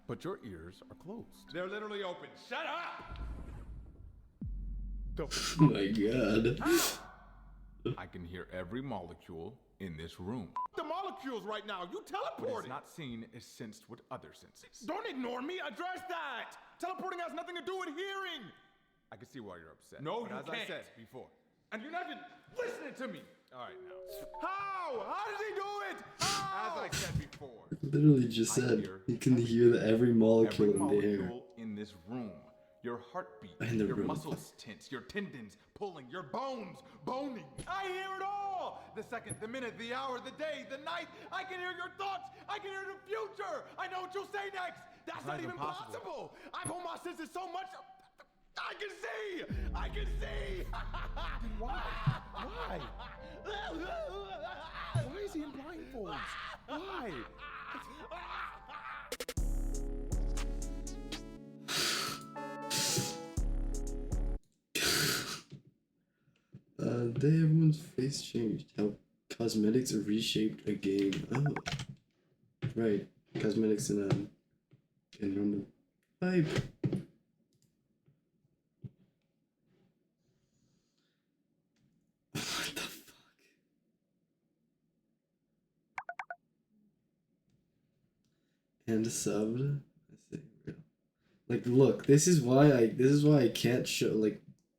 But your ears are closed. They're literally open. Shut up! Oh my god. I can hear every molecule in this room. The molecules right now, you teleported! What is not seen is sensed with other senses. Don't ignore me, address that! Teleporting has nothing to do with hearing! I can see why you're upset. No, you can't. As I said before. And you're not even listening to me! Alright now. How? How did he do it? How? As I said before. Literally just said you can hear every molecule in the air. In this room. Your heartbeat, In the your room. muscles tense, your tendons pulling, your bones boning. I hear it all! The second, the minute, the hour, the day, the night. I can hear your thoughts. I can hear the future. I know what you'll say next. That's not even possible. I've honed my senses so much. I can see. I can see. Why? Why? Why is he in blindfolds? Why? They everyone's face changed. How cosmetics reshaped a game. Oh, right. Cosmetics in Rumble. Pipe. What the fuck? And subbed. I see. Like, look. This is why I can't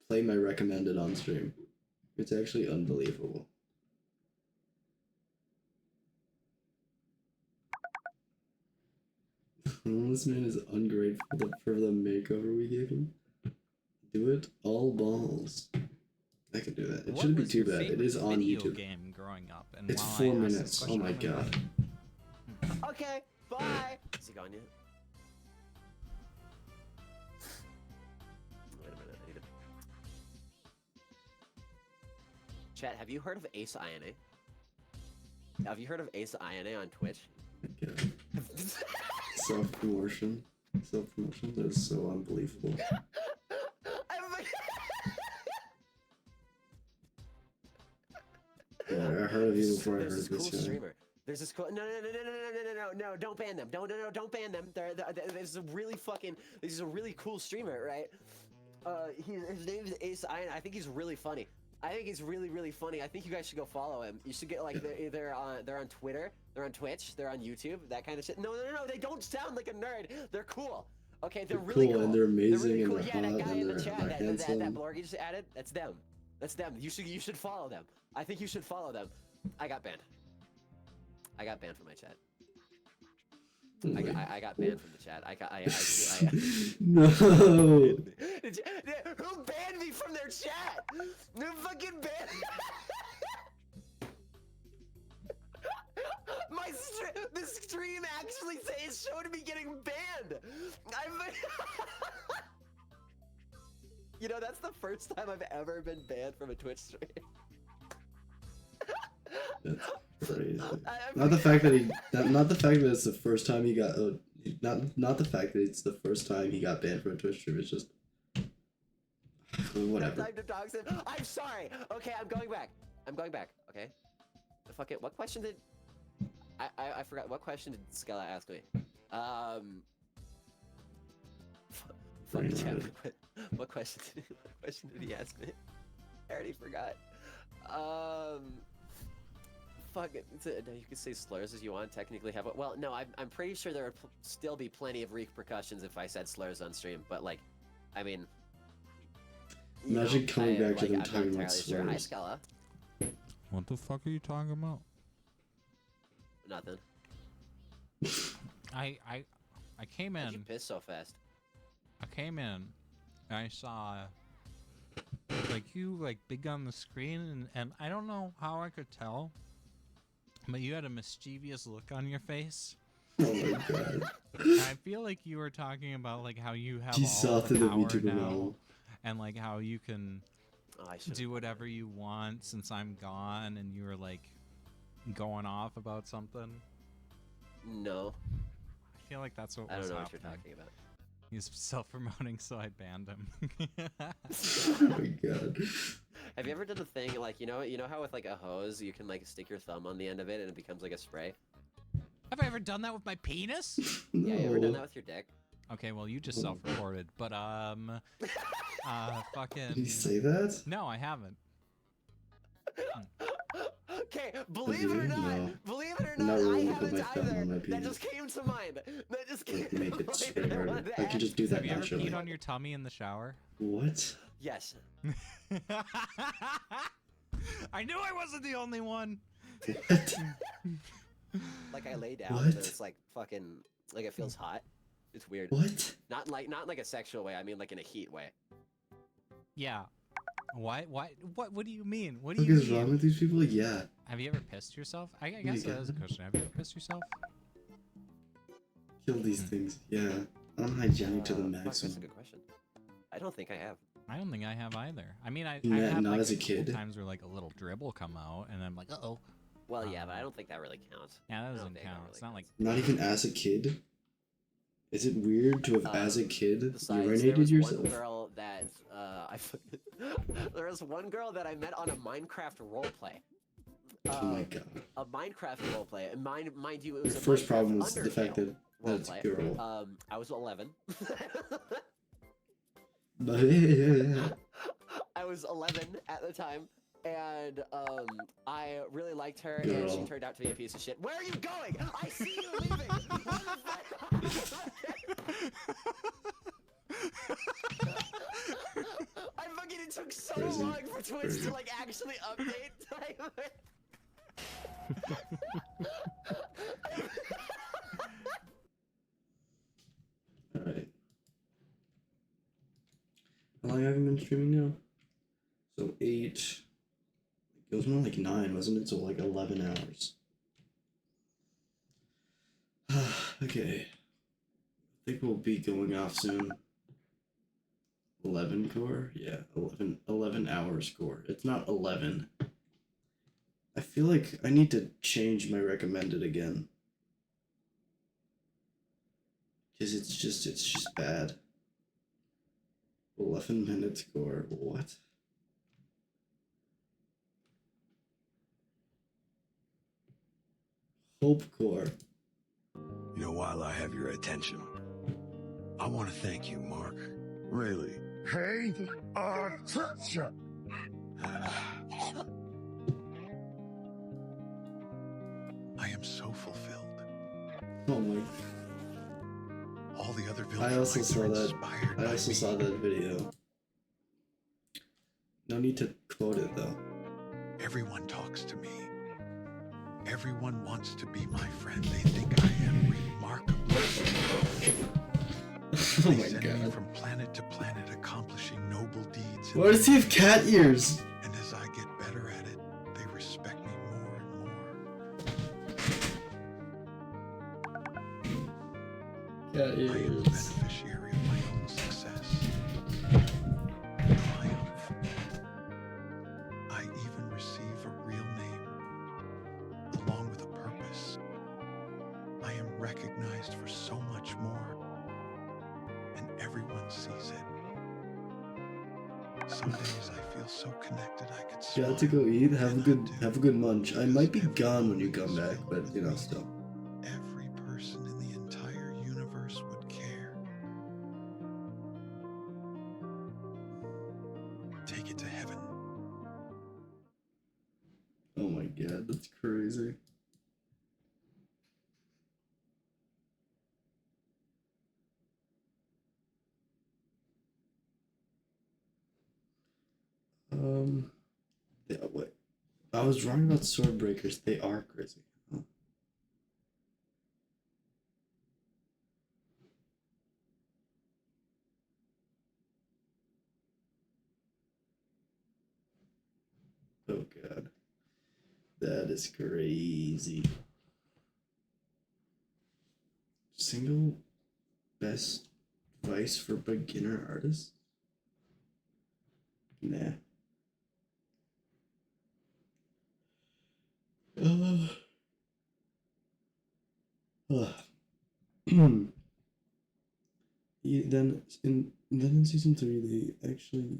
play my recommended on stream. It's actually unbelievable. This man is ungrateful for the makeover we gave him. Do it all balls. I can do that. It shouldn't be too bad. It is on YouTube. Game growing up, and It's while 4 I asked minutes. this Oh question, my god. Okay, bye. Is he gone yet? Wait a minute. I need to... Chat, have you heard of Ace INA? Have you heard of Ace INA on Twitch? Self-promotion. Self-promotion. That is so unbelievable. Yeah, I heard of you before I heard There's this cool guy. streamer. There's this cool. No! Don't ban them. Don't ban them. This is a really cool streamer, right? His name is Ace Iron. I think he's really funny. I think he's really funny. I think you guys should go follow him. You should get like they're on Twitter, they're on Twitch, they're on YouTube, that kind of shit. No, they don't sound like a nerd. They're cool. Okay, they're really cool. And they're amazing really and cool. they're Yeah, that hot guy and in the they're chat, that handsome. blogger you just added, that's them. That's them. You should follow them. I think you should follow them. I got banned. I got banned from my chat. I got banned from the chat. No. Who banned me from their chat? Who fucking banned? The stream actually showed me getting banned. You know, that's the first time I've ever been banned from a Twitch stream. That's crazy. Not the fact that it's the first time he got not the fact that it's the first time he got banned from a Twitch stream. It's just whatever. Time to dog said, I'm sorry. Okay, I'm going back. Okay. Fuck it. What question did I forgot? What question did Skella ask me? brain Fuck, rotted. what question did he ask me? I already forgot. Fuck it. No, you can say slurs as you want. Technically, have it. Well, no, I'm pretty sure there would still be plenty of repercussions if I said slurs on stream. But like, I mean, you Imagine know, coming back to like, them I'm not talking about entirely sure. Hi, slurs. Scala. What the fuck are you talking about? Nothing. I came Why'd you in. piss so fast? I came in and I saw like you like big on the screen and I don't know how I could tell, but you had a mischievous look on your face. Oh my god. I feel like you were talking about like how you have You all saw the through the power VTuber now model. and like how you can Oh, I should've- do whatever you want since I'm gone, and you were like going off about something. No. I feel like that's what I was don't know what happening. you're talking about. He's self-promoting, so I banned him. Oh my god. Have you ever done the thing like you know how with like a hose you can like stick your thumb on the end of it and it becomes like a spray? Have I ever done that with my penis? No. Yeah, you ever done that with your dick? Okay, well you just self-reported, but fucking. Did he say that? No, I haven't. Okay, believe it or not, No. believe it or I'm not, not I really gonna put haven't my thumb either. on my That penis. just came to mind. That just came Like, to make mind. it spin and I harder. wanted to I can just do ask that Have you ever naturally. peed on your tummy in the shower? What? Yes. I knew I wasn't the only one. What? Like I lay down What? and then it's like fucking like it feels hot. It's weird. What? Not like a sexual way. I mean like in a heat way. Yeah. Why? What do you mean? What do What you is mean? wrong with these people? Yeah. Have you ever pissed yourself? I guess that is a question. Have you ever pissed yourself? Kill these things. Yeah. Unhygienic to the Fuck, that's a maximum. good question. I don't think I have. I don't think I have either. I mean, I Nah, have not like as a couple kid. times where like a little dribble come out, and I'm like, uh-oh. Well, yeah, but I don't think that really counts. Yeah, that I don't doesn't think that count. really It's not like Not even as a kid? Is it weird to have, as a kid, Besides, there was urinated one yourself? girl that there was one girl that I met on a Minecraft roleplay. Oh my god. A Minecraft roleplay, and mind you, it was The a first Minecraft problem was the Undertale fact that that's a roleplay. girl. I was 11. Yeah. I was 11 at the time, and I really liked her, and she Girl. turned out to be a piece of shit. Where are you going? I see you leaving. What the fuck? I fucking it took so Crazy. long for Twitch Crazy. to like actually update. Alright. How long have you been streaming now? So 8. It was more like 9, wasn't it? So like 11 hours. Okay. I think we'll be going off soon. 11 core? Yeah, 11 hours core. It's not 11. I feel like I need to change my recommended again. Because it's just bad. 11 minutes core. What? Hope core. You know, while I have your attention, I want to thank you, Mark. Really. Hey, attention! I am so fulfilled. Oh my. All the other I also villagers saw are that. inspired I by also me. saw that video. No need to quote it though. Everyone talks to me. Everyone wants to be my friend. They think I am remarkable. Oh They my send me god. from planet to planet accomplishing noble deeds. Why does he have cat ears? And as I get better at it, they respect me more and more. Cat I am the ears. beneficiary of my own success. Triumph. I even receive a real name, along with a purpose. I am recognized for so much more, and everyone sees it. Some days I feel so connected I could smile. Got to go eat. Have a good munch. I might be gone when you come back, but you know, still. Every person in the entire universe would care. god, that's crazy. Yeah, wait. I was wrong about sword breakers. They are crazy. Huh. Oh god. That is crazy. Single best advice for beginner artists? Nah. Then in season 3 they actually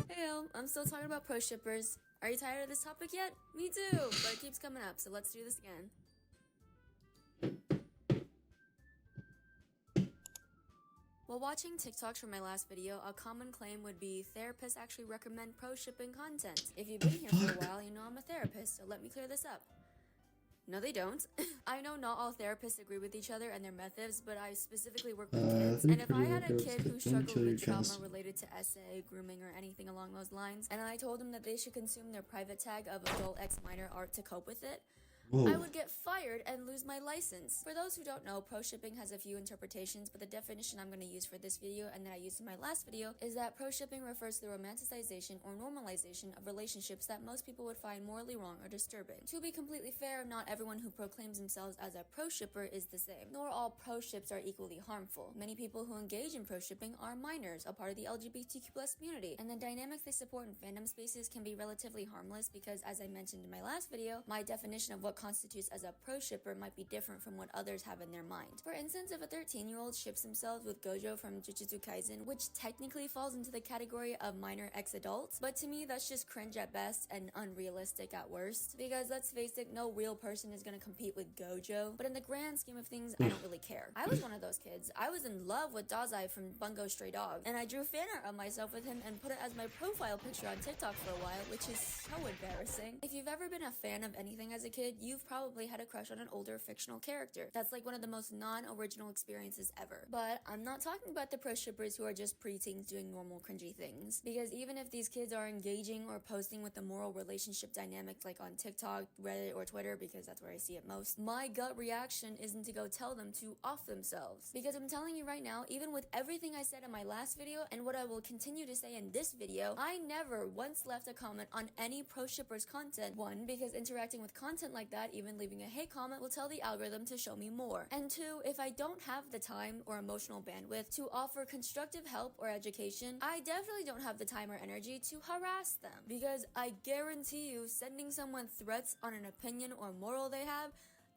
Heyo, I'm still talking about pro shippers. Are you tired of this topic yet? Me too, but it keeps coming up, so let's do this again. While watching TikToks from my last video, a common claim would be therapists actually recommend pro shipping content. If you've been here for a while, you know I'm a therapist, so let me clear this up. No, they don't. I know not all therapists agree with each other and their methods, but I specifically work with kids. And if I had a kid who struggled with trauma related to SA, grooming, or anything along those lines, and I told them that they should consume their private tag of adult X minor art to cope with it, I would get fired and lose my license. For those who don't know, pro shipping has a few interpretations, but the definition I'm going to use for this video and that I used in my last video is that pro shipping refers to the romanticization or normalization of relationships that most people would find morally wrong or disturbing. To be completely fair, not everyone who proclaims themselves as a pro shipper is the same, nor all pro ships are equally harmful. Many people who engage in pro shipping are minors, a part of the LGBTQ+ community, and the dynamics they support in fandom spaces can be relatively harmless because, as I mentioned in my last video, my definition of what constitutes as a pro shipper might be different from what others have in their mind. For instance, if a 13-year-old ships himself with Gojo from Jujutsu Kaisen, which technically falls into the category of minor ex-adults, but to me that's just cringe at best and unrealistic at worst, because let's face it, no real person is gonna compete with Gojo, but in the grand scheme of things, I don't really care. I was one of those kids. I was in love with Dazai from Bungo Stray Dogs, and I drew fan art of myself with him and put it as my profile picture on TikTok for a while, which is so embarrassing. If you've ever been a fan of anything as a kid, you've probably had a crush on an older fictional character. That's like one of the most non-original experiences ever. But I'm not talking about the pro shippers who are just preteens doing normal cringy things. Because even if these kids are engaging or posting with the moral relationship dynamics like on TikTok, Reddit, or Twitter, because that's where I see it most, my gut reaction isn't to go tell them to off themselves. Because I'm telling you right now, even with everything I said in my last video and what I will continue to say in this video, I never once left a comment on any pro shippers content. One, because interacting with content like that, even leaving a hate comment, will tell the algorithm to show me more. And two, if I don't have the time or emotional bandwidth to offer constructive help or education, I definitely don't have the time or energy to harass them. Because I guarantee you, sending someone threats on an opinion or moral they have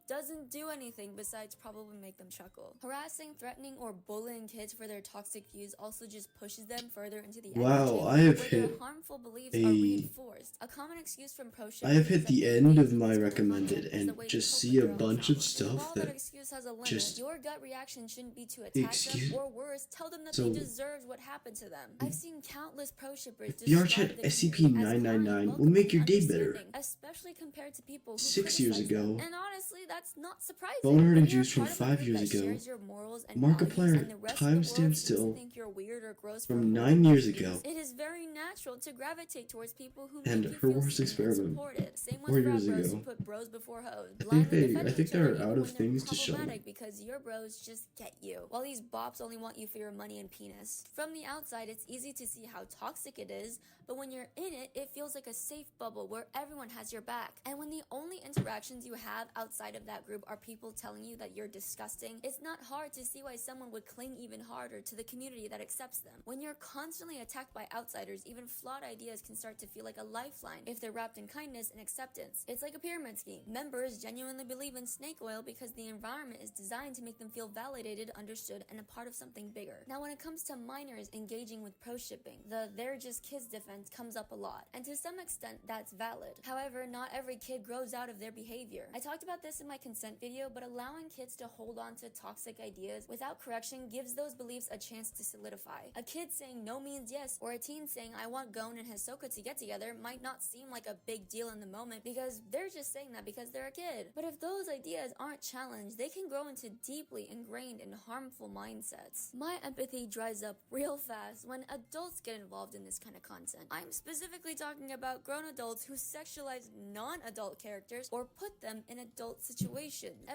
doesn't do anything besides probably make them chuckle. Harassing, threatening, or bullying kids for their toxic views also just pushes them further into the Wow, I have their hit harmful beliefs are reinforced. A common excuse from pro I have hit the end of my recommended and just see a bunch of stuff that excuse has a limit. just Your gut reaction shouldn't be to attack them, or worse, tell them that they deserve what happened to them. I've seen countless pro shippers VRChat SCP-999 will make your day better. especially compared to people who 6 years criticize them. ago, And honestly, that's not surprising. Boner When and you're Juice from part of a 5 group years that ago, shares your morals and Markiplier values, and the rest of the world timestamp seems to still think you're weird or gross for from holding 9 years these ago, views, it is very natural to gravitate towards people who and make you her feel worst seen and experiment supported. Same 4 with years frat bros who ago. put bros before hoes. I Blindly think defending each they're other out even of when they're things to show. problematic because your bros just get you, while these bops only want you for your money and penis. From the outside, it's easy to see how toxic it is, but when you're in it, it feels like a safe bubble where everyone has your back. And when the only interactions you have outside of that group are people telling you that you're disgusting, it's not hard to to see why someone would cling even harder to the community that accepts them. When you're constantly attacked by outsiders, even flawed ideas can start to feel like a lifeline if they're wrapped in kindness and acceptance. It's like a pyramid scheme. Members genuinely believe in snake oil because the environment is designed to make them feel validated, understood, and a part of something bigger. Now, when it comes to minors engaging with pro-shipping, the "they're just kids" defense comes up a lot, and to some extent that's valid. However, not every kid grows out of their behavior. I talked about this in my consent video, but allowing kids to hold on to toxic ideas without correction gives those beliefs a chance to solidify. A kid saying no means yes, or a teen saying I want Gon and Hisoka to get together might not seem like a big deal in the moment because they're just saying that because they're a kid. But if those ideas aren't challenged, they can grow into deeply ingrained and harmful mindsets. My empathy dries up real fast when adults get involved in this kind of content. I'm specifically talking about grown adults who sexualize non-adult characters or put them in adult situations.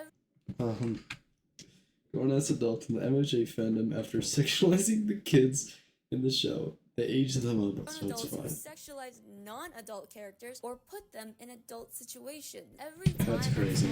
Grown ass adults in the MHA fandom after sexualizing the kids in the show. They age them up, so it's Adults who fine. sexualize non-adult characters or put them in adult situations. Every time That's crazy.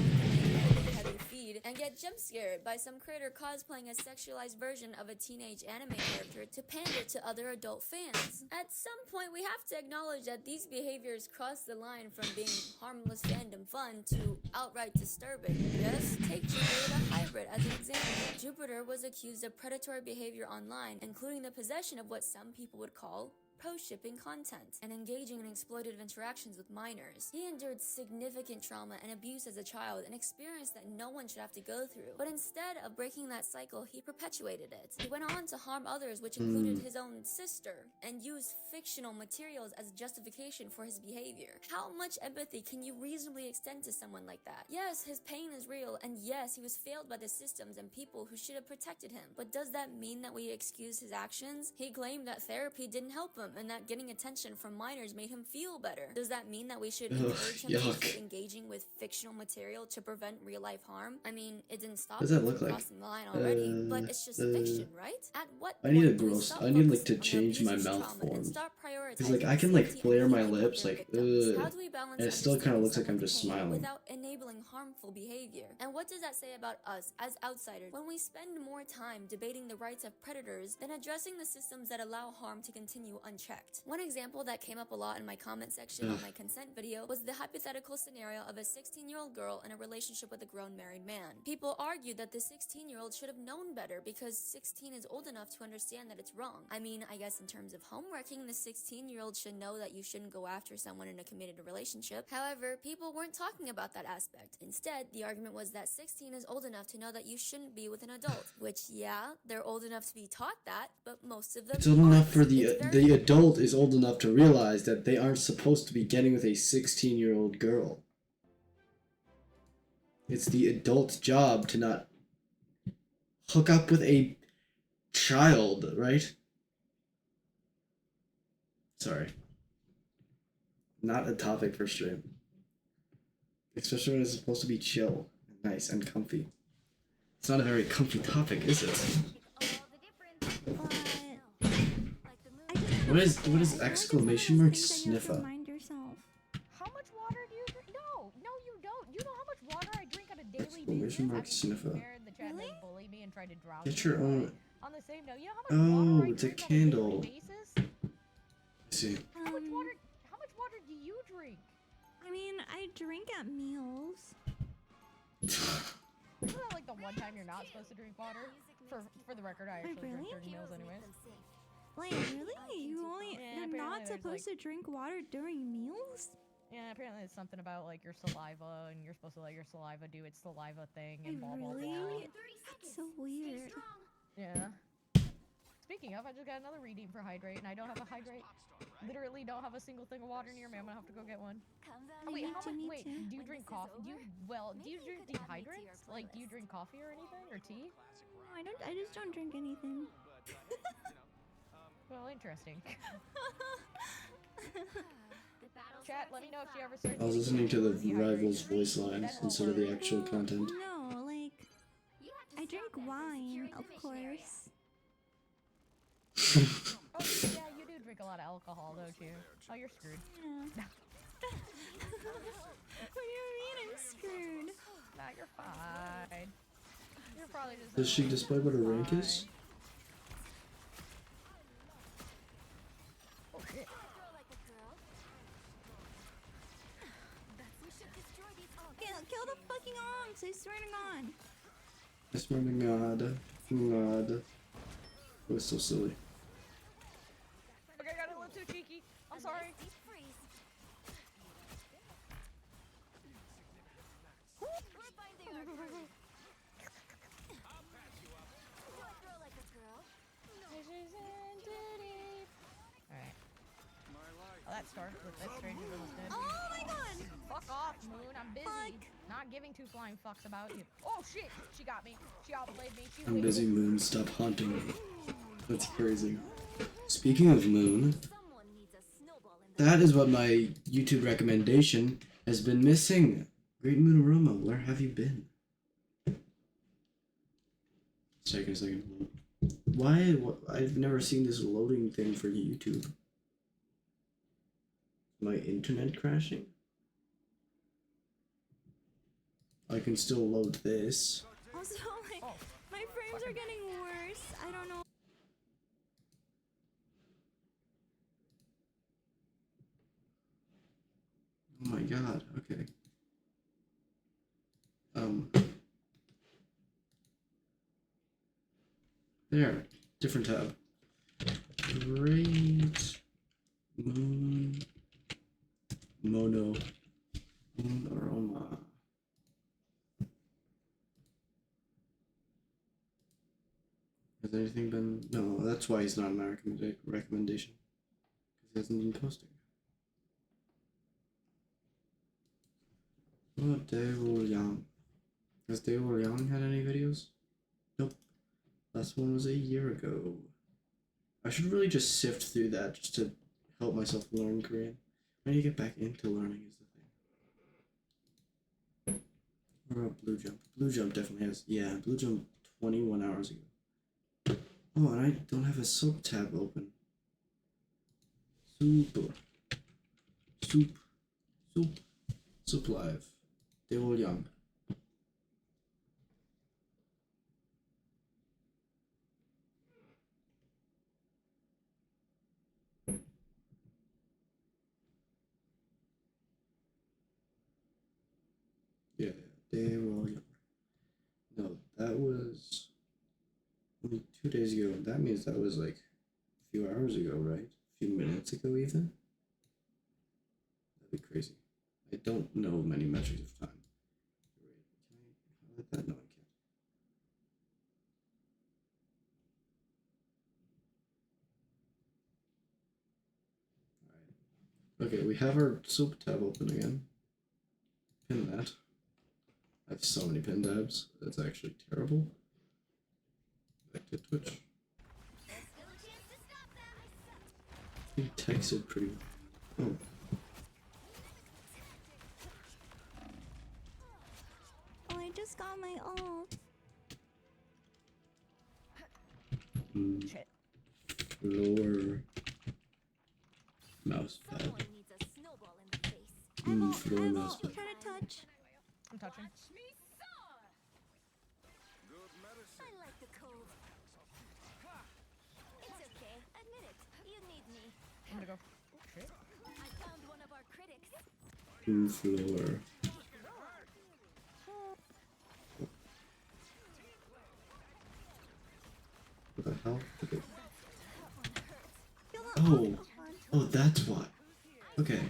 heavy feed and get jump scared by some creator cosplaying a sexualized version of a teenage anime character to pander to other adult fans. At some point, we have to acknowledge that these behaviors cross the line from being harmless fandom fun to outright disturbing. Yes, take Jupiter the Hybrid as an example. Jupiter was accused of predatory behavior online, including the possession of what some people would call pro-shipping content and engaging in exploitative interactions with minors. He endured significant trauma and abuse as a child, an experience that no one should have to go through. But instead of breaking that cycle, he perpetuated it. He went on to harm others, which included his own sister, and used fictional materials as justification for his behavior. How much empathy can you reasonably extend to someone like that? Yes, his pain is real, and yes, he was failed by the systems and people who should have protected him. But does that mean that we excuse his actions? He claimed that therapy didn't help him, and that getting attention from minors made him feel better. Does that mean that we should encourage him to keep engaging with fictional material to prevent real-life harm? I mean, it didn't stop What does that him look from like? crossing the line already, but it's just fiction, right? At what I need a point do we gross. stop I need like focusing to on change my abuser's mouth trauma form. and start Cause like I prioritizing can like safety and flare my healing of lips their like victims? How ugh, do we balance and it still kind of understanding looks like I'm someone's just pain smiling. without enabling harmful behavior? And what does that say about us as outsiders when we spend more time debating the rights of predators than addressing the systems that allow harm to continue unchecked? One example that came up a lot in my comment section on my consent video was the hypothetical scenario of a 16-year-old girl in a relationship with a grown married man. People argued that the 16-year-old should have known better because 16 is old enough to understand that it's wrong. I mean, I guess in terms of homeworking, the 16-year-old should know that you shouldn't go after someone in a committed relationship. However, people weren't talking about that aspect. Instead, the argument was that 16 is old enough to know that you shouldn't be with an adult, which, yeah, they're old enough to be taught that, but most of them It's old enough for It's the adult is old enough to realize that they aren't supposed to be getting with a 16-year-old girl. It's the adult's job to not hook up with a child, right? Sorry. Not a topic for stream. Especially when it's supposed to be chill, and nice, and comfy. It's not a very comfy topic, is it? What is exclamation mark sniffer? Remind yourself. How much water do you drink? No, you don't. You know how much water I drink on a daily basis? Exclamation mark sniffer. The chat has bullied me and tried to drown Get me. your own. On the same note, you know how much water Oh, I it's a drink on a daily candle. basis? I see. How much water do you drink? I mean, I drink at meals. Isn't that like the one time you're not supposed to drink water? For the record, I actually drink during meals anyways. Wait, really? You're not apparently supposed to drink water during meals? Yeah, apparently it's something about like your saliva, and you're supposed to let your saliva do its saliva thing, and blah blah blah. Really? That's so weird. Yeah. Speaking of, I just got another redeem for hydrate, and I don't have a hydrate. Literally don't have a single thing of water near me. I'm gonna have to go get one. Oh, wait, wait, do you drink coffee? Do you drink dehydrates? Like, do you drink coffee or anything, or tea? No, I don't. I just don't drink anything. Well, interesting. Chat, let me know if you ever starts. I was listening to the rival's voice lines instead of the actual content. No, like, I drink wine, of course. Oh, yeah, you do drink a lot of alcohol, don't you? Oh, you're screwed. Yeah. What do you mean I'm screwed? Nah, you're fine. You're probably just. Does she display what her rank is? Oh shit. Kill the fucking onks, I swear to God. I swear to God. God. It was so silly. Okay, I got a little too cheeky. I'm sorry. Alright. Oh, that starts with that stranger's almost dead. Oh my God! Fuck off, Moon. I'm busy. Not giving two flying fucks about you. Oh shit! She got me. She outplayed me. She I'm waited. busy, Moon. Stop haunting me. That's crazy. Speaking of Moon, that is what my YouTube recommendation has been missing. Great Moon Aroma, where have you been? Let's take a second. Why? I've never seen this loading thing for YouTube. My internet crashing? I can still load this. Also, my frames are getting worse. I don't know. Oh my God, okay. There, different tab. Great Moon Moon Aroma. Has anything been? No, that's why he's not in my recommendation. Because he hasn't been posting. Oh, Daewoo Yang. Has Daewoo Yang had any videos? Nope. Last one was a year ago. I should really just sift through that just to help myself learn Korean. I need to get back into learning is the thing. What about Blue Jump? Blue Jump definitely has. Yeah, Blue Jump 21 hours ago. Oh, and I don't have a soap tab open. Soup Live. Daewoo Yang. Yeah, Daewoo Yang. No, that was only 2 days ago. That means that was like a few hours ago, right? A few minutes ago, even. That'd be crazy. I don't know many metrics of time. Wait, can I let that? No, I can't. Alright. Okay, we have our soup tab open again. Pin that. I have so many pin tabs. That's actually terrible. Back to Twitch. He texted pretty. Oh. Oh, I just got my ult. Shit. Lower mouse pad. Floor mouse pad. Try to touch. I'm touching. I like the cold. It's okay. Admit it. You need me. I'm gonna go. Shit. I found one of our critics. Floor. What the hell? Okay. Oh, oh, that's why. Okay.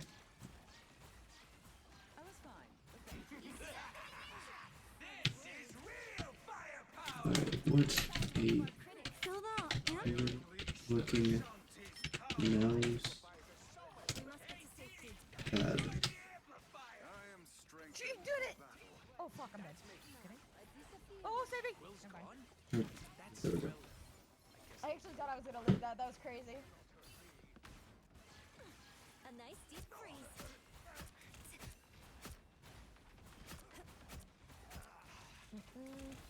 Alright, what's a looking mouse pad? She did it! Oh fuck, I'm dead. Kidding? Oh, save me! Never mind. There we go. I actually thought I was gonna live that. That was crazy. A nice deep freeze.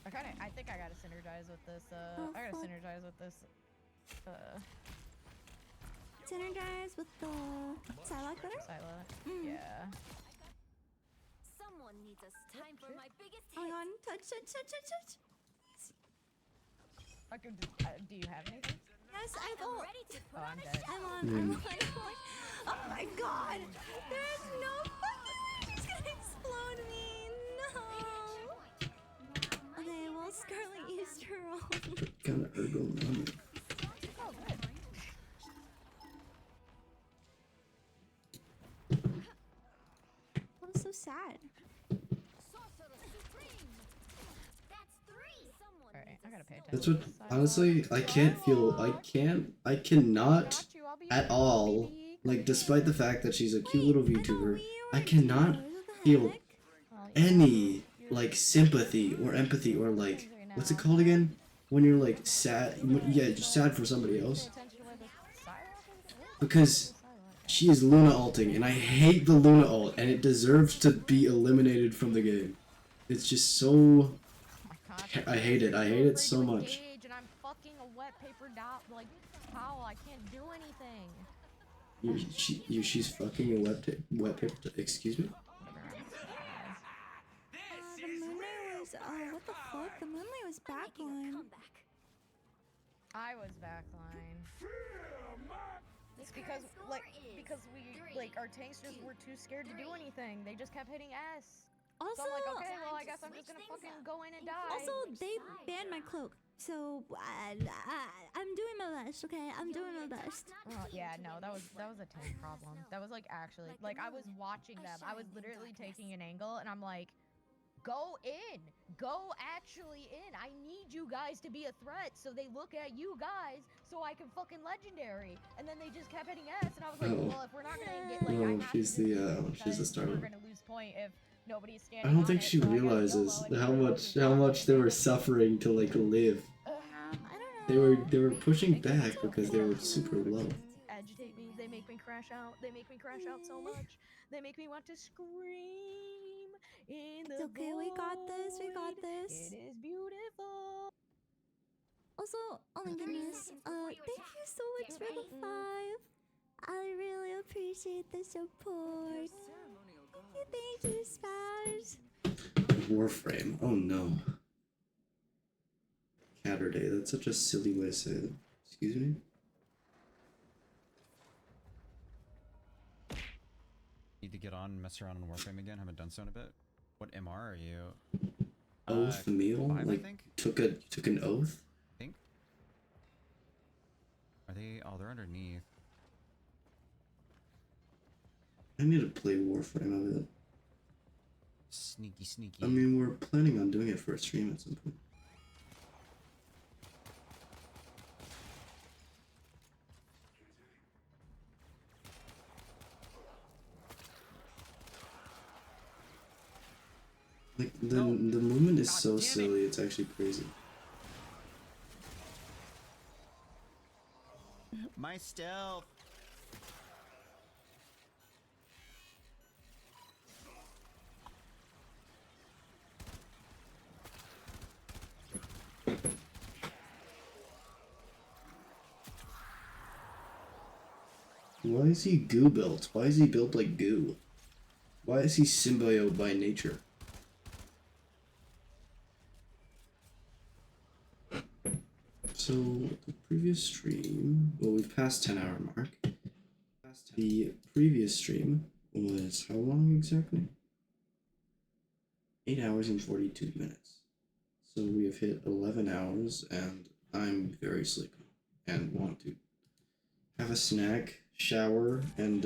I think I gotta synergize with this, I gotta synergize with this, Synergize with the Psylocke better? Psylocke. Yeah. Someone needs us. Time for my biggest Oh my hit. God, touch. I could. Do you have anything? Yes, I don't. Oh, I'm dead. I'm on. Oh my god! There's no fucking. She's gonna explode me. No. Okay, well, Scarlet used her own. Kind of ergonomic. Oh, good. I'm so sad. Alright, I gotta pay attention. That's what, honestly, I cannot at all, like, despite the fact that she's a cute little VTuber, I cannot feel any, like, sympathy or empathy or, like, what's it called again? When you're, like, sad, yeah, just sad for somebody else. Because she is Luna alting, and I hate the Luna ult, and it deserves to be eliminated from the game. It's just so... I hate it. I hate it so much. And I'm fucking a wet paper like towel. I can't do anything. She's fucking a wet paper. Excuse me. The Moonlight was. What the fuck? The Moonlight was backline. I was backline. It's because we our tanks just were too scared to do anything. They just kept hitting S. Also, so I'm like, okay, well, I guess I'm just gonna fucking go in and die. Also, they banned my cloak, so I'm doing my best. Okay, I'm doing my best. Yeah, no, that was a tank problem. That was like actually I was watching them. I was literally taking an angle, and I'm like, go in, go actually in. I need you guys to be a threat, so they look at you guys, so I can fucking legendary. And then they just kept hitting S, and I was like, well, if we're not gonna get She's the starter. we're gonna lose point if nobody's I standing. don't think she realizes how much they were suffering to like live. They were pushing back because they were super low. Agitate me. They make me crash out. They make me crash out so much. They make me want to scream in the It's okay. We got this. We got this. It is beautiful. Also, oh my goodness. Thank you so much for the 5. I really appreciate the support. Thank you, Spaz. Warframe. Oh no. Catterday. That's such a silly way to say it. Excuse me? Need to get on and mess around in Warframe again. Haven't done so in a bit. What MR are you? Oath meal? 5, like I think? took an oath? I think. Are they? Oh, they're underneath. I need to play Warframe of it. Sneaky, sneaky. I mean, we're planning on doing it for a stream at some point. Like, the movement is so silly, it's actually crazy. My stealth. Why is he goo built? Why is he built like goo? Why is he symbiote by nature? So, the previous stream, well, we've passed 10-hour mark. The previous stream was how long exactly? 8 hours and 42 minutes. So we have hit 11 hours, and I'm very sleepy and want to have a snack, shower, and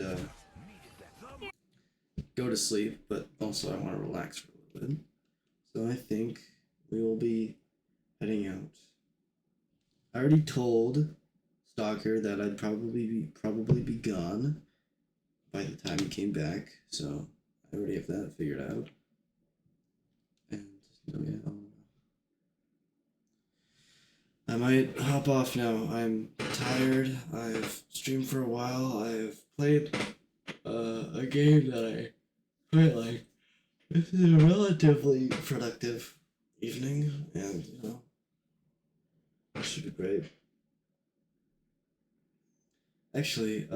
go to sleep, but also I want to relax for a little bit. So I think we will be heading out. I already told Stalker that I'd probably be gone by the time he came back, so I already have that figured out. And oh yeah, I might hop off now. I'm tired. I've streamed for a while. I've played a game that I quite like. It's been a relatively productive evening, and you know, it should be great. Actually,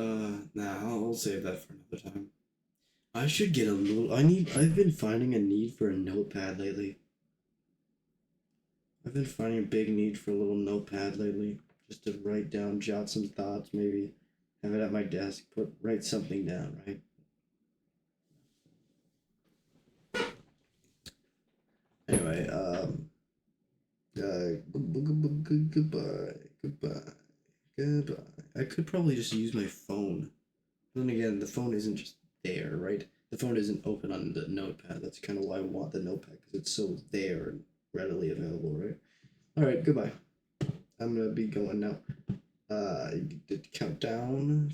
nah, I'll save that for another time. I should get a little. I've been finding a need for a notepad lately. I've been finding a big need for a little notepad lately, just to write down, jot some thoughts, maybe have it at my desk, write something down, right? Anyway, goodbye. I could probably just use my phone. But then again, the phone isn't just there, right? The phone isn't open on the notepad. That's kind of why I want the notepad, because it's so there and readily available, right? Alright, goodbye. I'm gonna be going now. The countdown